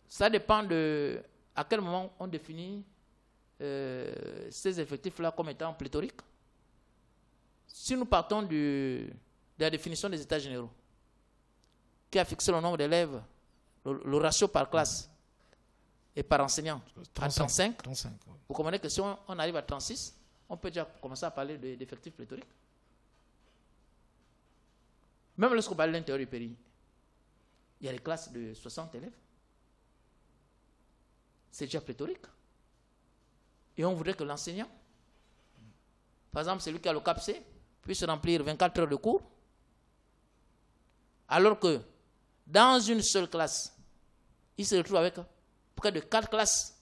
Ça dépend de à quel moment on définit ces effectifs-là comme étant pléthoriques. Si nous partons de la définition des États généraux, qui a fixé le nombre d'élèves, le ratio par classe et par enseignant à 35, vous comprenez que si on arrive à 36, on peut déjà commencer à parler d'effectifs pléthoriques. Même lorsqu'on parle de l'intérieur du pays, il y a des classes de 60 élèves. C'est déjà pléthorique. Et on voudrait que l'enseignant, par exemple celui qui a le CAPC, puisse remplir 24 heures de cours, alors que dans une seule classe, il se retrouve avec près de 4 classes.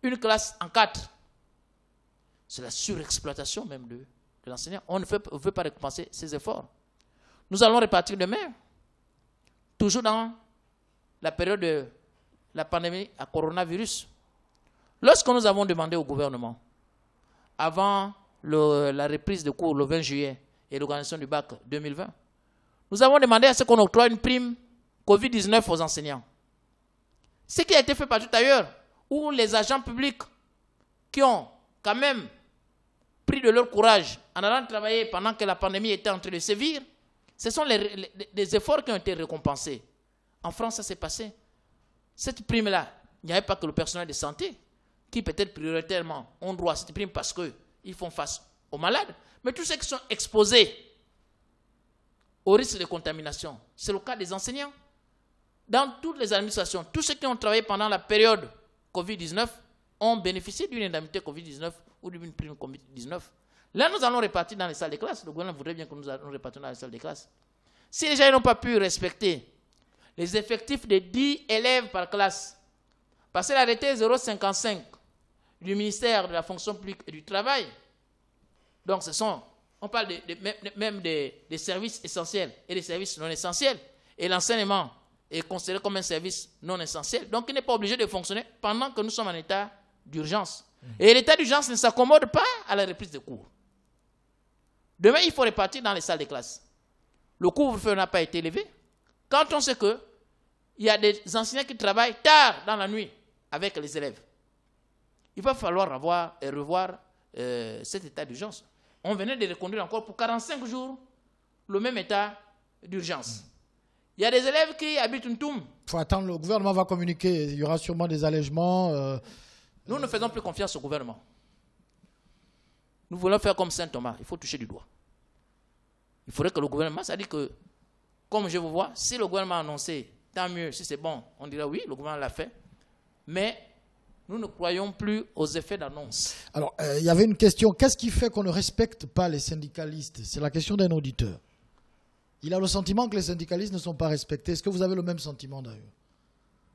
Une classe en 4. C'est la surexploitation même de l'enseignant. On ne veut pas récompenser ses efforts. Nous allons repartir demain, toujours dans la période de la pandémie à coronavirus. Lorsque nous avons demandé au gouvernement, avant la reprise de cours le 20 juillet et l'organisation du bac 2020, nous avons demandé à ce qu'on octroie une prime Covid-19 aux enseignants. Ce qui a été fait partout ailleurs, où les agents publics qui ont quand même pris de leur courage en allant travailler pendant que la pandémie était en train de sévir, ce sont les efforts qui ont été récompensés En France, ça s'est passé. Cette prime-là, il n'y avait pas que le personnel de santé qui peut-être prioritairement ont droit à cette prime parce qu'ils font face aux malades, mais tous ceux qui sont exposés au risque de contamination. C'est le cas des enseignants. Dans toutes les administrations, tous ceux qui ont travaillé pendant la période Covid-19 ont bénéficié d'une indemnité Covid-19 ou d'une prime Covid-19. Là, nous allons répartir dans les salles de classe. Le gouvernement voudrait bien que nous répartions dans les salles de classe. Si les gens n'ont pas pu respecter les effectifs de 10 élèves par classe, parce que l'arrêté 0,55 du ministère de la fonction publique et du travail, donc on parle même des services essentiels et des services non essentiels, et l'enseignement est considéré comme un service non essentiel, donc il n'est pas obligé de fonctionner pendant que nous sommes en état d'urgence. Et l'état d'urgence ne s'accommode pas à la reprise des cours. Demain, il faut répartir dans les salles de classe. Le couvre-feu n'a pas été élevé. Quand on sait qu'il y a des enseignants qui travaillent tard dans la nuit avec les élèves, il va falloir revoir cet état d'urgence. On venait de reconduire encore pour 45 jours le même état d'urgence. Il y a des élèves qui habitent Ntoum. Il faut attendre, le gouvernement va communiquer. Il y aura sûrement des allègements. Nous ne faisons plus confiance au gouvernement. Nous voulons faire comme Saint Thomas. Il faut toucher du doigt. Il faudrait que le gouvernement, c'est-à-dire que, comme je vous vois, si le gouvernement a annoncé, tant mieux, si c'est bon, on dirait oui, le gouvernement l'a fait. Mais nous ne croyons plus aux effets d'annonce. Alors, il y avait une question. Qu'est-ce qui fait qu'on ne respecte pas les syndicalistes? C'est la question d'un auditeur. Il a le sentiment que les syndicalistes ne sont pas respectés. Est-ce que vous avez le même sentiment d'ailleurs?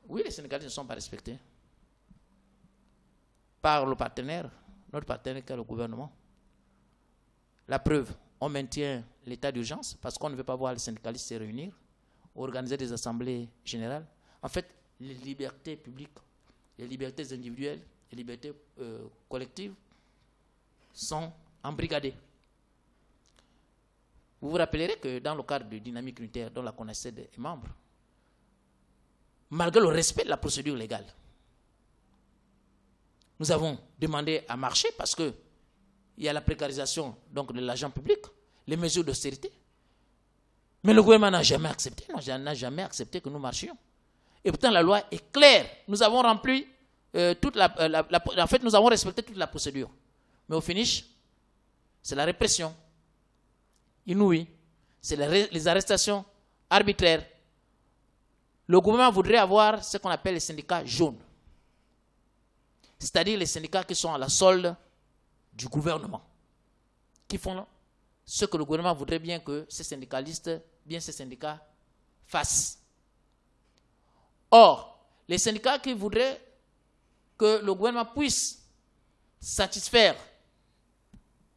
Oui, les syndicalistes ne sont pas respectés par le partenaire, notre partenaire qui est le gouvernement. La preuve, on maintient l'état d'urgence parce qu'on ne veut pas voir les syndicalistes se réunir, organiser des assemblées générales. En fait, les libertés publiques, les libertés individuelles, les libertés collectives sont embrigadées. Vous vous rappellerez que dans le cadre de dynamique unitaire dont la CONACED est membre, malgré le respect de la procédure légale, nous avons demandé à marcher parce qu'il y a la précarisation donc, de l'agent public, les mesures d'austérité. Mais le gouvernement n'a jamais accepté, n'a jamais accepté que nous marchions. Et pourtant, la loi est claire. Nous avons rempli en fait, nous avons respecté toute la procédure. Mais au finish, c'est la répression inouïe, c'est les arrestations arbitraires. Le gouvernement voudrait avoir ce qu'on appelle les syndicats jaunes. C'est-à-dire les syndicats qui sont à la solde du gouvernement, qui font ce que le gouvernement voudrait bien que ces syndicats fassent. Or, les syndicats qui voudraient que le gouvernement puisse satisfaire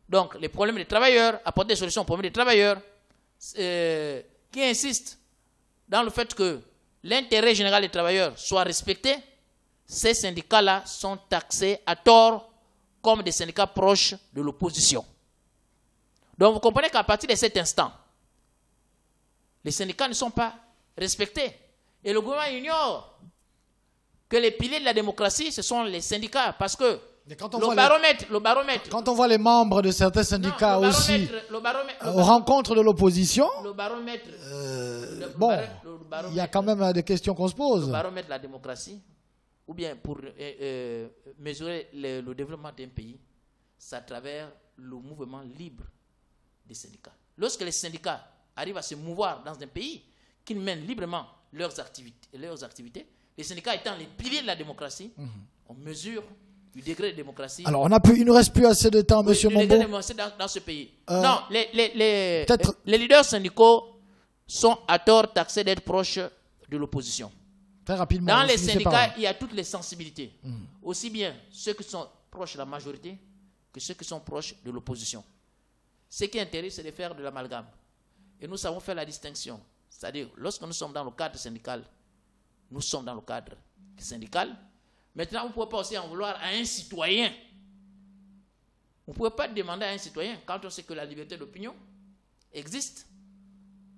donc les problèmes des travailleurs, apporter des solutions aux problèmes des travailleurs, qui insistent dans le fait que l'intérêt général des travailleurs soit respecté, ces syndicats-là sont taxés à tort comme des syndicats proches de l'opposition. Donc vous comprenez qu'à partir de cet instant, les syndicats ne sont pas respectés. Et le gouvernement ignore que les piliers de la démocratie, ce sont les syndicats. Parce que le baromètre... Quand on voit les membres de certains syndicats aussi aux rencontres de l'opposition, il y a quand même des questions qu'on se pose. Le baromètre de la démocratie, ou bien pour mesurer le développement d'un pays, c'est à travers le mouvement libre des syndicats. Lorsque les syndicats arrivent à se mouvoir dans un pays, qu'ils mènent librement leurs activités, les syndicats étant les piliers de la démocratie, on mesure du degré de démocratie. Alors, il ne reste plus assez de temps, Monsieur Mombo. Degré de démocratie dans ce pays. Non, les leaders syndicaux sont à tort taxés d'être proches de l'opposition. Très rapidement. Dans les syndicats, il y a toutes les sensibilités. Aussi bien ceux qui sont proches de la majorité que ceux qui sont proches de l'opposition. Ce qui intéresse, c'est de faire de l'amalgame. Et nous savons faire la distinction. C'est-à-dire, lorsque nous sommes dans le cadre syndical, nous sommes dans le cadre syndical. Maintenant, vous ne pouvez pas aussi en vouloir à un citoyen. Vous ne pouvez pas demander à un citoyen, quand on sait que la liberté d'opinion existe,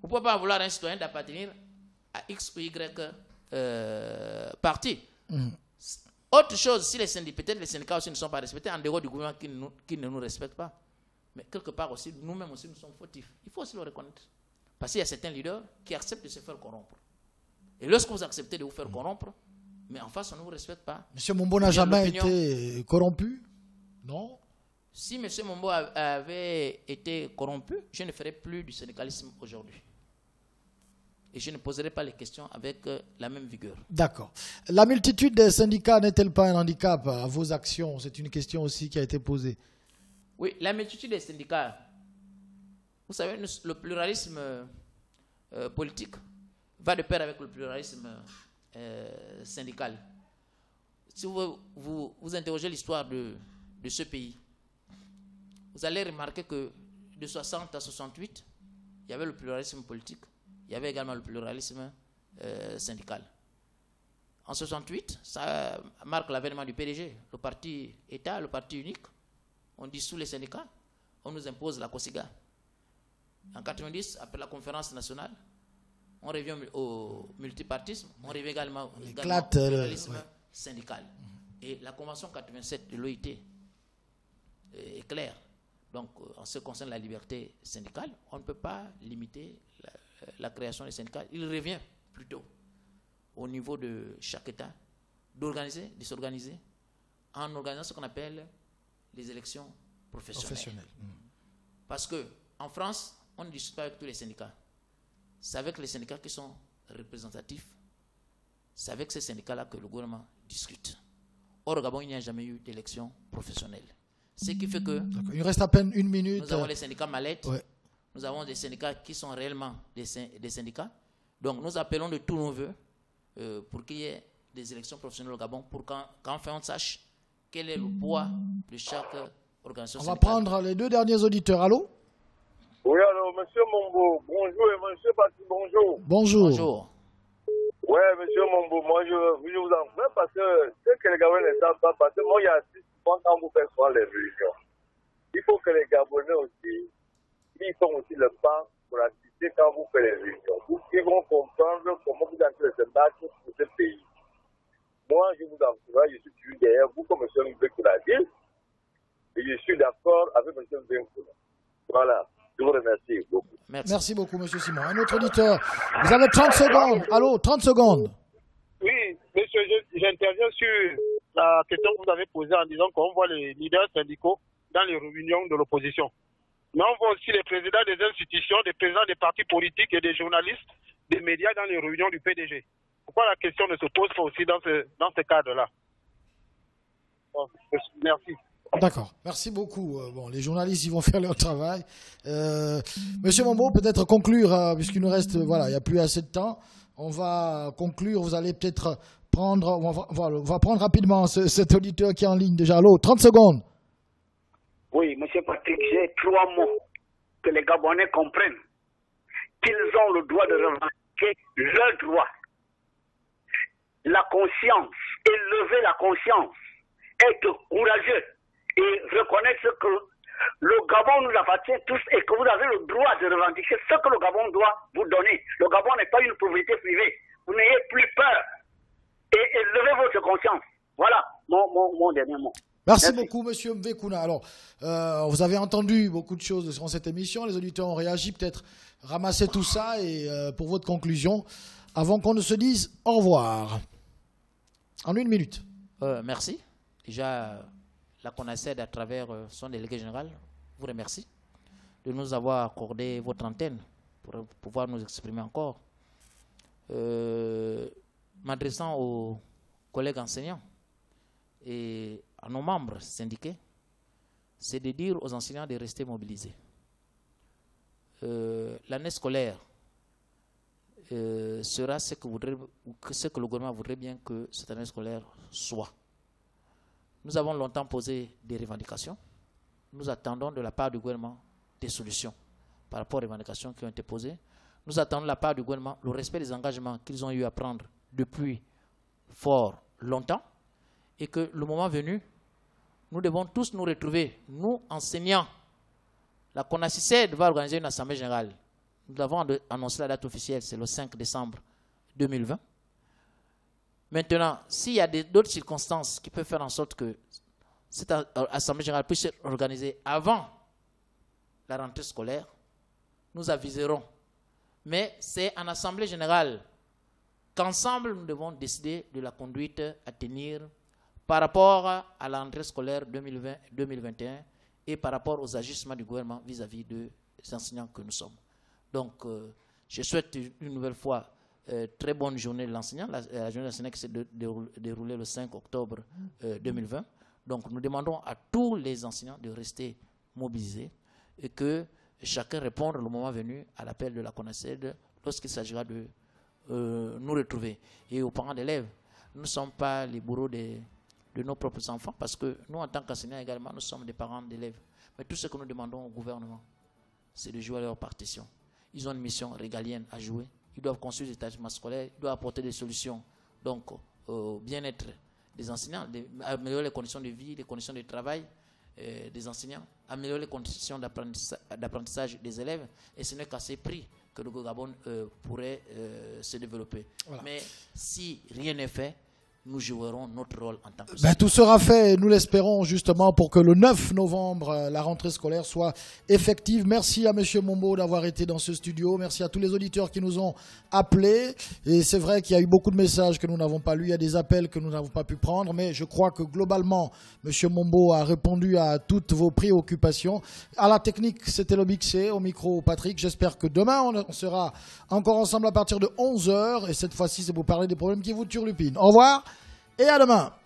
vous ne pouvez pas en vouloir à un citoyen d'appartenir à X ou Y parti. Autre chose, si peut-être les syndicats aussi ne sont pas respectés, en dehors du gouvernement qui ne nous respecte pas. Mais quelque part aussi, nous-mêmes aussi, nous sommes fautifs. Il faut aussi le reconnaître. Parce qu'il y a certains leaders qui acceptent de se faire corrompre. Et lorsque vous acceptez de vous faire corrompre, mais en face, on ne vous respecte pas. M. Mombo n'a jamais été corrompu? Non? Si M. Mombo avait été corrompu, je ne ferais plus du syndicalisme aujourd'hui. Et je ne poserai pas les questions avec la même vigueur. D'accord. La multitude des syndicats n'est-elle pas un handicap à vos actions? C'est une question aussi qui a été posée. Oui, la multitude des syndicats. Vous savez, le pluralisme politique va de pair avec le pluralisme syndical. Si vous interrogez l'histoire de ce pays, vous allez remarquer que de 60 à 68, il y avait le pluralisme politique. Il y avait également le pluralisme syndical. En 68, ça marque l'avènement du PDG, le parti État, le parti unique. On dissout les syndicats, on nous impose la COSIGA. En 90, après la conférence nationale, on revient au multipartisme, on revient également au pluralisme syndical. Et la convention 87 de l'OIT est claire. Donc, en ce qui concerne la liberté syndicale, on ne peut pas limiter la création des syndicats. Il revient plutôt au niveau de chaque État d'organiser, de s'organiser en organisant ce qu'on appelle les élections professionnelles. Parce qu'en France, on ne discute pas avec tous les syndicats. C'est avec les syndicats qui sont représentatifs. C'est avec ces syndicats-là que le gouvernement discute. Or, au Gabon, il n'y a jamais eu d'élection professionnelle. Ce qui fait que... Il reste à peine une minute. Nous avons les syndicats mallettes. Ouais. Nous avons des syndicats qui sont réellement des syndicats. Donc, nous appelons de tous nos voeux pour qu'il y ait des élections professionnelles au Gabon, pour qu'enfin on sache quel est le poids de chaque organisation syndicale. On va prendre les deux derniers auditeurs. Allô? Oui, alors, monsieur Mombo, bonjour, et monsieur Pati, bonjour. Bonjour. Bonjour. Oui, monsieur Mombo, moi, je vous en prie, parce que ce que les Gabonais ne savent pas, parce que moi, il y a 6 mois quand vous faites souvent les réunions. Il faut que les Gabonais aussi, ils font aussi le pas pour assister quand vous faites les réunions. Ils vont comprendre comment vous allez se battre pour ce pays. Moi, je vous encourage, je suis toujours derrière vous, comme M. Mbenkou l'a dit, et je suis d'accord avec M. Mbenkou. Voilà. Je vous remercie beaucoup. Merci beaucoup, M. Simon. Un autre auditeur. Vous avez 30 secondes. Allô, 30 secondes. Oui, monsieur, j'interviens sur la question que vous avez posée en disant qu'on voit les leaders syndicaux dans les réunions de l'opposition. Mais on voit aussi les présidents des institutions, des présidents des partis politiques et des journalistes, des médias dans les réunions du PDG. Pourquoi la question ne se pose pas aussi dans ce cadre-là? Bon, merci. D'accord, merci beaucoup. Bon, les journalistes, ils vont faire leur travail. Monsieur Mombo, peut-être conclure, puisqu'il nous reste, voilà, il n'y a plus assez de temps. On va conclure, vous allez peut-être prendre, on va prendre rapidement cet auditeur qui est en ligne déjà. Allô, 30 secondes. Oui, monsieur Patrick, j'ai 3 mots que les Gabonais comprennent. Qu'ils ont le droit de revendiquer leurs droits. La conscience, élever la conscience, être courageux et reconnaître que le Gabon nous appartient tous et que vous avez le droit de revendiquer ce que le Gabon doit vous donner. Le Gabon n'est pas une propriété privée. Vous n'ayez plus peur et élevez votre conscience. Voilà mon dernier mot. Merci beaucoup, Monsieur Mvekuna. Alors, vous avez entendu beaucoup de choses sur cette émission. Les auditeurs ont réagi. Peut-être ramasser tout ça et pour votre conclusion, avant qu'on ne se dise au revoir. En 1 minute. Merci. Déjà, la CONACED, à travers son délégué général, vous remercie de nous avoir accordé votre antenne pour pouvoir nous exprimer encore. M'adressant aux collègues enseignants et à nos membres syndiqués, c'est de dire aux enseignants de rester mobilisés. L'année scolaire sera ce que le gouvernement voudrait bien que cette année scolaire soit. Nous avons longtemps posé des revendications. Nous attendons de la part du gouvernement des solutions par rapport aux revendications qui ont été posées. Nous attendons de la part du gouvernement le respect des engagements qu'ils ont eu à prendre depuis fort longtemps et que le moment venu, nous devons tous nous retrouver, nous enseignants. La CONACICED va organiser une assemblée générale. Nous avons annoncé la date officielle, c'est le 5 décembre 2020. Maintenant, s'il y a d'autres circonstances qui peuvent faire en sorte que cette assemblée générale puisse être organisée avant la rentrée scolaire, nous aviserons. Mais c'est en assemblée générale qu'ensemble, nous devons décider de la conduite à tenir par rapport à la rentrée scolaire 2020-2021 et par rapport aux ajustements du gouvernement vis-à-vis des enseignants que nous sommes. Donc, je souhaite une nouvelle fois très bonne journée de l'enseignant, la journée de l'enseignant qui s'est déroulée le 5 octobre 2020. Donc, nous demandons à tous les enseignants de rester mobilisés et que chacun réponde le moment venu à l'appel de la CONASED lorsqu'il s'agira de nous retrouver. Et aux parents d'élèves, nous ne sommes pas les bourreaux de nos propres enfants, parce que nous, en tant qu'enseignants également, nous sommes des parents d'élèves. Mais tout ce que nous demandons au gouvernement, c'est de jouer à leur partition. Ils ont une mission régalienne à jouer. Ils doivent construire des établissements scolaires, ils doivent apporter des solutions donc, au bien-être des enseignants, améliorer les conditions de vie, les conditions de travail des enseignants, améliorer les conditions d'apprentissage des élèves, et ce n'est qu'à ces prix que le Gabon pourrait se développer. Voilà. Mais si rien n'est fait, nous jouerons notre rôle en tant que tout sera fait, nous l'espérons justement, pour que le 9 novembre, la rentrée scolaire soit effective. Merci à M. Mombo d'avoir été dans ce studio. Merci à tous les auditeurs qui nous ont appelés. Et c'est vrai qu'il y a eu beaucoup de messages que nous n'avons pas lus. Il y a des appels que nous n'avons pas pu prendre. Mais je crois que globalement, M. Mombo a répondu à toutes vos préoccupations. À la technique, c'était le Big C. Au micro, Patrick. J'espère que demain, on sera encore ensemble à partir de 11h. Et cette fois-ci, c'est pour parler des problèmes qui vous turlupinent. Au revoir. Et à demain.